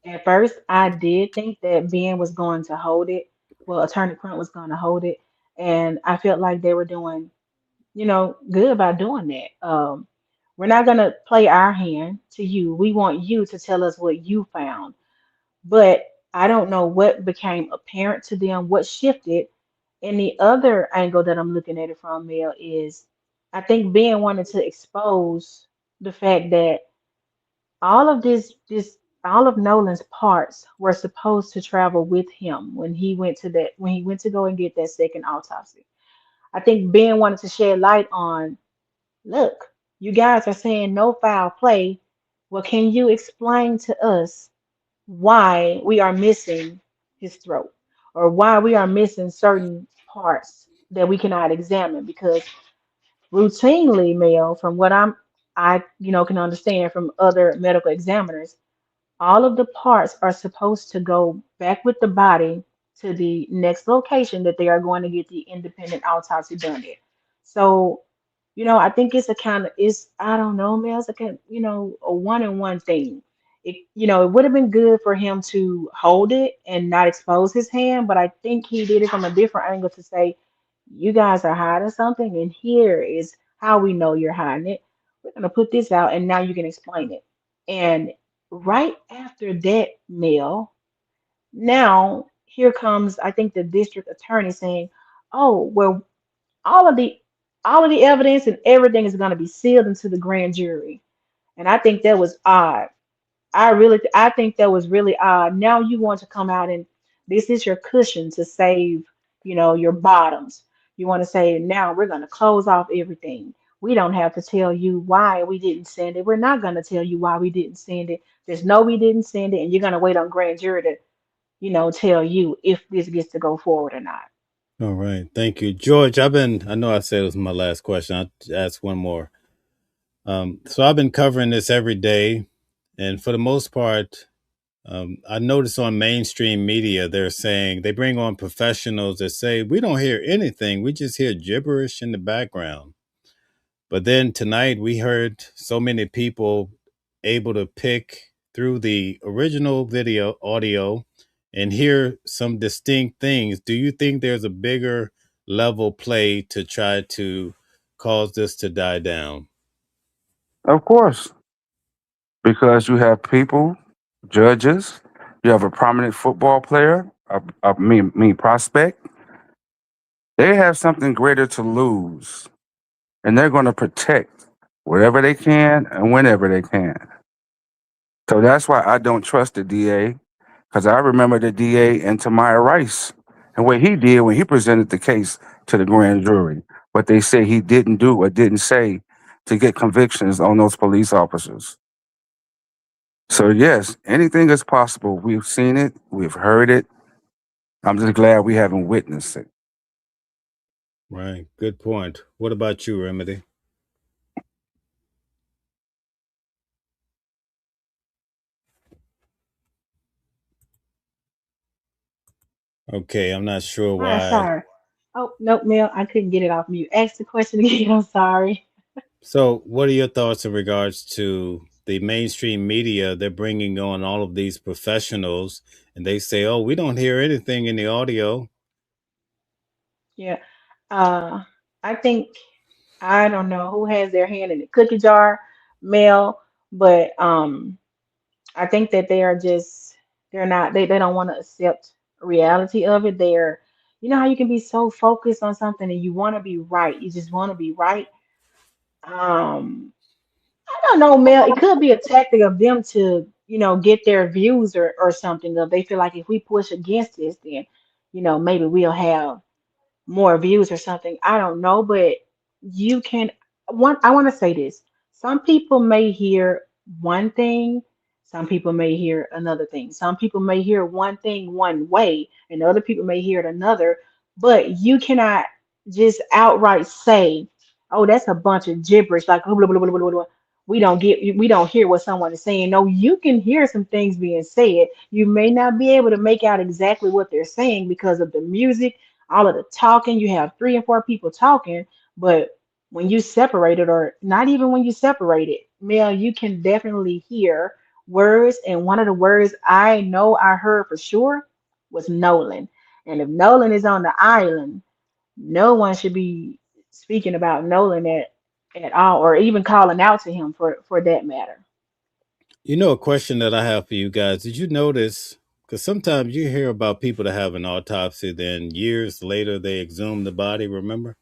At first, I did think that Ben was going to hold it. Well, Attorney Crump was going to hold it, and I felt like they were doing, good about doing that. We're not going to play our hand to you. We want you to tell us what you found. But I don't know what became apparent to them, what shifted. And the other angle that I'm looking at it from, Mel, is I think Ben wanted to expose the fact that all of all of Nolan's parts were supposed to travel with him when he went to go and get that second autopsy. I think Ben wanted to shed light on, look, you guys are saying no foul play. Well, can you explain to us why we are missing his throat or why we are missing certain parts that we cannot examine? Because routinely, Mel, from what I can understand from other medical examiners, all of the parts are supposed to go back with the body to the next location that they are going to get the independent autopsy done at. So, I think it's a kind of it's I don't know, man, it's a kind, a one and one thing. It would have been good for him to hold it and not expose his hand, but I think he did it from a different angle to say, you guys are hiding something, and here is how we know you're hiding it. We're gonna put this out, and now you can explain it. And right after that, Mel, now here comes, I think, the district attorney saying, "Oh, well, all of the all of the evidence and everything is going to be sealed into the grand jury." And I think that was odd. I think that was really odd. Now you want to come out and this is your cushion to save, your bottoms. You want to say, now we're going to close off everything. We don't have to tell you why we didn't send it. We're not going to tell you why we didn't send it. Just know we didn't send it, and you're going to wait on grand jury to, tell you if this gets to go forward or not. All right, thank you, George. I know I said it was my last question. I'll ask one more. So I've been covering this every day, and for the most part, I notice on mainstream media they're saying they bring on professionals that say we don't hear anything, we just hear gibberish in the background. But then tonight we heard so many people able to pick through the original video audio and hear some distinct things, do you think there's a bigger level play to try to cause this to die down? Of course, because you have people, judges, you have a prominent football player, me prospect. They have something greater to lose, and they're going to protect wherever they can and whenever they can. So that's why I don't trust the DA, because I remember the DA and Tamir Rice and what he did when he presented the case to the grand jury, what they say he didn't do or didn't say to get convictions on those police officers. So yes, anything is possible. We've seen it, we've heard it. I'm just glad we haven't witnessed it. Right. Good point. What about you, Remedy? Okay, I'm not sure All right, why. sorry. Oh, nope, Mel, I couldn't get it off mute. Ask the question again. I'm sorry. So, what are your thoughts in regards to the mainstream media? They're bringing on all of these professionals and they say, oh, we don't hear anything in the audio. Yeah. Uh, I think I don't know who has their hand in the cookie jar, Mel, but I think that they are just they're not they don't want to accept reality of it. They're you know how you can be so focused on something and you want to be right. You just want to be right. Um, I don't know, Mel. It could be a tactic of them to, get their views or something. Of they feel like if we push against this, then, maybe we'll have more views or something. I don't know, but you can one I want to say this. Some people may hear one thing, some people may hear another thing. Some people may hear one thing one way, and other people may hear it another, but you cannot just outright say, "Oh, that's a bunch of gibberish," like blah, blah, blah, blah, blah, blah. We don't hear what someone is saying. No, you can hear some things being said. You may not be able to make out exactly what they're saying because of the music, all of the talking. You have three and four people talking, but when you separate it, or not even when you separate it, Mel, you can definitely hear words. And one of the words I know I heard for sure was Nolan. And if Nolan is on the island, no one should be speaking about Nolan at all, or even calling out to him for that matter. You know, a question that I have for you guys. Did you notice? Because sometimes you hear about people that have an autopsy, then years later they exhume the body, remember?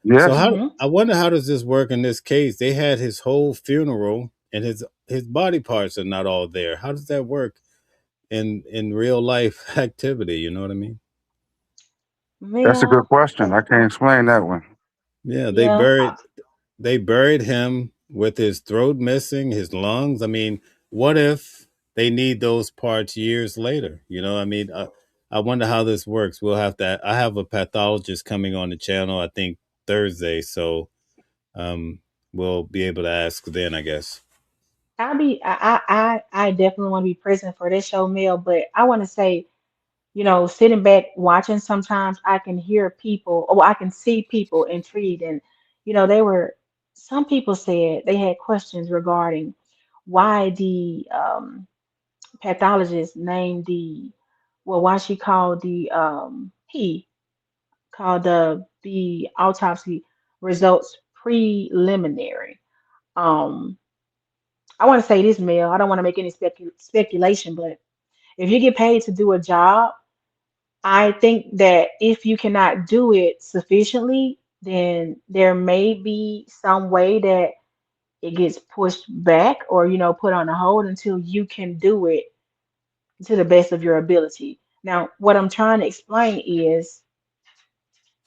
So Yes, how Hmm. I wonder how does this work in this case? They had his whole funeral and his body parts are not all there. How does that work in real life activity? You know what I mean? that's a good Mel, question. I can't explain that one. Yeah, yeah, they buried him with his throat missing, his lungs. I mean, what if they need those parts years later? You know, I mean, I wonder how this works. We'll have to. I have a pathologist coming on the channel. I think Thursday, so um, we'll be able to ask then. I guess. I definitely want to be present for this show, Mel, but I want to say, sitting back watching, sometimes I can hear people, or I can see people intrigued. And, some people said they had questions regarding why the pathologist named why she called he called the autopsy results preliminary. Um, I want to say this, Mel. I don't want to make any speculation, but if you get paid to do a job, I think that if you cannot do it sufficiently, then there may be some way that it gets pushed back, or, put on a hold until you can do it to the best of your ability. Now, what I'm trying to explain is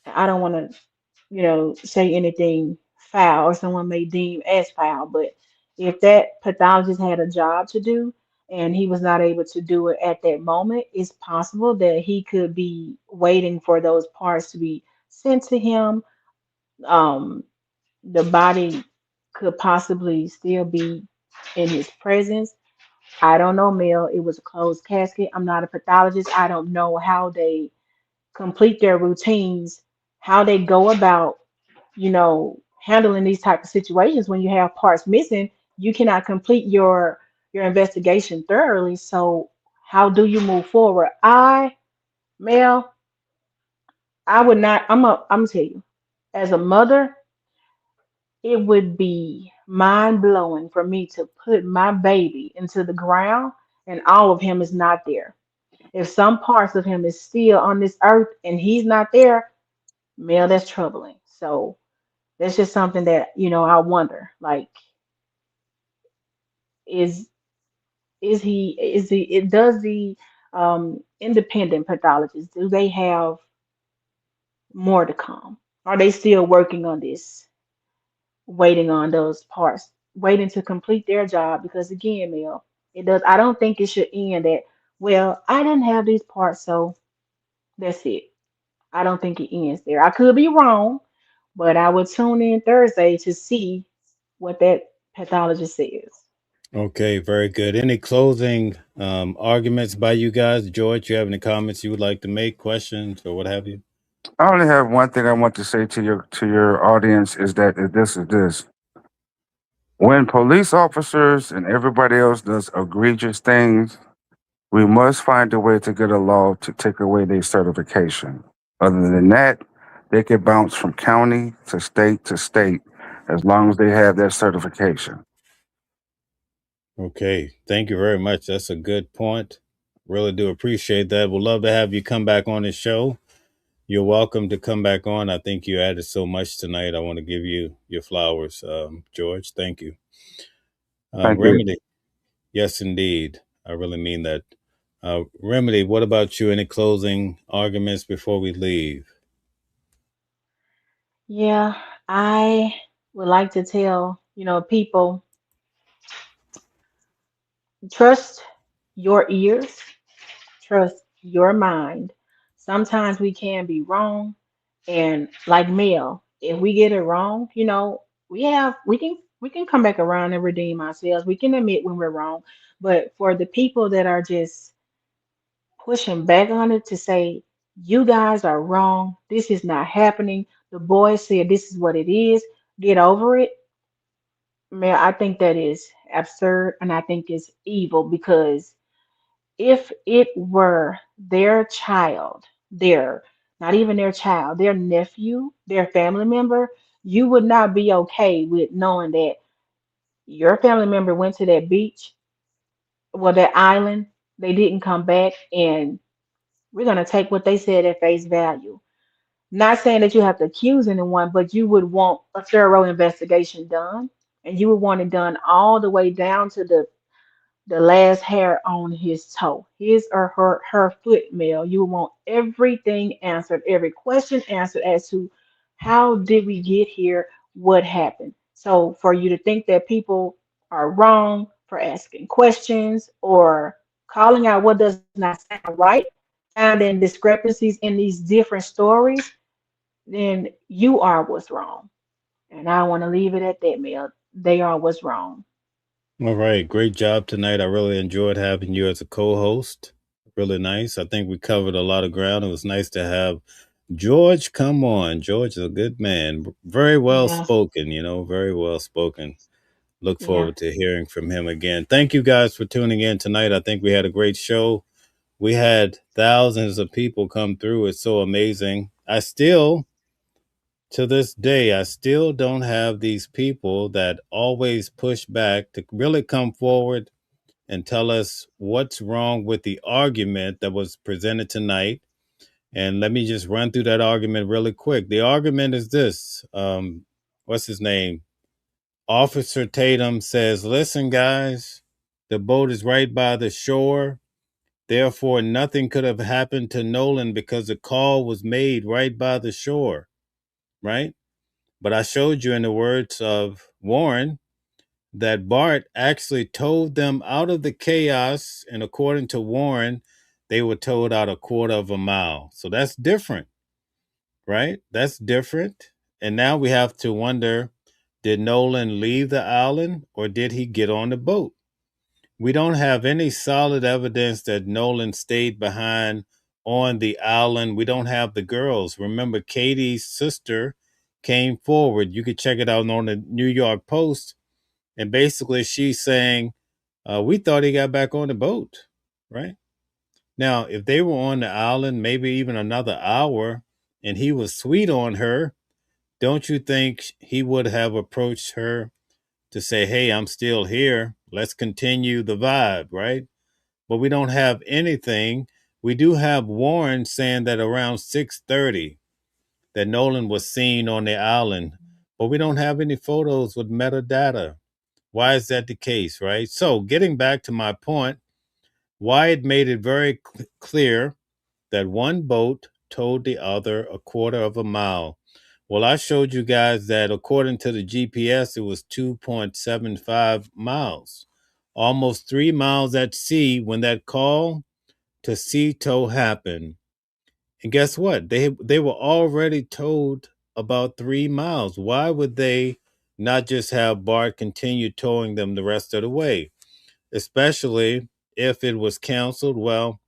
I don't want to, say anything foul or someone may deem as foul, but if that pathologist had a job to do and he was not able to do it at that moment, it's possible that he could be waiting for those parts to be sent to him. Um, the body could possibly still be in his presence. I don't know, Mel. It was a closed casket. I'm not a pathologist. I don't know how they complete their routines, how they go about, handling these type of situations when you have parts missing. You cannot complete your your investigation thoroughly. So how do you move forward? Mel, I would not. I'm gonna tell you, as a mother, it would be mind blowing for me to put my baby into the ground and all of him is not there. If some parts of him is still on this earth and he's not there, Mel, that's troubling. So that's just something that, I wonder. Like, is it does the independent pathologists, do they have more to come? Are they still working on this, waiting on those parts, waiting to complete their job? Because again, Mel, it does. I don't think it should end at, well, I didn't have these parts, so that's it. I don't think it ends there. I could be wrong, but I will tune in Thursday to see what that pathologist says. Okay, very good. Any closing arguments by you guys? George, you have any comments you would like to make, questions, or what have you? I only have one thing I want to say to your audience is that this is this. When police officers and everybody else does egregious things, we must find a way to get a law to take away their certification. Other than that, they can bounce from county to state as long as they have their certification. Okay, thank you very much. That's a good point. Really do appreciate that. We'd love to have you come back on the show. You're welcome to come back on. I think you added so much tonight. I want to give you your flowers, George. Thank you. Thank you. Remedy, yes, indeed. I really mean that. Remedy, what about you? Any closing arguments before we leave? Yeah, I would like to tell, people, trust your ears, trust your mind. Sometimes we can be wrong, and like Mel, if we get it wrong, we can come back around and redeem ourselves. We can admit when we're wrong. But for the people that are just pushing back on it to say, you guys are wrong, this is not happening, the boys said this is what it is, get over it. Man, I think that is absurd and I think it's evil because if it were their child, their not even their child, their nephew, their family member, you would not be okay with knowing that your family member went to that beach, well, that island, they didn't come back, and we're going to take what they said at face value. Not saying that you have to accuse anyone, but you would want a thorough investigation done, and you would want it done all the way down to the last hair on his toe, his or her foot, Male. You want everything answered, every question answered as to how did we get here, what happened. So for you to think that people are wrong for asking questions or calling out what does not sound right, finding discrepancies in these different stories, then you are what's wrong. And I want to leave it at that, Mel. They are what's wrong. All right, great job tonight. I really enjoyed having you as a co-host. Really nice. I think we covered a lot of ground. It was nice to have George come on. George is a good man. Very well Yes. spoken, very well spoken. Look Yeah. forward to hearing from him again. Thank you guys for tuning in tonight. I think we had a great show. We had thousands of people come through. It's so amazing. To this day, I still don't have these people that always push back to really come forward and tell us what's wrong with the argument that was presented tonight. And let me just run through that argument really quick. The argument is this. What's his name? Officer Tatum says, listen, guys, the boat is right by the shore. Therefore, nothing could have happened to Nolan because the call was made right by the shore, right? But I showed you in the words of Warren that Bart actually towed them out of the chaos. And according to Warren, they were towed out a quarter of a mile. So that's different, right? That's different. And now we have to wonder, did Nolan leave the island or did he get on the boat? We don't have any solid evidence that Nolan stayed behind on the island. We don't have the girls. Remember, Katie's sister came forward. You could check it out on the New York Post. And basically, she's saying We thought he got back on the boat, right? Now, if they were on the island maybe even another hour and he was sweet on her, don't you think he would have approached her to say, hey, I'm still here. Let's continue the vibe, right? But we don't have anything. We do have Warren saying that around 6:30 that Nolan was seen on the island, but we don't have any photos with metadata. Why is that the case, right? So, getting back to my point, Wyatt made it very clear that one boat towed the other a quarter of a mile. Well, I showed you guys that according to the GPS, it was 2.75 miles, almost 3 miles at sea when that call to sea tow happened. And guess what? They were already towed about 3 miles. Why would they not just have Bart continue towing them the rest of the way? Especially if it was canceled. Well,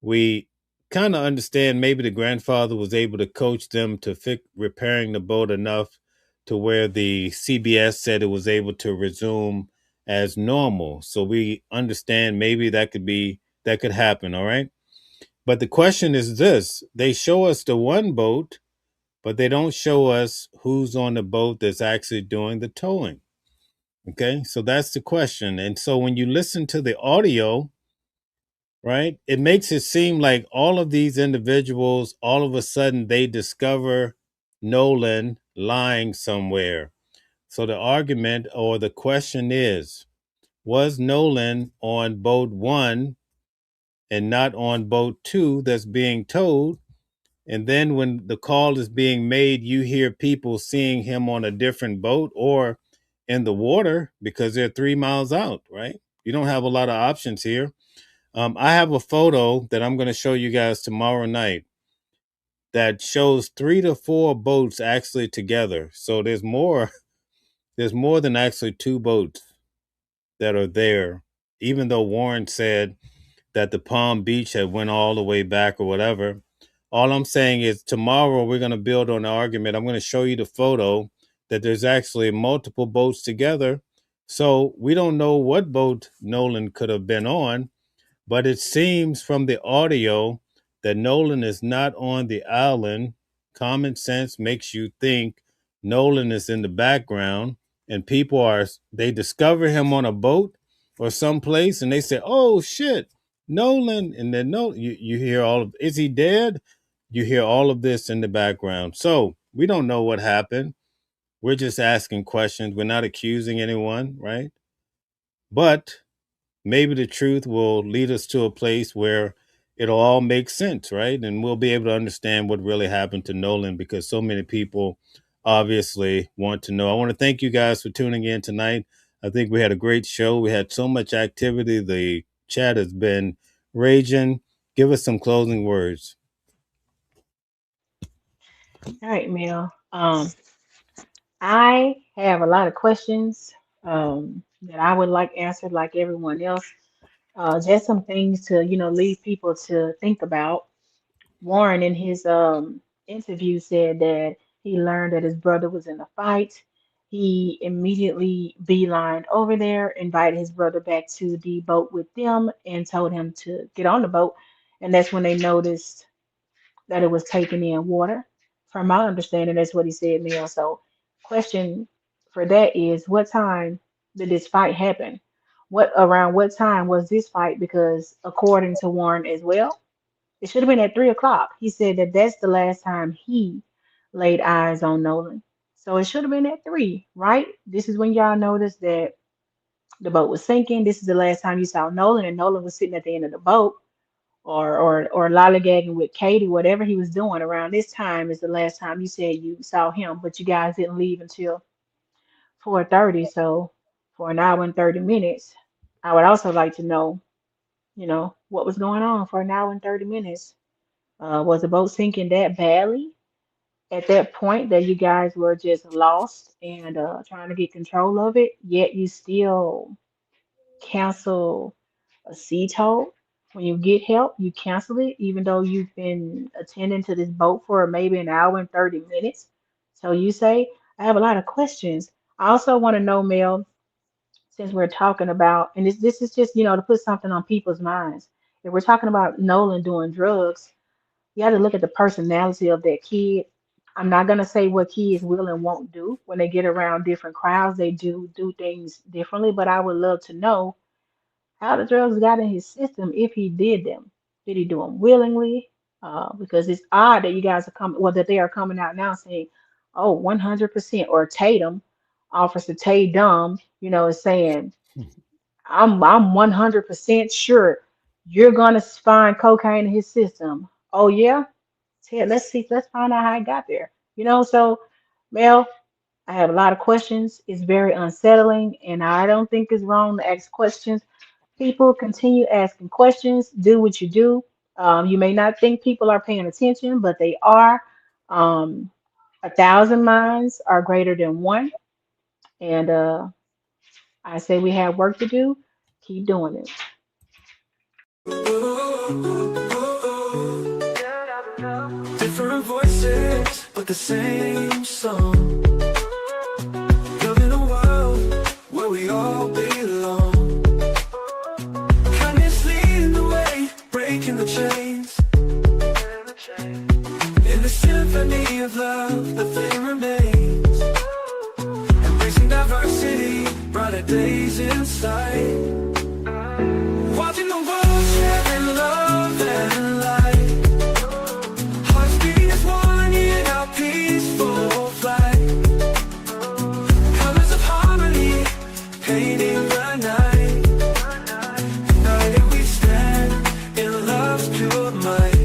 we kind of understand maybe the grandfather was able to coach them to repairing the boat enough to where the CBS said it was able to resume as normal. So we understand maybe that could happen, all right? But the question is this, they show us the one boat, but they don't show us who's on the boat that's actually doing the towing. Okay? So that's the question. And so when you listen to the audio, right? It makes it seem like all of these individuals, all of a sudden, they discover Nolan lying somewhere. So the argument or the question is, was Nolan on boat one and not on boat two that's being towed? And then when the call is being made, you hear people seeing him on a different boat or in the water because they're 3 miles out, right? You don't have a lot of options here. I have a photo that I'm going to show you guys tomorrow night that shows 3 to 4 boats actually together. So there's more. There's more than actually 2 boats that are there. Even though Warren said that the Palm Beach had went all the way back or whatever, all I'm saying is tomorrow we're going to build on the argument. I'm going to show you the photo that there's actually multiple boats together. So we don't know what boat Nolan could have been on, but it seems from the audio that Nolan is not on the island. Common sense makes you think Nolan is in the background and they discover him on a boat or someplace and they say, oh shit, Nolan. And then you hear is he dead? You hear all of this in the background. So we don't know what happened. We're just asking questions. We're not accusing anyone, right? But maybe the truth will lead us to a place where it'll all make sense, right? And we'll be able to understand what really happened to Nolan because so many people obviously want to know. I want to thank you guys for tuning in tonight. I think we had a great show. We had so much activity. The chat has been raging. Give us some closing words. All right, Mel. I have a lot of questions that I would like answered, like everyone else. Just some things to, leave people to think about. Warren, in his interview, said that he learned that his brother was in a fight. He immediately beelined over there, invited his brother back to the boat with them, and told him to get on the boat. And that's when they noticed that it was taking in water. From my understanding, that's what he said, Neil. So, question for that is, what time did this fight happen? What time was this fight? Because according to Warren as well, it should have been at 3 o'clock. He said that that's the last time he laid eyes on Nolan. So it should have been at 3, right? This is when y'all noticed that the boat was sinking. This is the last time you saw Nolan, and Nolan was sitting at the end of the boat or lollygagging with Katie, whatever he was doing around this time is the last time you said you saw him, but you guys didn't leave until 4:30. So for an hour and 30 minutes, I would also like to know, what was going on for an hour and 30 minutes. Was the boat sinking that badly at that point that you guys were just lost and trying to get control of it, yet you still cancel a sea tow? When you get help, you cancel it, even though you've been attending to this boat for maybe an hour and 30 minutes. So you say, I have a lot of questions. I also want to know, Mel, since we're talking about, and this is just, to put something on people's minds. If we're talking about Nolan doing drugs, you have to look at the personality of that kid. I'm not gonna say what kids will and won't do when they get around different crowds. They do things differently, but I would love to know how the drugs got in his system if he did them. Did he do them willingly? Because it's odd that you guys are coming, well, that they are coming out now saying, oh, 100%, or Tatum, Officer Tatum, is saying, I'm 100% sure you're gonna find cocaine in his system. Oh yeah? Ted, let's find out how it got there. So Mel, I have a lot of questions. It's very unsettling, and I don't think it's wrong to ask questions. People continue asking questions. Do what you do. You may not think people are paying attention, but they are. 1,000 minds are greater than one, and I say we have work to do. Keep doing it. Different voices, but the same song. Living a world where we all belong. Kindness leading the way, breaking the chains. In the symphony of love, the flame remains. Embracing diversity, brighter days in sight. Watching the world sharing love and light. Hearts beating as one in our peaceful flight. Colors of harmony, painting the night. United we stand in love's pure might.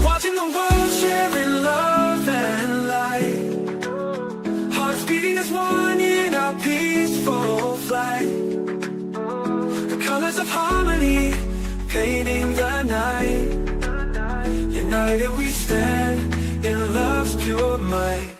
Watching the world sharing love and light. Hearts beating as one in our peaceful flight. The colors of harmony, painting the night. United we stand in love's pure might.